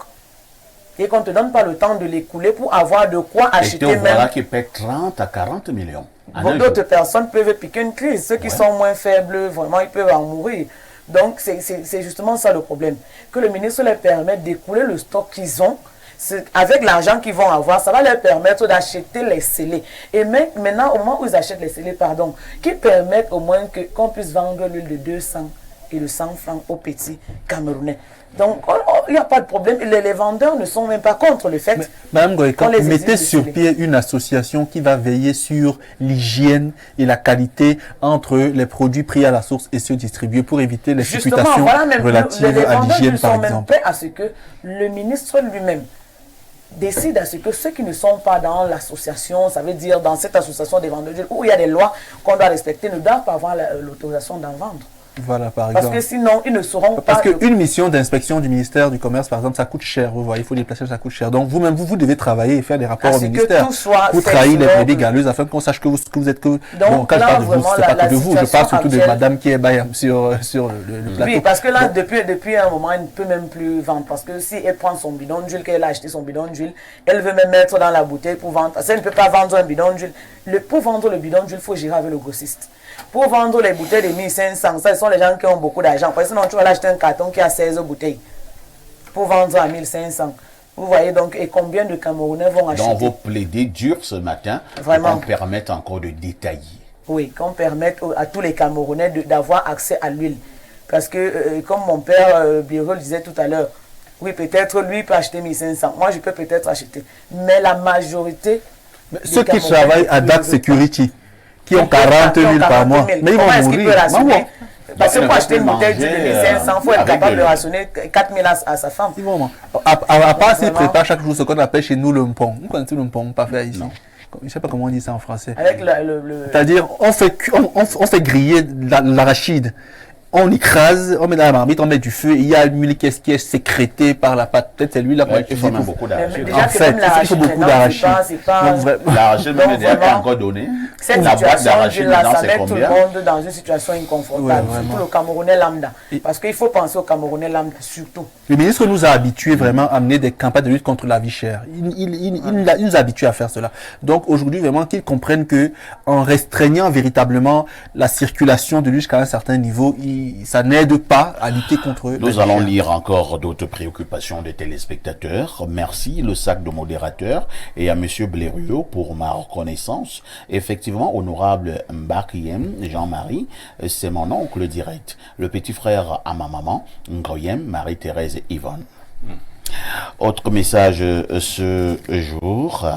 et qu'on ne te donne pas le temps de l'écouler pour avoir de quoi Et acheter te même. voilà qui paie 30 à 40 millions. en un D'autres jour. personnes peuvent piquer une crise. Ceux qui sont moins faibles, vraiment, ils peuvent en mourir. Donc, c'est justement ça le problème. Que le ministre leur permette d'écouler le stock qu'ils ont. Avec l'argent qu'ils vont avoir, ça va leur permettre d'acheter les scellés. Et maintenant, au moment où ils achètent les scellés, pardon, qu'ils permettent au moins qu'on puisse vendre l'huile de 200 et de 100 francs aux petits Camerounais. Donc, il n'y a pas de problème. Les vendeurs ne sont même pas contre le fait. Madame Goïka, qu'on les mettez exige sur de pied une association qui va veiller sur l'hygiène et la qualité entre les produits pris à la source et ceux distribués pour éviter les Justement, supputations voilà même relatives les à vendeurs l'hygiène, ne par sont même exemple. prêts à ce que le ministre lui-même décide à ce que ceux qui ne sont pas dans l'association, ça veut dire dans cette association des vendeurs d'huile, où il y a des lois qu'on doit respecter, ne doivent pas avoir l'autorisation d'en vendre. Voilà, par Parce exemple. que sinon, ils ne seront Parce pas... qu'une mission d'inspection du ministère du Commerce, par exemple, ça coûte cher. Vous voyez, il faut déplacer, ça coûte cher. Donc, vous-même, vous devez travailler et faire des rapports À au ce que ministère tout soit pour fait trahir les selon brebis le- galeuses afin qu'on sache que vous êtes que. Donc, bon, quand je là, parle de vous, vraiment, c'est pas la que de vous, je parle situation surtout de actuelle- madame qui est sur le plateau. Oui, parce que là, Donc, depuis un moment, elle ne peut même plus vendre. Parce que si elle prend son bidon d'huile, qu'elle a acheté son bidon d'huile, elle veut même mettre dans la bouteille pour vendre. Parce qu'elle ne peut pas vendre un bidon d'huile. Pour vendre le bidon d'huile, il faut gérer avec le grossiste. Pour vendre les bouteilles de 1500, ça, ce sont les gens qui ont beaucoup d'argent. Parce que sinon, tu vas acheter un carton qui a 16 bouteilles pour vendre à 1500. Vous voyez donc, et combien de Camerounais vont acheter? Donc, vous plaidez dur ce matin Vraiment. pour qu'on permette encore de détailler. Oui, qu'on permette à tous les Camerounais d'avoir accès à l'huile. Parce que, comme mon père Birol disait tout à l'heure, oui, peut-être lui peut acheter 1500. Moi, je peux peut-être acheter. Mais la majorité. ceux des qui Camerounais travaillent à ne DAC veulent pas. Security, qui ont Qui ont 40 000 par 40 mois, 000. mais ils Comment vont est-ce qu'il mourir. peut rationner? Parce que Donc, pour il acheter une peut bouteille d'huile de manger, 1500, il faut être avec capable de le- rationner 4000 à sa femme. Ils vont mourir. À part s'ils Vraiment. préparent chaque jour ce qu'on appelle chez nous le mpong. Vous connaissez le mpong, pas fait ici. Je ne sais pas comment on dit ça en français. Avec le C'est-à-dire, on fait griller l'arachide. On écrase, on met dans la marmite, on met du feu, et il y a une huile qui est sécrétée par la pâte. Peut-être c'est l'huile là qu'on Ouais, il faut utilise même pour- beaucoup Mais d'argent. déjà En que fait, même il faut beaucoup maintenant, d'arachide. c'est pas- Donc, L'argent Donc, même déjà pas vraiment, encore donné. cette La boîte situation d'arachide là, dedans, ça c'est met tout le combien? monde dans une situation inconfortable, Ouais, vraiment. surtout le Camerounais lambda. Et- Parce qu'il faut penser au Camerounais lambda, surtout. Le ministre nous a habitués vraiment à mener des campagnes de lutte contre la vie chère. Il nous a habitués à faire cela. Donc aujourd'hui, vraiment qu'ils comprennent que en restreignant véritablement la circulation de l'huile jusqu'à un certain niveau, ça n'aide pas à lutter contre la Nous vie allons chère. lire encore d'autres préoccupations des téléspectateurs. Merci, le sac de modérateur, et à Monsieur Blériot pour ma reconnaissance. Effectivement, honorable Mbakiem Jean-Marie, c'est mon oncle direct, le petit frère à ma maman, Ngoyem, Marie-Thérèse et Yvonne. Autre message ce jour.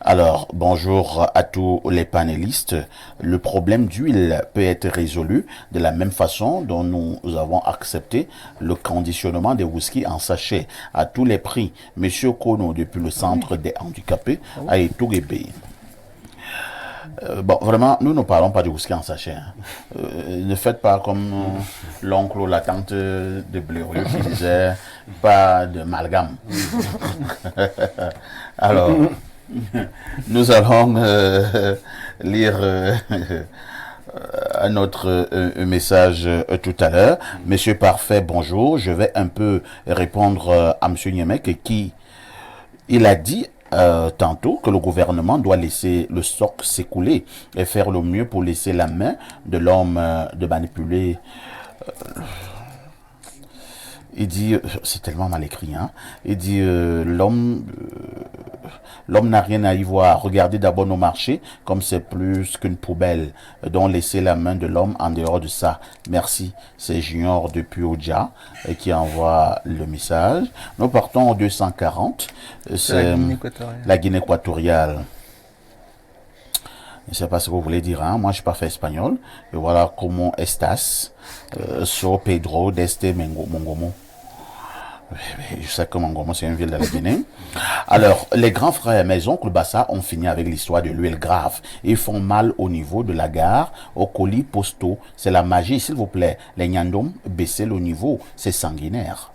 Alors, bonjour à tous les panélistes. Le problème d'huile peut être résolu de la même façon dont nous avons accepté le conditionnement des whisky en sachet à tous les prix. Monsieur Kono, depuis le centre des handicapés, a été rébé. Bon, vraiment, nous ne parlons pas de whisky en sachet. Hein. Ne faites pas comme l'oncle ou la tante de Blériot qui disait pas de malgame. Alors, nous allons lire un autre message tout à l'heure. Monsieur Parfait, bonjour. Je vais un peu répondre à Monsieur Niemek qui il a dit tantôt que le gouvernement doit laisser le stock s'écouler et faire le mieux pour laisser la main de l'homme de manipuler. Il dit, c'est tellement mal écrit, hein. Il dit, l'homme n'a rien à y voir. Regardez d'abord nos marchés, comme c'est plus qu'une poubelle. Donc, laissez la main de l'homme en dehors de ça. Merci. C'est Junior depuis Oja qui envoie le message. Nous partons au 240. C'est la Guinée équatoriale. la Guinée équatoriale. Je ne sais pas ce que vous voulez dire, hein. Moi, je suis pas fait espagnol. Et voilà, comment estás? So Pedro d'Este Mongomo. Je sais que Mongomo, c'est une ville de la Guinée. Alors, les grands frères, mes oncles Bassa ont fini avec l'histoire de l'huile grave. Ils font mal au niveau de la gare, aux colis postaux. C'est la magie, s'il vous plaît. Les Nyandom, baissez le niveau, c'est sanguinaire.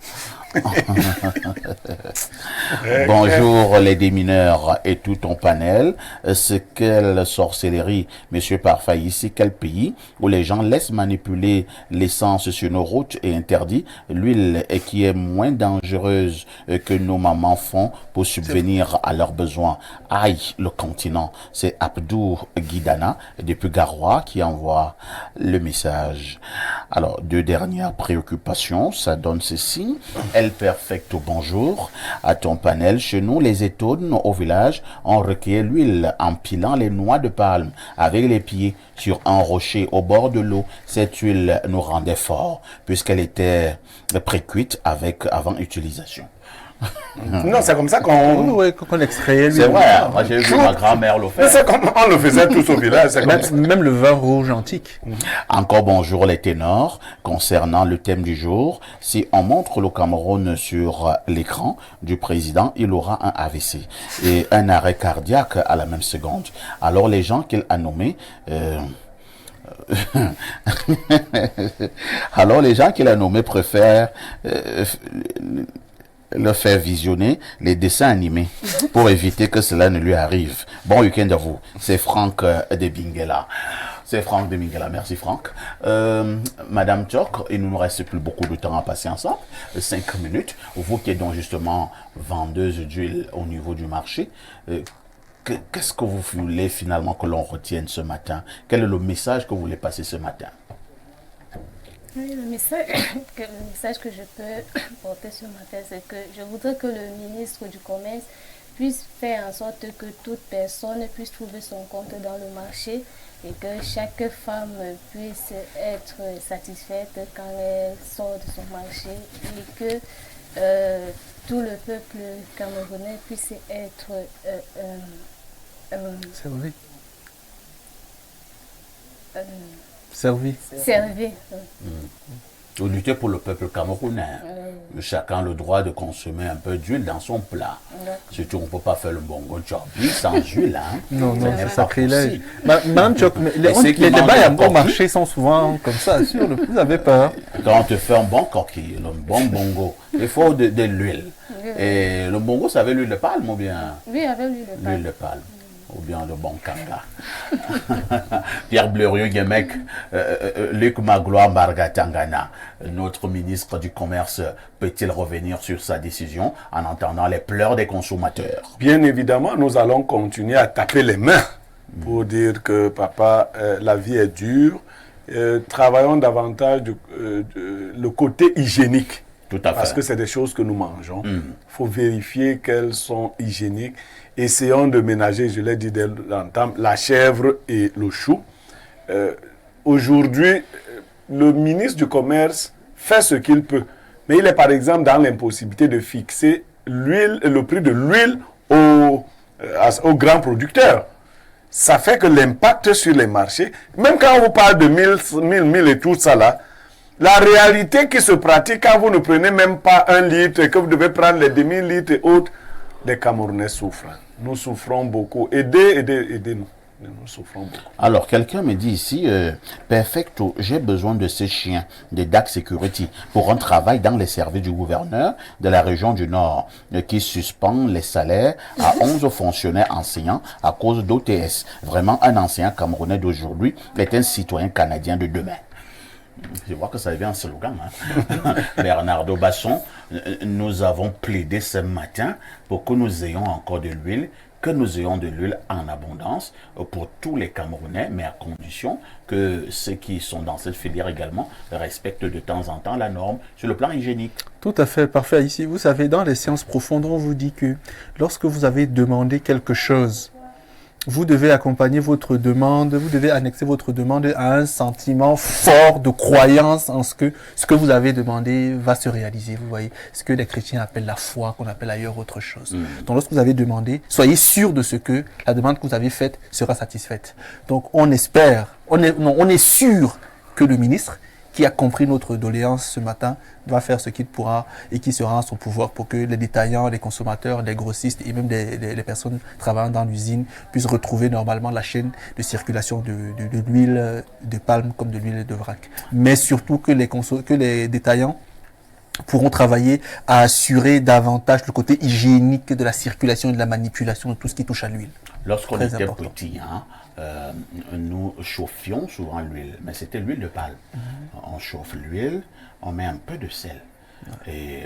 Bonjour les démineurs et tout ton panel. C'est quelle sorcellerie, monsieur Parfait, ici, quel pays où les gens laissent manipuler l'essence sur nos routes et interdit l'huile et qui est moins dangereuse que nos mamans font pour subvenir à leurs besoins. Aïe, le continent. C'est Abdou Guidana depuis Garoua qui envoie le message. Alors, deux dernières préoccupations, ça donne ceci. El Perfecto, bonjour à ton panel. Chez nous, les étones au village ont recueilli l'huile en pilant les noix de palme avec les pieds sur un rocher au bord de l'eau. Cette huile nous rendait fort puisqu'elle était précuite avant utilisation. Non, c'est comme ça qu'on... Oui, qu'on extrayait C'est vrai, moi j'ai vu ma grand-mère le Mais faire. c'est comme on le faisait tous au village. C'est comme ça. Même le vin rouge antique. Encore bonjour les ténors. Concernant le thème du jour, si on montre le Cameroun sur l'écran du président, il aura un AVC et un arrêt cardiaque à la même seconde. Alors les gens qu'il a nommés... Alors les gens qu'il a nommés préfèrent le faire visionner les dessins animés pour éviter que cela ne lui arrive. Bon week-end à vous. C'est Franck de Bingela. C'est Franck de Bingela. Merci Franck. Madame Tchok, il ne nous reste plus beaucoup de temps à passer ensemble. 5 minutes. Vous qui êtes donc justement vendeuse d'huile au niveau du marché, qu'est-ce que vous voulez finalement que l'on retienne ce matin? Quel est le message que vous voulez passer ce matin? Oui, le message que je peux porter ce matin, c'est que je voudrais que le ministre du Commerce puisse faire en sorte que toute personne puisse trouver son compte dans le marché et que chaque femme puisse être satisfaite quand elle sort de son marché et que tout le peuple camerounais puisse être Servi. Servi. servi. Vous luttez pour le peuple camerounais. Chacun a le droit de consommer un peu d'huile dans son plat. Surtout, on ne peut pas faire le bongo chopi sans huile. Hein. Non, Ce non, n'est c'est pas sacrilège. possible. Madame Tchok, les ceux qui débats mangent à un bon coquille. marché sont souvent comme ça, sûr. Vous avez peur. Quand on te fait un bon coquille, un bon bongo, il faut de l'huile. Et le bongo, ça avait l'huile de palme ou bien Oui, avec lui, le l'huile de palme ou bien le bon kanga. Pierre Bleriot Guémec, Luc Magloire Bargatangana, notre ministre du Commerce, peut-il revenir sur sa décision en entendant les pleurs des consommateurs? Bien évidemment, nous allons continuer à taper les mains pour dire que papa, la vie est dure. Travaillons davantage le côté hygiénique. Tout à fait. Parce que c'est des choses que nous mangeons. Il faut vérifier qu'elles sont hygiéniques. Essayons de ménager, je l'ai dit dès l'entame, la chèvre et le chou. Aujourd'hui, le ministre du Commerce fait ce qu'il peut. Mais il est par exemple dans l'impossibilité de fixer le prix de l'huile aux grands producteurs. Ça fait que l'impact sur les marchés, même quand on vous parle de 1000 et tout ça là, la réalité qui se pratique quand vous ne prenez même pas 1 litre et que vous devez prendre les demi-litres et autres, les Camerounais souffrent. Nous souffrons beaucoup. Aidez-nous. Nous souffrons beaucoup. Alors, quelqu'un me dit ici, Perfecto, j'ai besoin de ces chiens, des DAC Security, pour un travail dans les services du gouverneur de la région du Nord, qui suspend les salaires à 11 fonctionnaires enseignants à cause d'OTS. Vraiment, un enseignant camerounais d'aujourd'hui est un citoyen canadien de demain. Je vois que ça devient un slogan. Hein. Bernardo Basson, nous avons plaidé ce matin pour que nous ayons encore de l'huile, que nous ayons de l'huile en abondance pour tous les Camerounais, mais à condition que ceux qui sont dans cette filière également respectent de temps en temps la norme sur le plan hygiénique. Tout à fait, parfait. Ici, vous savez, dans les sciences profondes, on vous dit que lorsque vous avez demandé quelque chose vous devez accompagner votre demande, vous devez annexer votre demande à un sentiment fort de croyance en ce que vous avez demandé va se réaliser. Vous voyez, ce que les chrétiens appellent la foi, qu'on appelle ailleurs autre chose. Donc lorsque vous avez demandé, soyez sûr de ce que la demande que vous avez faite sera satisfaite. Donc on espère, on est sûr que le ministre qui a compris notre doléance ce matin va faire ce qu'il pourra et qui sera en son pouvoir pour que les détaillants, les consommateurs, les grossistes et même les personnes travaillant dans l'usine puissent retrouver normalement la chaîne de circulation de l'huile de palme comme de l'huile de vrac. Mais surtout que les détaillants pourront travailler à assurer davantage le côté hygiénique de la circulation et de la manipulation de tout ce qui touche à l'huile. Lorsqu'on Très était important. petit, nous chauffions souvent l'huile, mais c'était l'huile de palme. On chauffe l'huile, on met un peu de sel et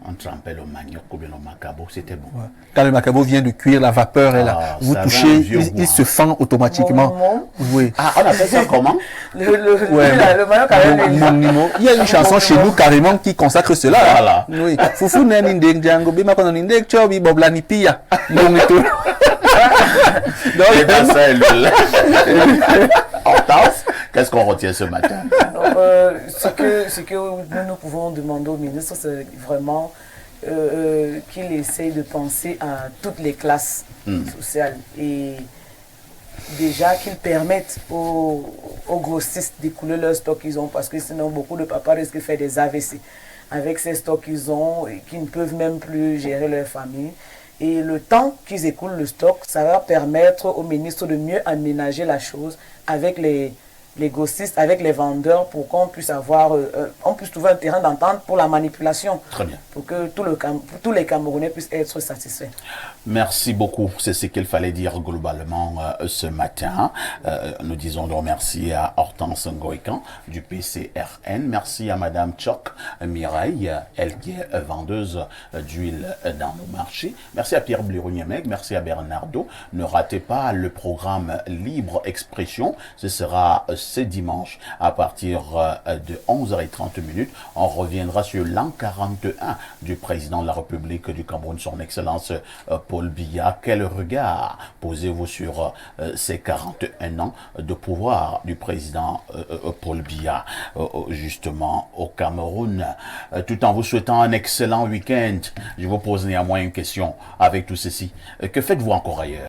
on trempait le manioc ou bien le macabo, c'était bon. Ouais. Quand le macabo vient de cuire, la vapeur est là. Vous ça avait un touchez, vieux goût, il se fend automatiquement. Oui. Ah, on appelle ça comment? Le manioc avec les... Il y a une chanson chez nous carrément qui consacre cela. Voilà. Oui. Fufu neni ndeng jango bima kono ni ndeng chobi boblani pia. Et dans ça, l'huile. Hortense, qu'est-ce qu'on retient ce matin? Ce que nous pouvons demander au ministre, c'est vraiment qu'il essaye de penser à toutes les classes sociales et déjà qu'ils permettent aux grossistes d'écouler leur stock qu'ils ont parce que sinon beaucoup de papas risquent de faire des AVC avec ces stocks qu'ils ont et qui ne peuvent même plus gérer leur famille. Et le temps qu'ils écoulent le stock, ça va permettre au ministre de mieux aménager la chose avec les grossistes, avec les vendeurs, pour qu'on puisse avoir, on puisse trouver un terrain d'entente pour la manipulation. Très bien. Pour que tous les Camerounais puissent être satisfaits. Merci beaucoup. C'est ce qu'il fallait dire globalement ce matin. Nous disons donc merci à Hortense Ngoïkan du PCRN. Merci à Madame Tchok Mireille, elle qui est vendeuse d'huile dans nos marchés. Merci à Pierre Blirouniemeg. Merci à Bernardo. Ne ratez pas le programme Libre Expression. Ce sera ce dimanche à partir de 11h30. On reviendra sur l'an 41 du président de la République du Cameroun, son Excellence Paul Biya. Quel regard posez-vous sur ces 41 ans de pouvoir du président Paul Biya, justement au Cameroun, tout en vous souhaitant un excellent week-end. Je vous pose néanmoins une question avec tout ceci. Que faites-vous encore ailleurs?